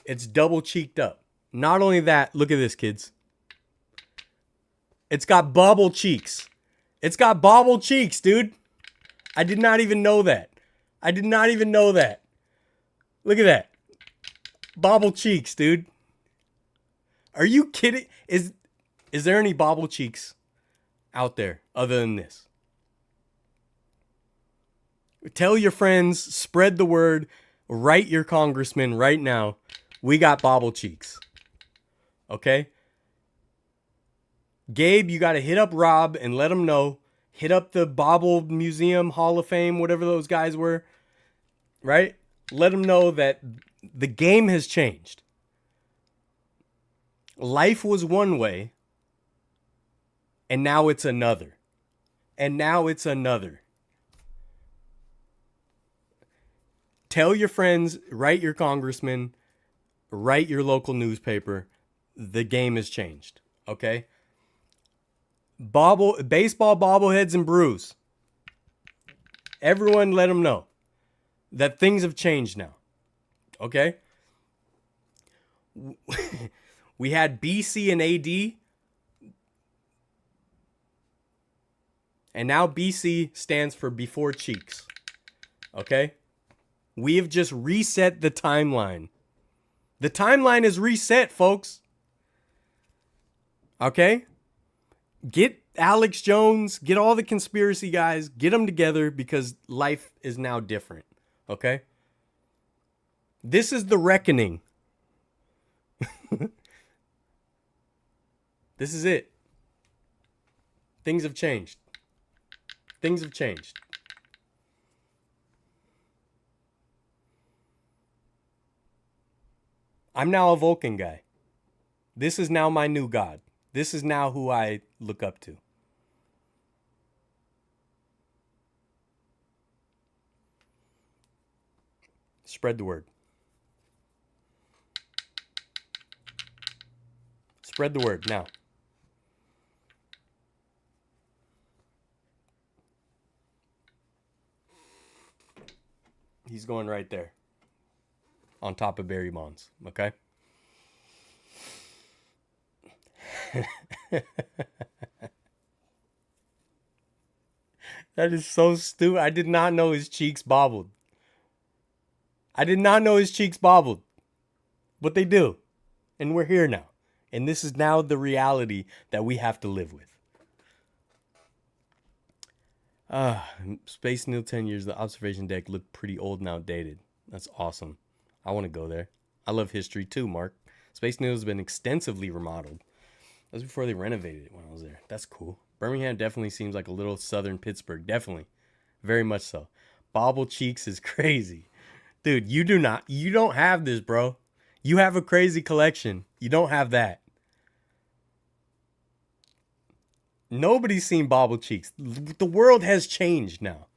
It's double cheeked up. Not only that, look at this, kids. It's got bobble cheeks. It's got bobble cheeks, dude. I did not even know that. Look at that. Bobble cheeks, dude. Are you kidding? Is there any bobble cheeks out there other than this? Tell your friends, spread the word, write your congressman right now. We got bobble cheeks. Okay? Gabe, you got to hit up Rob and let him know. Hit up the Bobble Museum, Hall of Fame, whatever those guys were. Right? Let them know that the game has changed. Life was one way, and now it's another. Tell your friends, write your congressman, write your local newspaper. The game has changed. Okay? Baseball bobbleheads and brews. Everyone let them know that things have changed now. Okay? We had BC and AD. And now BC stands for before cheeks. Okay? We have just reset the timeline. The timeline is reset, folks. Okay? Get Alex Jones, get all the conspiracy guys, get them together because life is now different. Okay? This is the reckoning. This is it. Things have changed. I'm now a Vulcan guy. This is now my new god. This is now who I look up to. Spread the word. Spread the word now. He's going right there. On top of Barry Bonds. Okay? That is so stupid. I did not know his cheeks bobbled. But they do. And we're here now. And this is now the reality that we have to live with. Space Needle 10 years. The observation deck looked pretty old and outdated. That's awesome. I want to go there. I love history too, Mark. Space Needle has been extensively remodeled. That was before they renovated it when I was there. That's cool. Birmingham definitely seems like a little southern Pittsburgh. Definitely. Very much so. Bobble cheeks is crazy. Dude, you don't have this, bro. You have a crazy collection. You don't have that. Nobody's seen bobble cheeks. The world has changed now.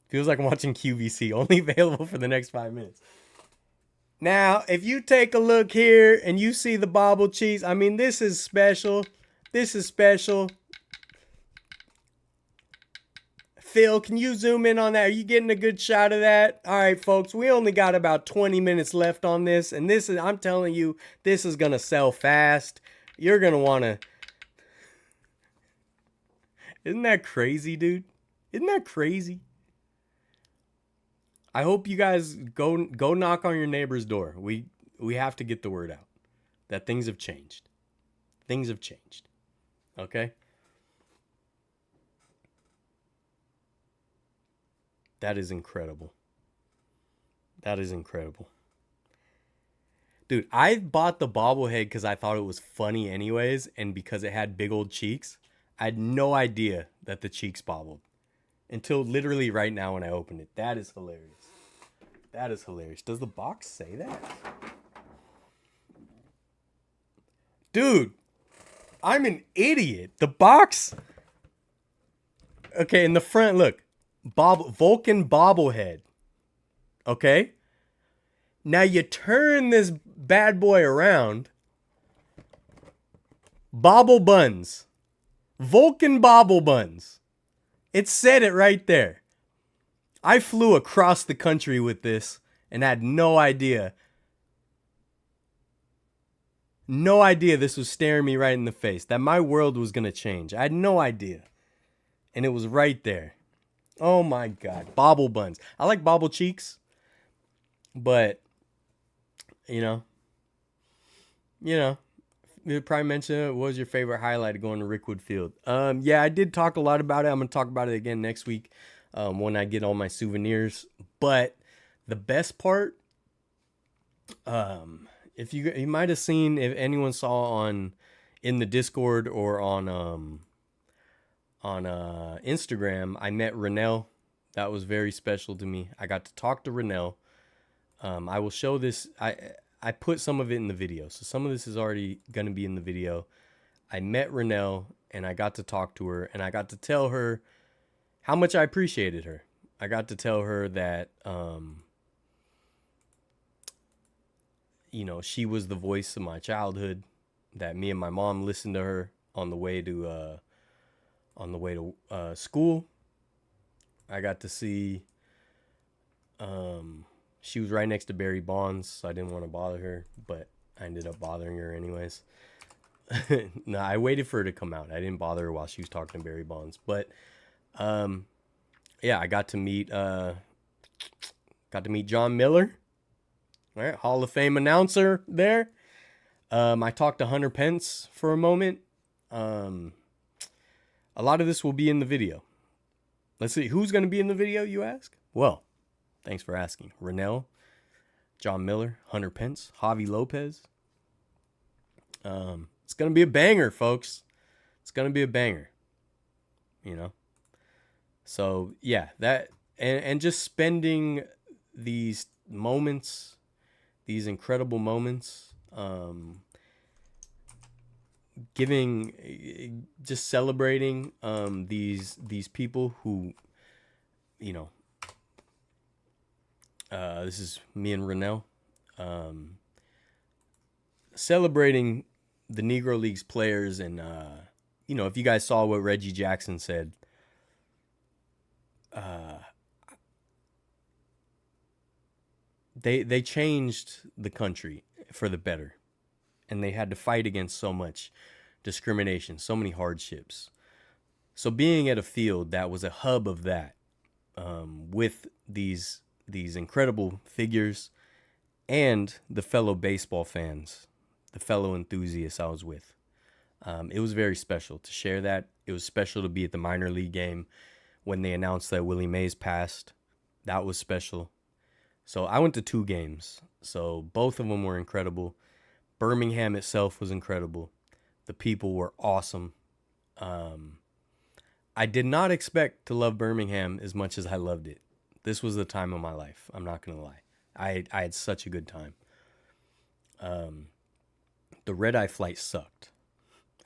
Feels like I'm watching QVC. Only available for the next 5 minutes. Now, if you take a look here and you see the bobble cheeks, I mean, this is special. This is special. Phil, can you zoom in on that? Are you getting a good shot of that? All right, folks, we only got about 20 minutes left on this. And this is, I'm telling you, this is going to sell fast. You're going to want to. Isn't that crazy, dude? Isn't that crazy? I hope you guys go knock on your neighbor's door. We have to get the word out that things have changed. Things have changed. Okay? That is incredible. That is incredible. Dude, I bought the bobblehead because I thought it was funny anyways, and because it had big old cheeks. I had no idea that the cheeks bobbled until literally right now when I opened it. That is hilarious. That is hilarious. Does the box say that? Dude, I'm an idiot. The box. Okay, in the front, look. Vulcan bobblehead. Okay? Now you turn this bad boy around. Bobble buns. Vulcan bobble buns. It said it right there. I flew across the country with this and had no idea. No idea this was staring me right in the face. That my world was going to change. I had no idea. And it was right there. Oh my God. Bobble buns. I like bobble cheeks. But, you know. You probably mentioned what was your favorite highlight of going to Rickwood Field? Yeah, I did talk a lot about it. I'm going to talk about it again next week when I get all my souvenirs. But the best part, if you might have seen, if anyone saw in the Discord or on Instagram, I met Renell. That was very special to me. I got to talk to Renell. I will show this. I put some of it in the video, so some of this is already going to be in the video. I met Renell, and I got to talk to her, and I got to tell her how much I appreciated her. I got to tell her that, she was the voice of my childhood, that me and my mom listened to her on the way to school. I got to see, she was right next to Barry Bonds, so I didn't want to bother her, but I ended up bothering her anyways. No, I waited for her to come out. I didn't bother her while she was talking to Barry Bonds. But yeah, I got to meet John Miller, all right, Hall of Fame announcer there. I talked to Hunter Pence for a moment. A lot of this will be in the video. Let's see, who's going to be in the video, you ask? Well, thanks for asking. Renell, John Miller, Hunter Pence, Javi Lopez. It's going to be a banger, folks. It's going to be a banger. So, yeah, that and just spending these moments, these incredible moments, just celebrating these people who, this is me and Renell, celebrating the Negro Leagues players. And, if you guys saw what Reggie Jackson said, they changed the country for the better. And they had to fight against so much discrimination, so many hardships. So being at a field that was a hub of that, with these incredible figures and the fellow baseball fans, the fellow enthusiasts I was with, it was very special to share that. It was special to be at the minor league game when they announced that Willie Mays passed. That was special. So I went to 2 games. So both of them were incredible. Birmingham itself was incredible. The people were awesome. I did not expect to love Birmingham as much as I loved it. This was the time of my life. I'm not going to lie. I had such a good time. The red-eye flight sucked.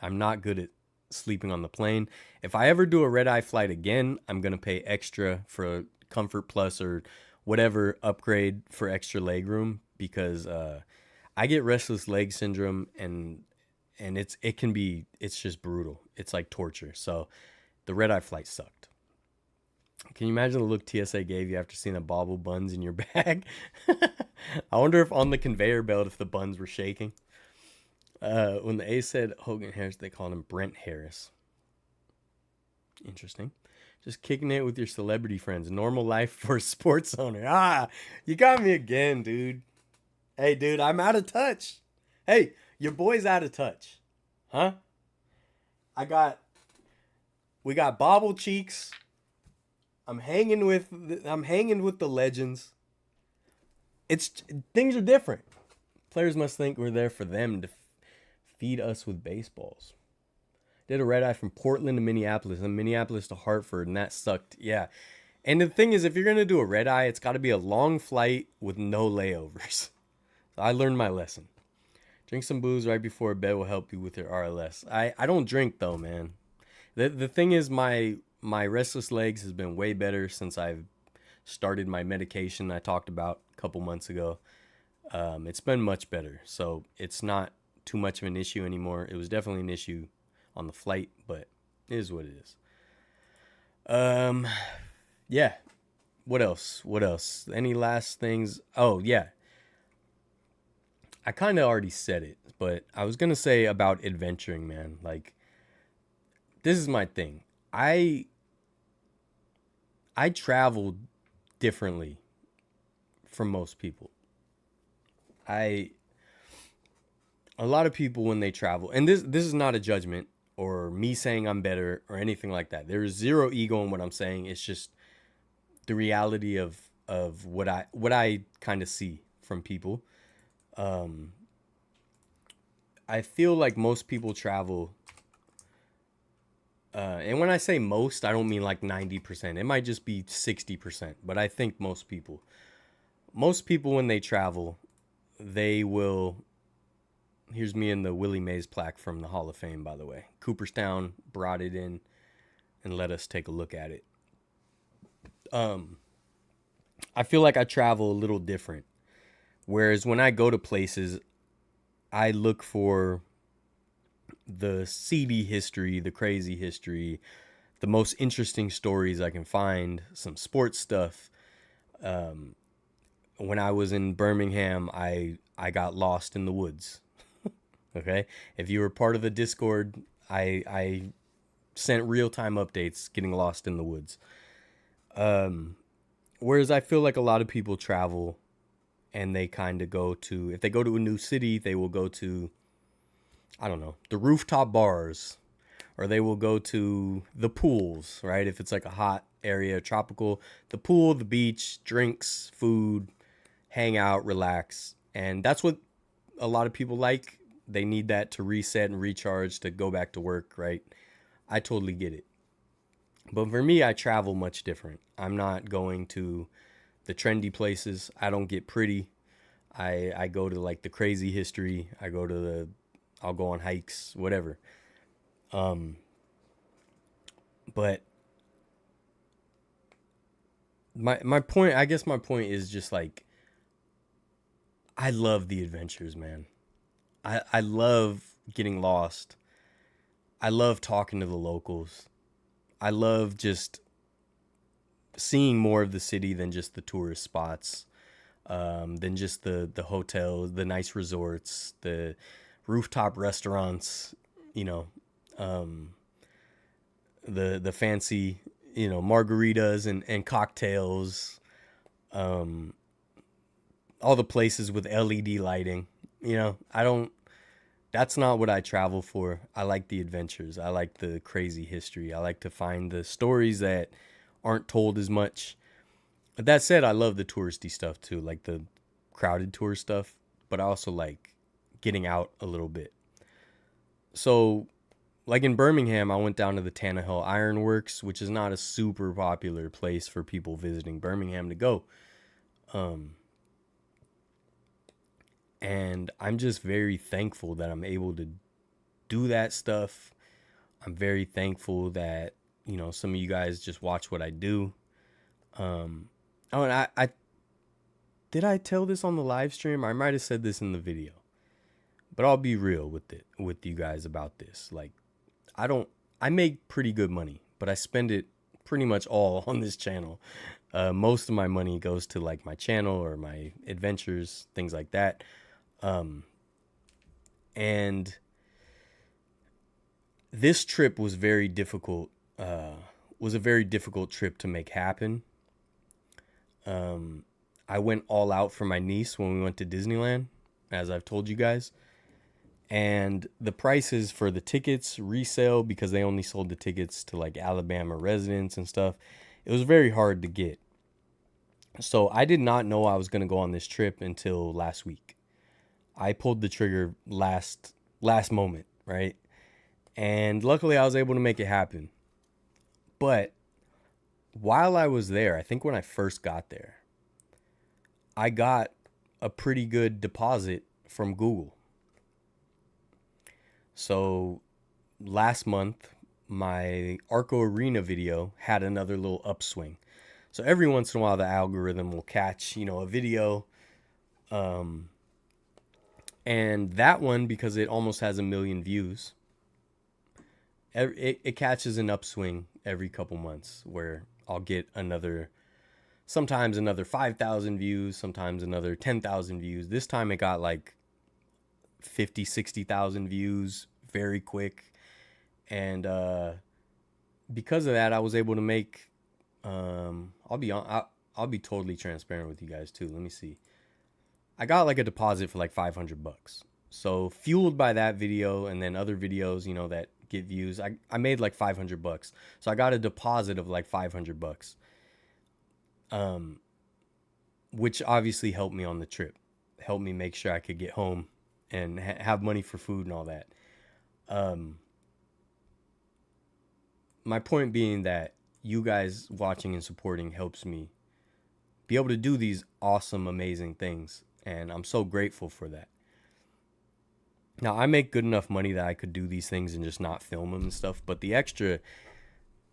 I'm not good at sleeping on the plane. If I ever do a red-eye flight again, I'm going to pay extra for Comfort Plus or whatever upgrade for extra leg room, because I get restless leg syndrome, and it's just brutal. It's like torture. So the red eye flight sucked. Can you imagine the look TSA gave you after seeing the bobble buns in your bag? I wonder if on the conveyor belt if the buns were shaking. When the A said Hogan Harris, they called him Brent Harris. Interesting. Just kicking it with your celebrity friends. Normal life for a sports owner. Ah, you got me again, dude. Hey, dude, I'm out of touch. Hey, your boy's out of touch. Huh? We got bobble cheeks. I'm hanging with the legends. It's things are different. Players must think we're there for them to feed us with baseballs. Did a red eye from Portland to Minneapolis, and Minneapolis to Hartford, and that sucked. Yeah. And the thing is, if you're gonna do a red eye, it's got to be a long flight with no layovers. So I learned my lesson. Drink some booze right before bed will help you with your RLS. I don't drink though, man. The thing is, my restless legs has been way better since I've started my medication I talked about a couple months ago. It's been much better, so it's not too much of an issue anymore. It was definitely an issue on the flight, but it is what it is. Yeah. What else? Any last things? Oh, yeah. I kind of already said it, but I was going to say about adventuring, man. Like, this is my thing. I travel differently from most people. A lot of people when they travel, and this is not a judgment or me saying I'm better or anything like that. There's zero ego in what I'm saying. It's just the reality of what I kind of see from people. I feel like most people travel, and when I say most, I don't mean like 90%. It might just be 60%. But I think most people when they travel, they will. Here's me in the Willie Mays plaque from the Hall of Fame, by the way. Cooperstown brought it in and let us take a look at it. I feel like I travel a little different. Whereas when I go to places, I look for the seedy history, the crazy history, the most interesting stories I can find, some sports stuff. When I was in Birmingham, I got lost in the woods. Okay? If you were part of the Discord, I sent real-time updates getting lost in the woods. Whereas I feel like a lot of people travel and they kind of go to, if they go to a new city, they will go to, I don't know, the rooftop bars, or they will go to the pools, right? If it's like a hot area, tropical, the pool, the beach, drinks, food, hang out, relax. And that's what a lot of people like. They need that to reset and recharge to go back to work, right? I totally get it. But for me, I travel much different. I'm not going to the trendy places. I don't get pretty. I go to like the crazy history. I'll go on hikes, whatever. But my point, I guess my point is just like, I love the adventures, man. I love getting lost. I love talking to the locals. I love just seeing more of the city than just the tourist spots, than just the hotels, the nice resorts, the rooftop restaurants, you know, the fancy, you know, margaritas and cocktails, all the places with LED lighting. You know, that's not what I travel for. I like the adventures. I like the crazy history. I like to find the stories that aren't told as much. But that said, I love the touristy stuff too, like the crowded tour stuff. But I also like getting out a little bit. So, like in Birmingham, I went down to the Tannehill Iron Works, which is not a super popular place for people visiting Birmingham to go. And I'm just very thankful that I'm able to do that stuff. I'm very thankful that, you know, some of you guys just watch what I do. Oh, and did I tell this on the live stream? I might have said this in the video, but I'll be real with you guys about this. Like, I make pretty good money, but I spend it pretty much all on this channel. Most of my money goes to like my channel or my adventures, things like that. And this trip was very difficult. Was a very difficult trip to make happen. I went all out for my niece when we went to Disneyland, as I've told you guys. And the prices for the tickets resale, because they only sold the tickets to like Alabama residents and stuff, it was very hard to get. So I did not know I was going to go on this trip until last week. I pulled the trigger last moment, right? And luckily I was able to make it happen. But while I was there, I think when I first got there, I got a pretty good deposit from Google. So last month, my Arco Arena video had another little upswing. So every once in a while, the algorithm will catch, a video. And that one, because it almost has 1 million views, it catches an upswing every couple months where I'll get sometimes another 5,000 views, sometimes another 10,000 views. This time it got like 50, 60,000 views very quick. And because of that, I was able to make, I'll be totally transparent with you guys too. Let me see. I got like a deposit for like $500. So fueled by that video and then other videos, that get views, I made like $500. So I got a deposit of like $500. Which obviously helped me on the trip, helped me make sure I could get home and have money for food and all that. My point being that you guys watching and supporting helps me be able to do these awesome, amazing things. And I'm so grateful for that. Now, I make good enough money that I could do these things and just not film them and stuff. But the extra,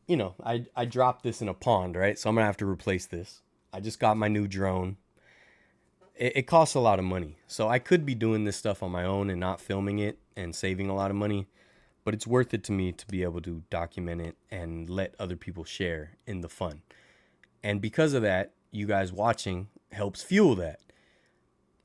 I dropped this in a pond, right? So I'm going to have to replace this. I just got my new drone. It costs a lot of money. So I could be doing this stuff on my own and not filming it and saving a lot of money. But it's worth it to me to be able to document it and let other people share in the fun. And because of that, you guys watching helps fuel that.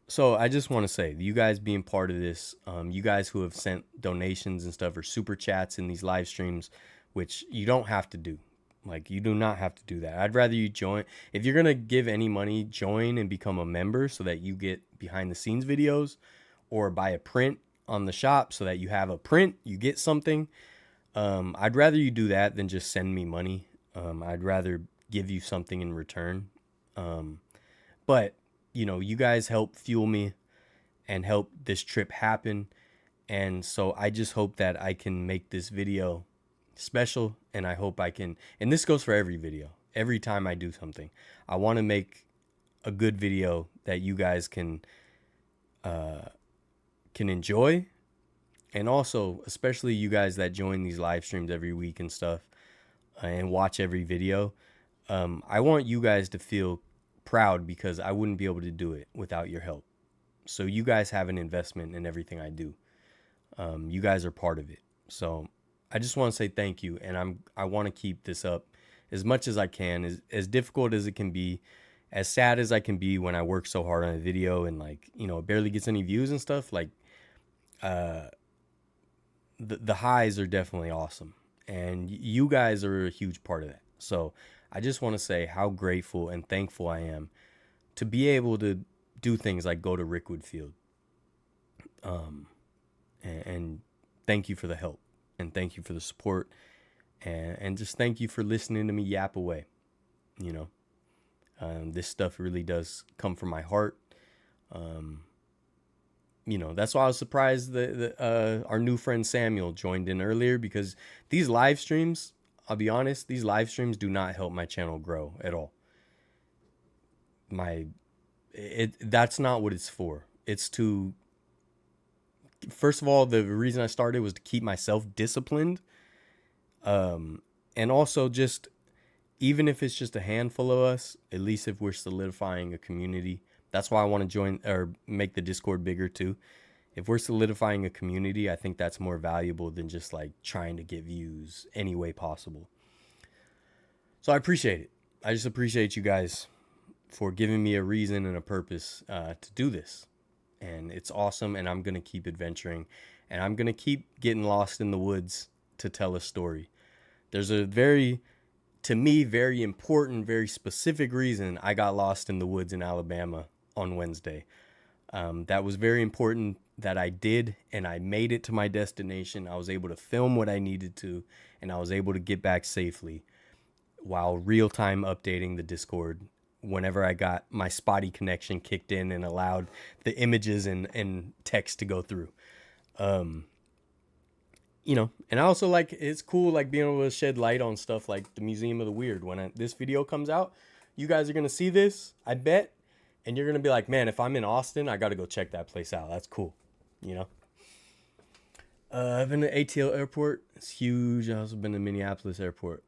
So I just want to say, you guys being part of this, you guys who have sent donations and stuff or super chats in these live streams, which you don't have to do. Like, you do not have to do that. I'd rather you join. If you're going to give any money, join and become a member so that you get behind the scenes videos, or buy a print on the shop so that you have a print, you get something. I'd rather you do that than just send me money. I'd rather give you something in return. But, you guys help fuel me and help this trip happen. And so I just hope that I can make this video special, and I hope I can, and this goes for every video. Every time I do something, I want to make a good video that you guys can enjoy. And also, especially you guys that join these live streams every week and stuff, and watch every video, I want you guys to feel proud, because I wouldn't be able to do it without your help. So you guys have an investment in everything I do. You guys are part of it. So I just want to say thank you, and I want to keep this up as much as I can, as difficult as it can be, as sad as I can be when I work so hard on a video and it barely gets any views and stuff. Like, the highs are definitely awesome, and you guys are a huge part of that. So I just want to say how grateful and thankful I am to be able to do things like go to Rickwood Field. And thank you for the help, and thank you for the support, and just thank you for listening to me yap away. This stuff really does come from my heart. That's why I was surprised that our new friend Samuel joined in earlier, because these live streams, I'll be honest, these live streams do not help my channel grow at all. That's not what it's for. It's to, first of all, the reason I started was to keep myself disciplined. And also just, even if it's just a handful of us, at least if we're solidifying a community, That's why I want to join or make the Discord bigger too. If we're solidifying a community, I think that's more valuable than just like trying to get views any way possible. So I appreciate it. I just appreciate you guys for giving me a reason and a purpose to do this. And it's awesome, and I'm going to keep adventuring, and I'm going to keep getting lost in the woods to tell a story. There's a to me, very important, very specific reason I got lost in the woods in Alabama on Wednesday. That was very important that I did, and I made it to my destination. I was able to film what I needed to, and I was able to get back safely while real-time updating the Discord whenever I got my spotty connection kicked in and allowed the images and text to go through. You know, and I also like, it's cool like being able to shed light on stuff like the Museum of the Weird. When this video comes out, you guys are going to see this, I bet, and you're going to be like, man, if I'm in Austin, I got to go check that place out. That's cool, you know? I've been to ATL Airport. It's huge. I've also been to Minneapolis Airport.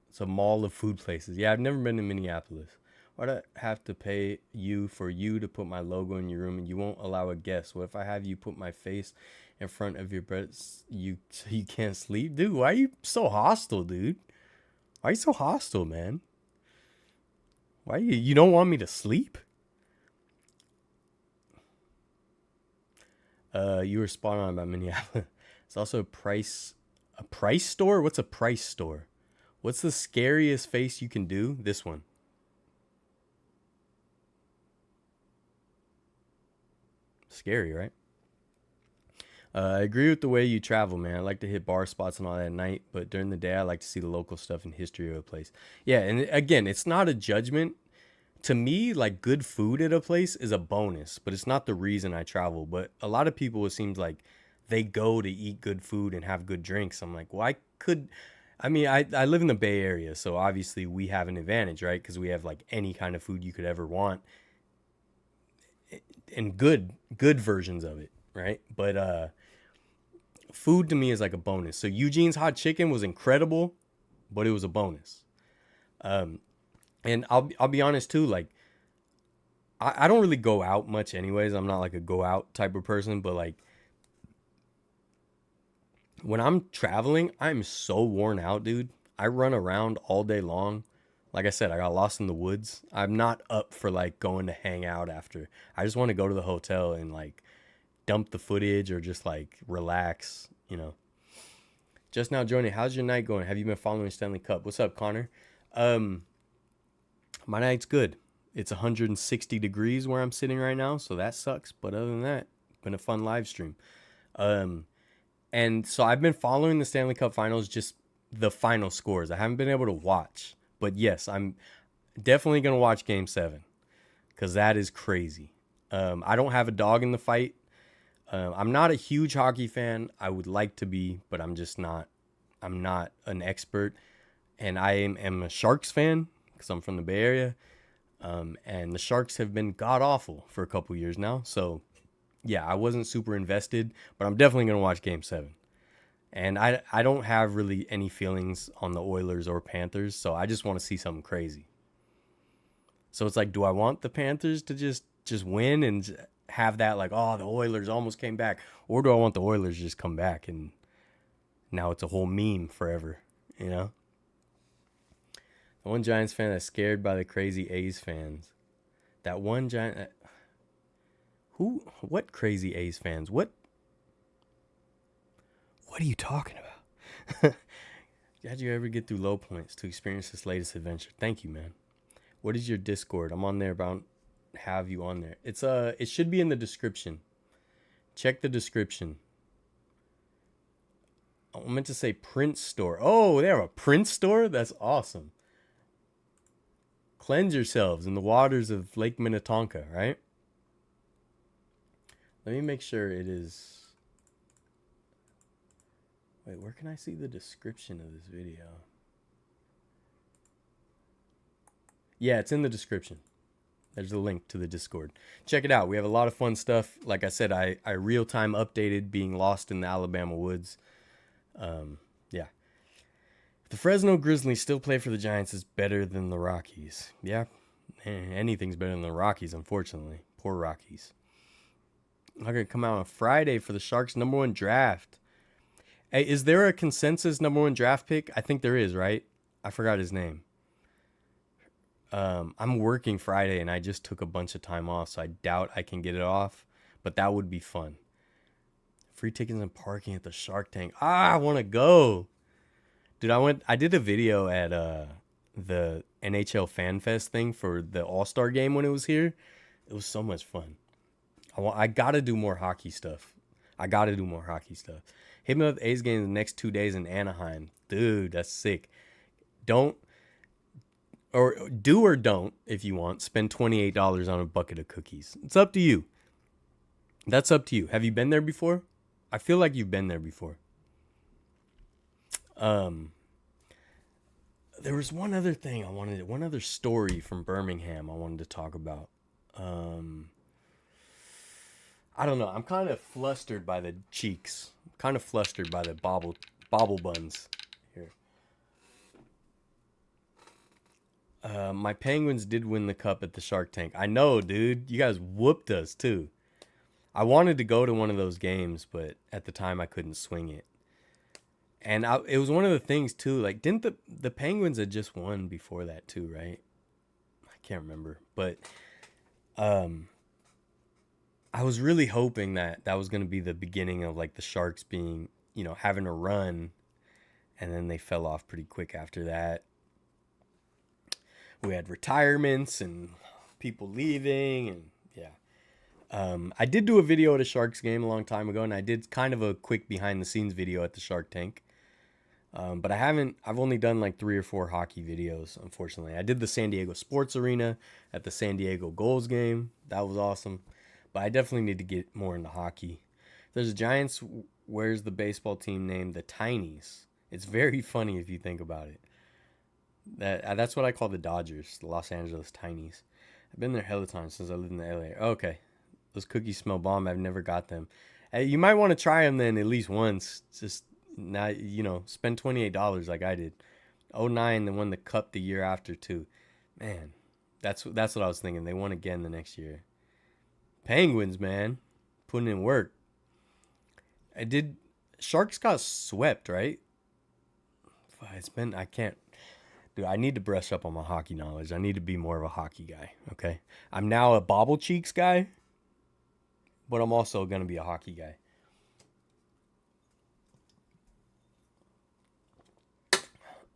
It's a mall of food places. Yeah, I've never been to Minneapolis. Why'd I have to pay you to put my logo in your room and you won't allow a guest? What if I have you put my face in front of your bed so you can't sleep? Dude, why are you so hostile, dude? Why are you so hostile, man? Why you don't want me to sleep? You were spot on about Minneapolis. It's also a price store? What's a price store? What's the scariest face you can do? This one. Scary, right? I agree with the way you travel, man. I like to hit bar spots and all that at night, but during the day, I like to see the local stuff and history of a place. Yeah, and again, it's not a judgment. To me, like, good food at a place is a bonus, but it's not the reason I travel. But a lot of people, it seems like they go to eat good food and have good drinks. I'm like, well, I live in the Bay Area, so obviously we have an advantage, right? Because we have like any kind of food you could ever want and good versions of it, right? But food to me is like a bonus. So Eugene's hot chicken was incredible, but it was a bonus. And I'll be honest too, like I don't really go out much anyways. I'm not like a go out type of person, but like when I'm traveling, I'm so worn out, dude. I run around all day long. Like I said, I got lost in the woods. I'm not up for like going to hang out after. I just want to go to the hotel and like dump the footage or just like relax, you know. Just now joining. How's your night going? Have you been following Stanley Cup? What's up, Connor? My night's good. It's 160 degrees where I'm sitting right now, so that sucks. But other than that, been a fun live stream. And so I've been following the Stanley Cup Finals, just the final scores. I haven't been able to watch, but yes, I'm definitely gonna watch Game 7 because that is crazy. I don't have a dog in the fight. I'm not a huge hockey fan. I would like to be, but I'm just not. I'm not an expert, and I am a Sharks fan because I'm from the Bay Area, and the Sharks have been god awful for a couple years now. So, yeah, I wasn't super invested, but I'm definitely gonna watch Game 7. And I don't have really any feelings on the Oilers or Panthers, so I just want to see something crazy. So it's like, do I want the Panthers to just win and have that like, oh, the Oilers almost came back, or do I want the Oilers to just come back and now it's a whole meme forever, you know? The one Giants fan that's scared by the crazy A's fans. That one Giant... What crazy A's fans? What are you talking about? How'd you ever get through low points to experience this latest adventure? Thank you, man. What is your Discord? I'm on there, about have you on there. It should be in the description. Check the description. I meant to say print store. Oh, they have a print store? That's awesome. Cleanse yourselves in the waters of Lake Minnetonka, right? Let me make sure it is. Wait, where can I see the description of this video? Yeah, it's in the description. There's a link to the Discord. Check it out. We have a lot of fun stuff. Like I said, I real-time updated being lost in the Alabama woods. Yeah. If the Fresno Grizzlies still play for the Giants, is better than the Rockies. Yeah, Anything's better than the Rockies, unfortunately. Poor Rockies. They're going to come out on Friday for the Sharks' #1 draft. Hey, is there a consensus #1 draft pick? I think there is, right? I forgot his name. I'm working Friday and I just took a bunch of time off, so I doubt I can get it off, but that would be fun. Free tickets and parking at the Shark Tank. I want to go. Dude, I did a video at the NHL Fan Fest thing for the All-Star game when it was here. It was so much fun. I got to do more hockey stuff. Hit me up A's game the next 2 days in Anaheim. Dude, that's sick. Do or don't, if you want, spend $28 on a bucket of cookies. It's up to you. That's up to you. Have you been there before? I feel like you've been there before. There was one other thing one other story from Birmingham I wanted to talk about. I don't know. I'm kind of flustered by the cheeks. Kind of flustered by the bobble buns here. My Penguins did win the cup at the Shark Tank. I know, dude. You guys whooped us, too. I wanted to go to one of those games, but at the time I couldn't swing it. And it was one of the things, too. Like, didn't the Penguins had just won before that, too, right? I can't remember. But I was really hoping that was going to be the beginning of, like, the Sharks being, having a run. And then they fell off pretty quick after that. We had retirements and people leaving, and yeah. I did do a video at a Sharks game a long time ago, and I did kind of a quick behind the scenes video at the Shark Tank. But I've only done like 3 or 4 hockey videos, unfortunately. I did the San Diego Sports Arena at the San Diego Gulls game. That was awesome. But I definitely need to get more into hockey. There's a Giants, where's the baseball team named the Tinies? It's very funny if you think about it. That's what I call the Dodgers, the Los Angeles Tinies. I've been there hella times since I lived in the LA. Okay, those cookies smell bomb. I've never got them. Hey, you might want to try them then at least once. Just not, spend $28 like I did. 2009, they won the cup the year after too. Man, that's what I was thinking. They won again the next year. Penguins, man, putting in work. Sharks got swept, right? I can't. Dude, I need to brush up on my hockey knowledge. I need to be more of a hockey guy, okay? I'm now a bobble cheeks guy, but I'm also going to be a hockey guy.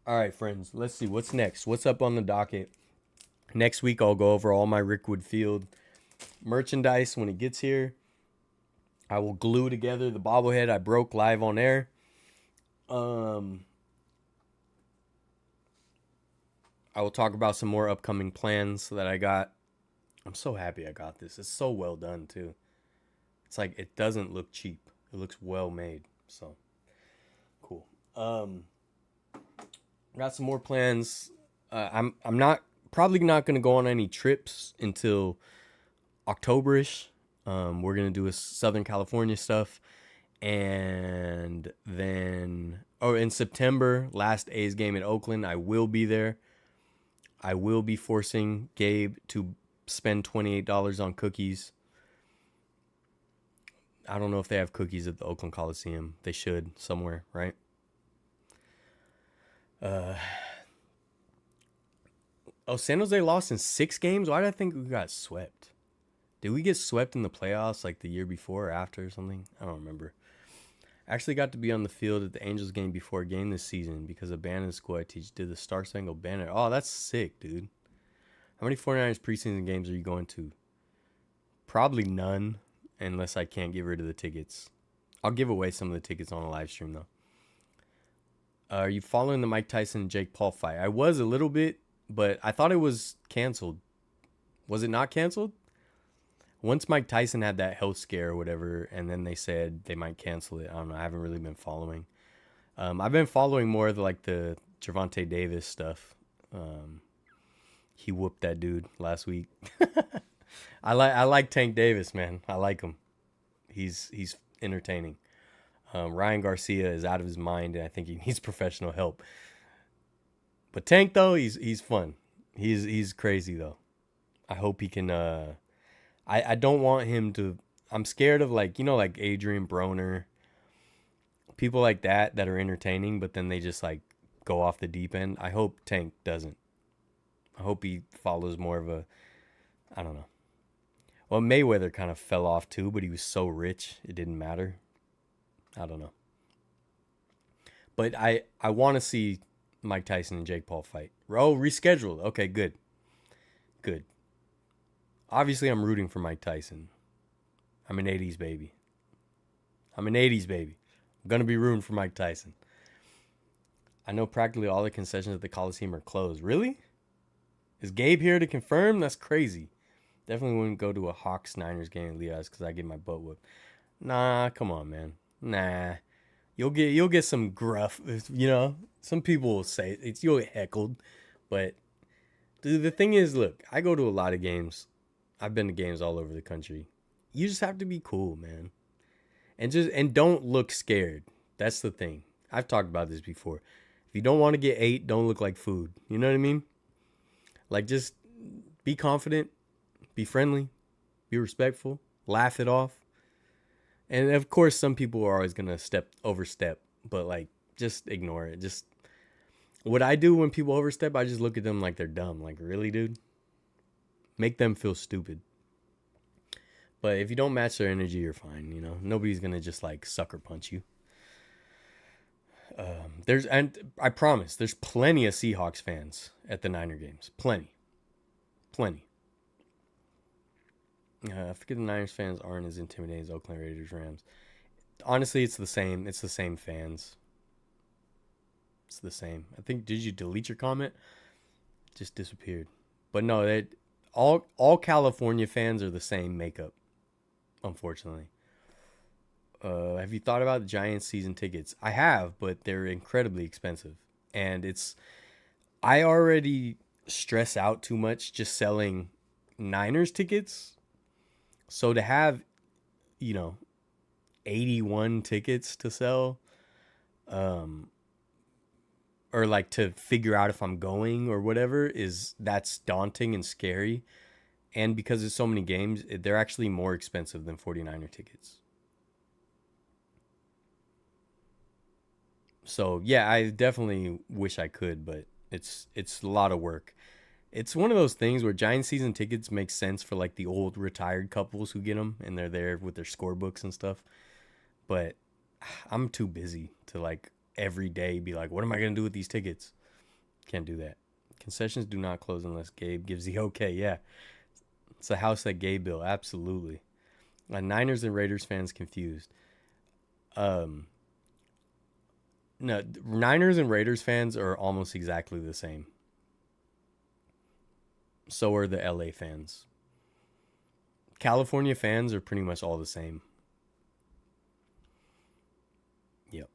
All right, friends, let's see. What's next? What's up on the docket? Next week, I'll go over all my Rickwood Field merchandise when it gets here. I will glue together the bobblehead I broke live on air. I will talk about some more upcoming plans that I got. I'm so happy I got this. It's so well done, too. It's like, it doesn't look cheap. It looks well made. So, cool. Got some more plans. I'm probably not going to go on any trips until October-ish. We're going to do a Southern California stuff. And then, in September, last A's game at Oakland, I will be there. I will be forcing Gabe to spend $28 on cookies. I don't know if they have cookies at the Oakland Coliseum. They should somewhere, right? San Jose lost in 6 games? Why did I think we got swept? Did we get swept in the playoffs like the year before or after or something? I don't remember. I actually got to be on the field at the Angels game before a game this season because a band in school I teach did the Star Spangled Banner. Oh, that's sick, dude. How many 49ers preseason games are you going to? Probably none, unless I can't get rid of the tickets. I'll give away some of the tickets on a live stream, though. Are you following the Mike Tyson and Jake Paul fight? I was a little bit, but I thought it was canceled. Was it not canceled? Once Mike Tyson had that health scare or whatever, and then they said they might cancel it. I don't know. I haven't really been following. I've been following more of the Gervonta Davis stuff. He whooped that dude last week. I like Tank Davis, man. I like him. He's entertaining. Ryan Garcia is out of his mind, and I think he needs professional help. But Tank, though, he's fun. He's crazy, though. I hope he can. I don't want him to. I'm scared of like like Adrian Broner, people like that are entertaining, but then they just like go off the deep end. I hope Tank doesn't. I hope he follows more of a. I don't know. Well, Mayweather kind of fell off too, but he was so rich it didn't matter. I don't know. But I want to see Mike Tyson and Jake Paul fight. Oh, rescheduled. Okay, good. Good. Obviously, I'm rooting for Mike Tyson. I'm an 80s baby. I'm an 80s baby. I'm going to be rooting for Mike Tyson. I know practically all the concessions at the Coliseum are closed. Really? Is Gabe here to confirm? That's crazy. Definitely wouldn't go to a Hawks Niners game at Levi's because I get my butt whooped. Nah, come on, man. Nah. You'll get some gruff, Some people will say you'll get heckled, but dude, the thing is, look, I go to a lot of games. I've been to games all over the country. You just have to be cool, man. And don't look scared. That's the thing. I've talked about this before. If you don't want to get ate, don't look like food. You know what I mean? Like, just be confident, be friendly, be respectful, laugh it off. And of course, some people are always gonna overstep, but like, just ignore it. Just what I do when people overstep, I just look at them like they're dumb. Like, really, dude? Make them feel stupid. But if you don't match their energy, you're fine. Nobody's gonna just like sucker punch you. And I promise, there's plenty of Seahawks fans at the Niner games. Plenty. I forget the Niners fans aren't as intimidating as Oakland Raiders Rams. Honestly, it's the same. It's the same fans. It's the same. I think, did you delete your comment? It just disappeared. But no, all California fans are the same makeup, unfortunately. Have you thought about Giants season tickets? I have, but they're incredibly expensive. And I already stress out too much just selling Niners tickets. So to have, 81 tickets to sell, or like to figure out if I'm going or whatever, that's daunting and scary. And because there's so many games, they're actually more expensive than 49er tickets. So yeah, I definitely wish I could, but it's a lot of work. It's one of those things where Giant season tickets make sense for like the old retired couples who get them and they're there with their scorebooks and stuff. But I'm too busy to like every day be like, what am I going to do with these tickets? Can't do that. Concessions do not close unless Gabe gives the okay. Yeah. It's a house that Gabe built. Absolutely. Niners and Raiders fans confused. No, Niners and Raiders fans are almost exactly the same. So are the LA fans. California fans are pretty much all the same. Yep.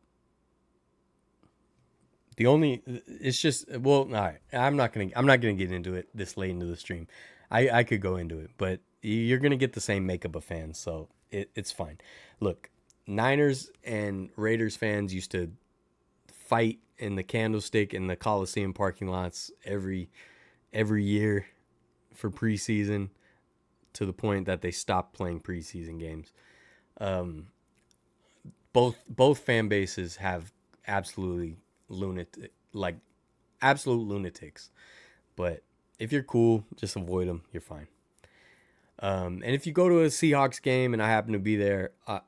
It's just, well, all right. I'm not gonna get into it this late into the stream. I could go into it, but you're gonna get the same makeup of fans, so it's fine. Look, Niners and Raiders fans used to fight in the Candlestick and the Coliseum parking lots every year for preseason, to the point that they stopped playing preseason games. Both fan bases have absolute lunatics. But if you're cool, just avoid them. You're fine. And if you go to a Seahawks game and I happen to be there, I'll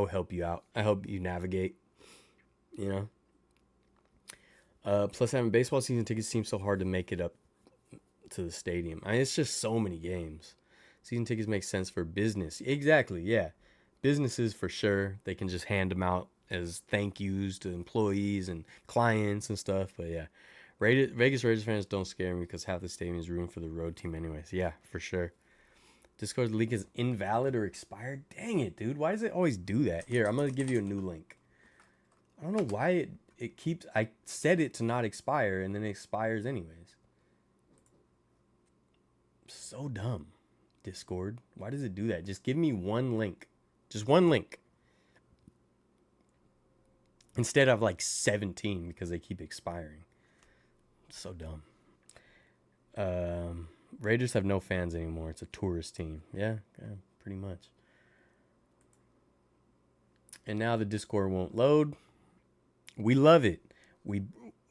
help you out. I help you navigate. Plus, having baseball season tickets seems so hard to make it up to the stadium. It's just so many games. Season tickets make sense for business. Exactly, yeah. Businesses for sure. They can just hand them out as thank yous to employees and clients and stuff. But yeah, Vegas Raiders fans don't scare me because half the stadium is room for the road team anyways. Yeah, for sure. Discord link is invalid or expired. Dang it, dude. Why does it always do that? Here, I'm going to give you a new link. I don't know why it keeps... I set it to not expire, and then it expires anyways. So dumb. Discord. Why does it do that? Just give me one link. Just one link. Instead of like 17 because they keep expiring. So dumb. Raiders have no fans anymore. It's a tourist team. Yeah, pretty much. And now the Discord won't load. We love it. We,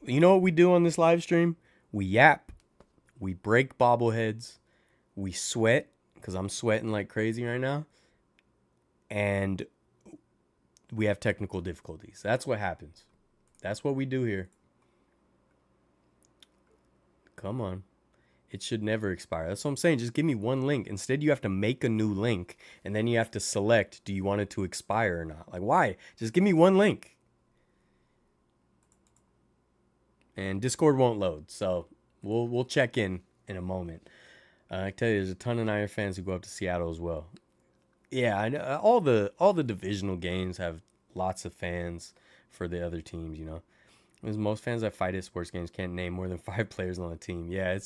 you know what we do on this live stream? We yap. We break bobbleheads. We sweat because I'm sweating like crazy right now. And we have technical difficulties. That's what happens. That's what we do here. Come on. It should never expire. That's what I'm saying. Just give me one link. Instead, you have to make a new link, and then you have to select, do you want it to expire or not? Like, why? Just give me one link. And Discord won't load, so we'll check in a moment. I tell you, there's a ton of Niner fans who go up to Seattle as well. Yeah, I know. All the divisional games have lots of fans for the other teams. You know, because most fans that fight at sports games can't name more than 5 players on the team. Yeah,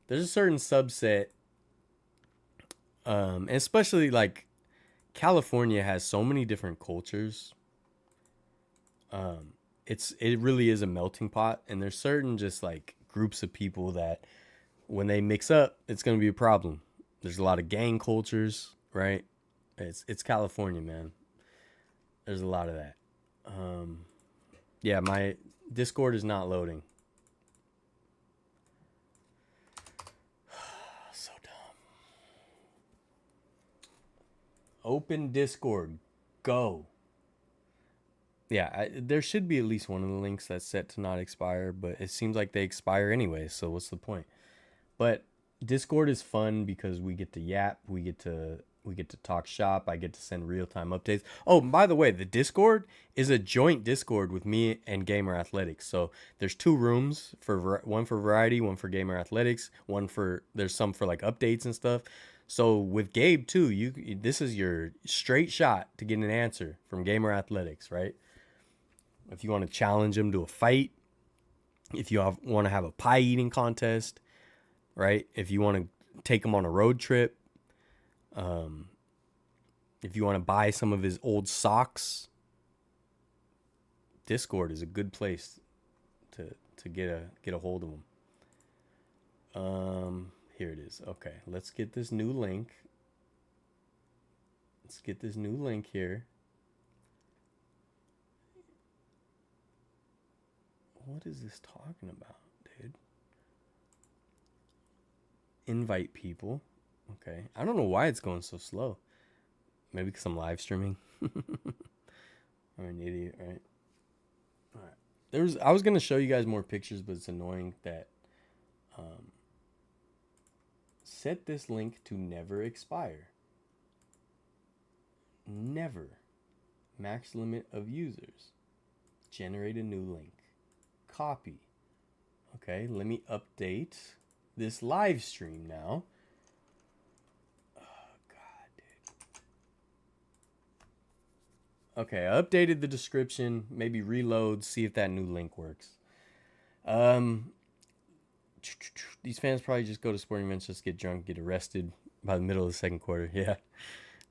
there's a certain subset, and especially like California has so many different cultures. It really is a melting pot, and there's certain just like groups of people that when they mix up, it's gonna be a problem. There's a lot of gang cultures, right? It's California, man. There's a lot of that. Yeah, my Discord is not loading. So dumb. Open Discord. Go. Yeah, there should be at least one of the links that's set to not expire, but it seems like they expire anyway, so what's the point? But Discord is fun because we get to yap, we get to talk shop, I get to send real-time updates. Oh, by the way, the Discord is a joint Discord with me and Gamer Athletics. So there's 2 rooms, for one for variety, one for Gamer Athletics, there's some for like updates and stuff. So with Gabe too, this is your straight shot to get an answer from Gamer Athletics, right? If you want to challenge him to a fight, if you want to have a pie eating contest, right? If you want to take him on a road trip, if you want to buy some of his old socks, Discord is a good place to get a hold of him. Here it is. Okay, let's get this new link. Let's get this new link here. What is this talking about, dude? Invite people. Okay. I don't know why it's going so slow. Maybe because I'm live streaming. I'm an idiot, right? All right. I was gonna show you guys more pictures, but it's annoying that set this link to never expire. Never. Max limit of users. Generate a new link. Copy. Okay, let me update this live stream now. Oh, God, dude. Okay, I updated the description. Maybe reload, see if that new link works. These fans probably just go to sporting events, just get drunk, get arrested by the middle of the second quarter. Yeah.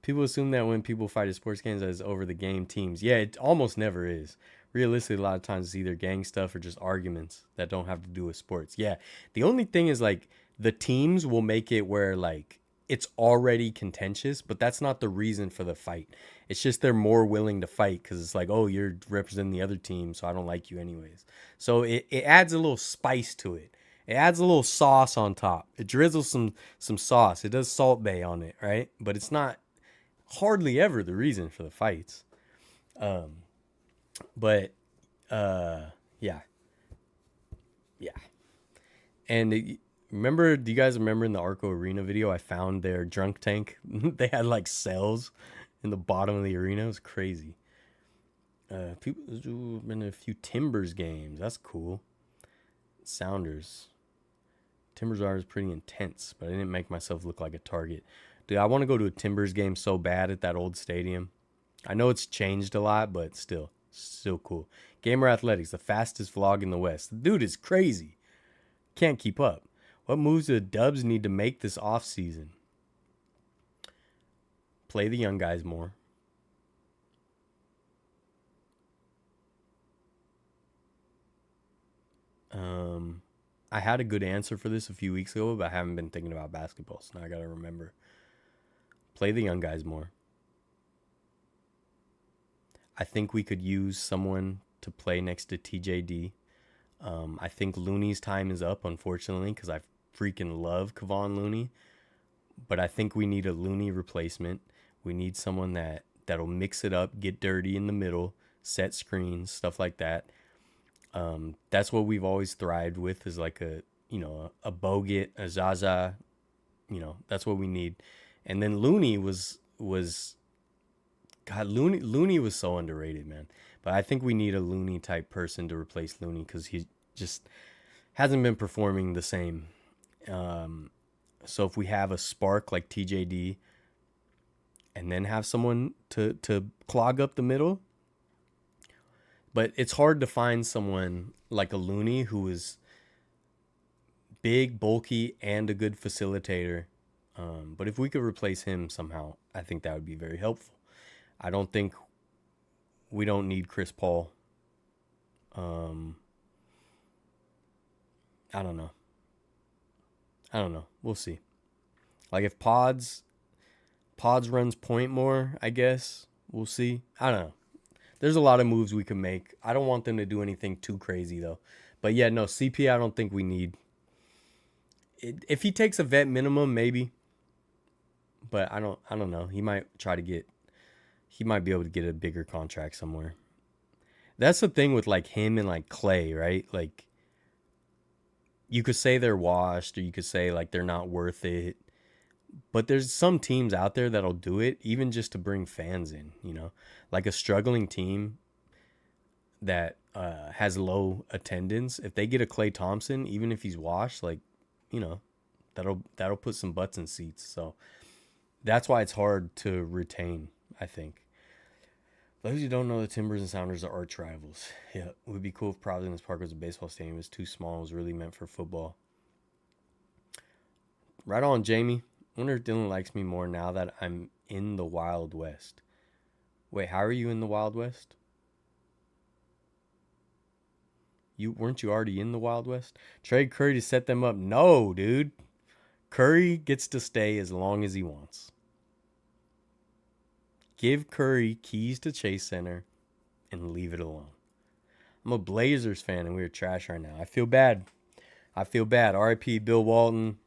People assume that when people fight at sports games that it's over the game teams. Yeah, it almost never is. Realistically, a lot of times it's either gang stuff or just arguments that don't have to do with sports. Yeah, the only thing is like the teams will make it where like it's already contentious, but that's not the reason for the fight. It's just they're more willing to fight because it's like, oh, you're representing the other team, so I don't like you anyways. So it adds a little spice to it. It adds a little sauce on top. It drizzles some sauce. It does Salt Bay on it, right? But it's not hardly ever the reason for the fights. But yeah. And do you guys remember in the Arco Arena video I found their drunk tank? They had like cells in the bottom of the arena. It was crazy. People have been in a few Timbers games. That's cool. Sounders. Timbers are pretty intense, but I didn't make myself look like a target. Dude, I want to go to a Timbers game so bad at that old stadium. I know it's changed a lot, but still cool. Gamer Athletics, the fastest vlog in the West. The dude is crazy. Can't keep up. What moves do the Dubs need to make this off season? Play the young guys more. I had a good answer for this a few weeks ago, but I haven't been thinking about basketball, so now I gotta remember. Play the young guys more. I think we could use someone to play next to TJD. I think Looney's time is up, unfortunately, because I freaking love Kevon Looney. But I think we need a Looney replacement. We need someone that'll mix it up, get dirty in the middle, set screens, stuff like that. That's what we've always thrived with, is like a Bogut, a Zaza. That's what we need. And then Looney was God, Looney was so underrated, man. But I think we need a Looney type person to replace Looney, because he just hasn't been performing the same. So if we have a spark like TJD, and then have someone to clog up the middle. But it's hard to find someone like a Looney who is big, bulky, and a good facilitator. But if we could replace him somehow, I think that would be very helpful. I don't think we don't need Chris Paul. I don't know. We'll see. Like if Pods runs point more, I guess. We'll see. I don't know. There's a lot of moves we can make. I don't want them to do anything too crazy though. But yeah, no, CP I don't think we need. If he takes a vet minimum, maybe. But I don't know. He might be able to get a bigger contract somewhere. That's the thing with like him and like Clay, right? Like you could say they're washed, or you could say like they're not worth it. But there's some teams out there that'll do it even just to bring fans in, like a struggling team that has low attendance. If they get a Klay Thompson, even if he's washed, like, that'll put some butts in seats. So that's why it's hard to retain, I think. Those who don't know, the Timbers and Sounders are arch rivals. Yeah, it would be cool if Providence Park was a baseball stadium. It was too small. It was really meant for football. Right on, Jamie. I wonder if Dylan likes me more now that I'm in the Wild West. Wait, how are you in the Wild West? Weren't you already in the Wild West? Trade Curry to set them up. No, dude. Curry gets to stay as long as he wants. Give Curry keys to Chase Center and leave it alone. I'm a Blazers fan and we're trash right now. I feel bad. R.I.P. Bill Walton.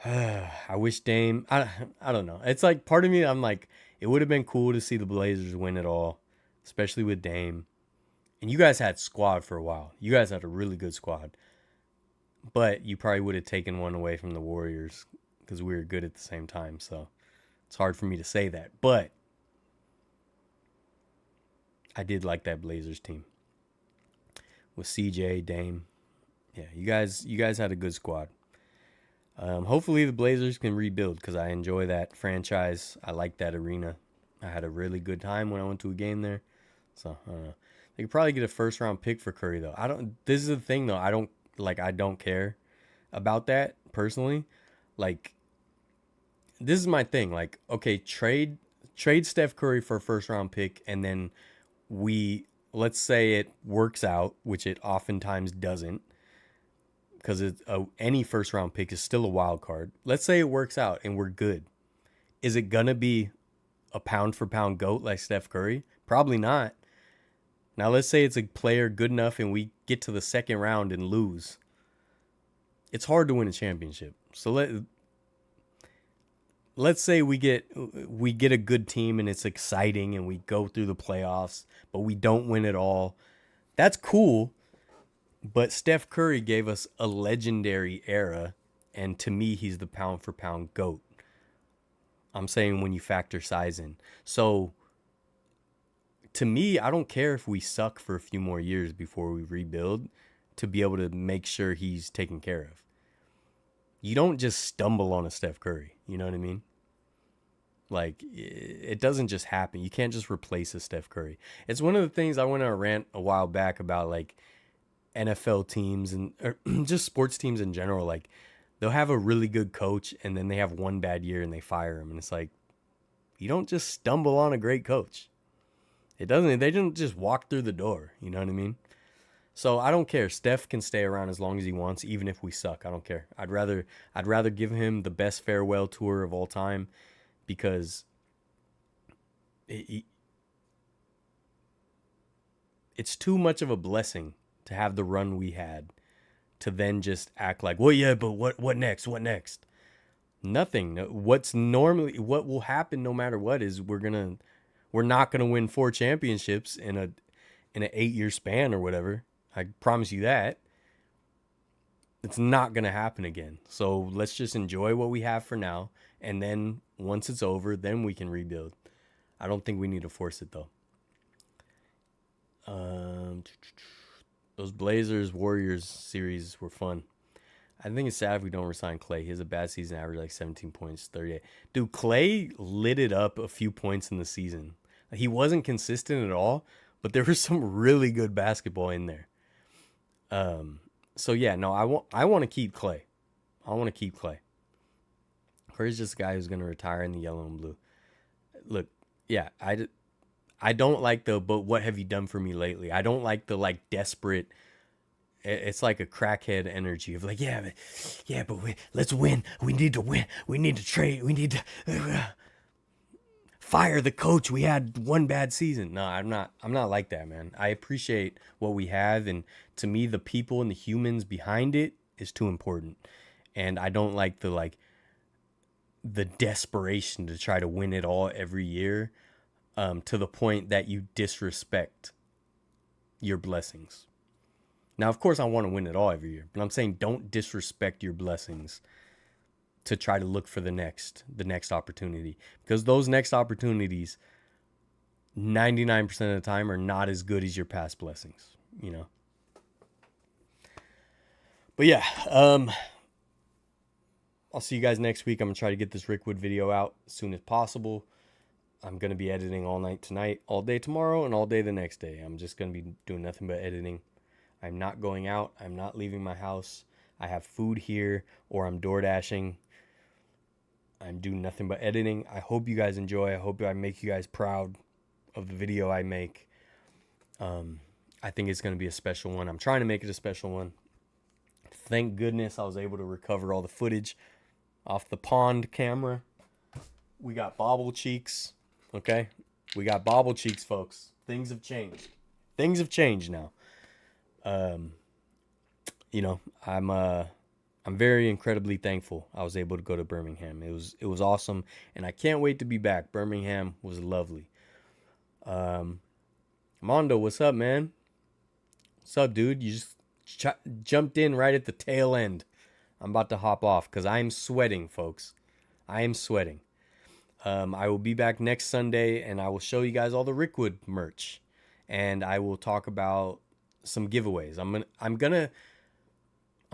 I wish Dame. I don't know. It's like part of me, I'm like, it would have been cool to see the Blazers win it all, especially with Dame. And you guys had squad for a while. You guys had a really good squad. But you probably would have taken one away from the Warriors because we were good at the same time. So it's hard for me to say that. But I did like that Blazers team with CJ, Dame. Yeah, you guys had a good squad. Hopefully the Blazers can rebuild because I enjoy that franchise. I like that arena. I had a really good time when I went to a game there. So I don't know. They could probably get a first round pick for Curry though. This is the thing though. I don't care about that personally. Like, this is my thing. Like, okay, trade Steph Curry for a first round pick, and then let's say it works out, which it oftentimes doesn't, because any first round pick is still a wild card. Let's say it works out and we're good. Is it gonna be a pound for pound GOAT like Steph Curry? Probably not. Now let's say it's a player good enough and we get to the second round and lose. It's hard to win a championship. So let's say we get a good team and it's exciting and we go through the playoffs, but we don't win it all. That's cool. But Steph Curry gave us a legendary era, and to me, he's the pound for pound GOAT. I'm saying when you factor size in. So to me, I don't care if we suck for a few more years before we rebuild to be able to make sure he's taken care of. You don't just stumble on a Steph Curry. You know what I mean? Like, it doesn't just happen. You can't just replace a Steph Curry. It's one of the things I went on a rant a while back about, like, NFL teams or just sports teams in general. Like, they'll have a really good coach and then they have one bad year and they fire him. And it's like, you don't just stumble on a great coach. They don't just walk through the door. You know what I mean? So I don't care. Steph can stay around as long as he wants, even if we suck. I don't care. I'd rather give him the best farewell tour of all time because it, it's too much of a blessing to have the run we had to then just act like, well, yeah, but what next? What next? Nothing. What will happen no matter what is we're not gonna win 4 championships in an 8 year span or whatever. I promise you that. It's not gonna happen again. So let's just enjoy what we have for now, and then once it's over, then we can rebuild. I don't think we need to force it though. Those Blazers Warriors series were fun. I think it's sad if we don't resign Clay. He has a bad season, average like 17 points, 38. Dude, Clay lit it up a few points in the season. He wasn't consistent at all, but there was some really good basketball in there. So yeah, no, I want to keep Clay. I want to keep Clay. Curry's just a guy who's going to retire in the yellow and blue. Look, yeah, I don't like the, but what have you done for me lately? I don't like the like desperate. It's like a crackhead energy of like, but let's win. We need to win. We need to trade. We need to fire the coach. We had one bad season. No, I'm not like that, man. I appreciate what we have, and to me, the people and the humans behind it is too important. And I don't like the desperation to try to win it all every year, to the point that you disrespect your blessings. Now, of course, I want to win it all every year, but I'm saying don't disrespect your blessings to try to look for the next opportunity, because those next opportunities 99% of the time are not as good as your past blessings, you know. But yeah, I'll see you guys next week. I'm gonna try to get this Rickwood video out as soon as possible. I'm gonna be editing all night tonight, all day tomorrow, and all day the next day. I'm just gonna be doing nothing but editing. I'm not going out. I'm not leaving my house. I have food here, or I'm door dashing. I'm doing nothing but editing. I hope you guys enjoy. I hope I make you guys proud of the video I make. I think it's going to be a special one. I'm trying to make it a special one. Thank goodness I was able to recover all the footage off the pond camera. We got bobble cheeks, okay? We got bobble cheeks, folks. Things have changed. Things have changed now. You know, I'm very incredibly thankful I was able to go to Birmingham. It was awesome, and I can't wait to be back. Birmingham was lovely. Mondo, what's up, man? What's up, dude? You just jumped in right at the tail end. I'm about to hop off because I'm sweating, folks. I am sweating. I will be back next Sunday, and I will show you guys all the Rickwood merch, and I will talk about some giveaways. I'm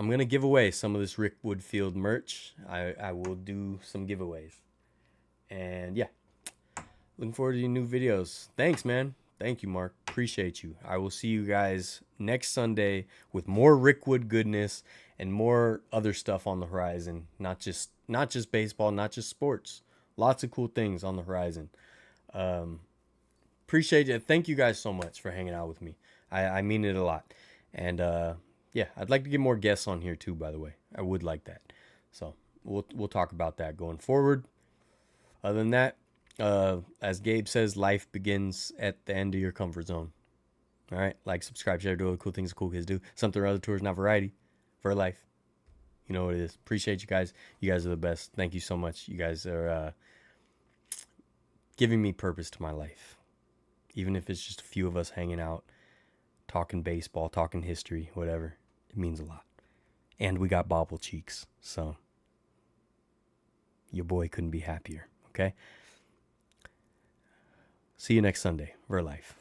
gonna give away some of this Rickwood Field merch. I will do some giveaways, and yeah, looking forward to your new videos. Thanks, man. Thank you, Mark. Appreciate you. I will see you guys next Sunday with more Rickwood goodness and more other stuff on the horizon. Not just baseball, not just sports. Lots of cool things on the horizon. Appreciate it. Thank you guys so much for hanging out with me. I mean it a lot. And yeah, I'd like to get more guests on here too, by the way. I would like that. So we'll talk about that going forward. Other than that, as Gabe says, life begins at the end of your comfort zone. All right, like, subscribe, share, do all the cool things cool kids do. Something or other tours, not variety. Vertlife. You know what it is. Appreciate you guys. You guys are the best. Thank you so much. You guys are giving me purpose to my life. Even if it's just a few of us hanging out, talking baseball, talking history, whatever. It means a lot. And we got bobble cheeks. So your boy couldn't be happier. Okay? See you next Sunday. Vertlife.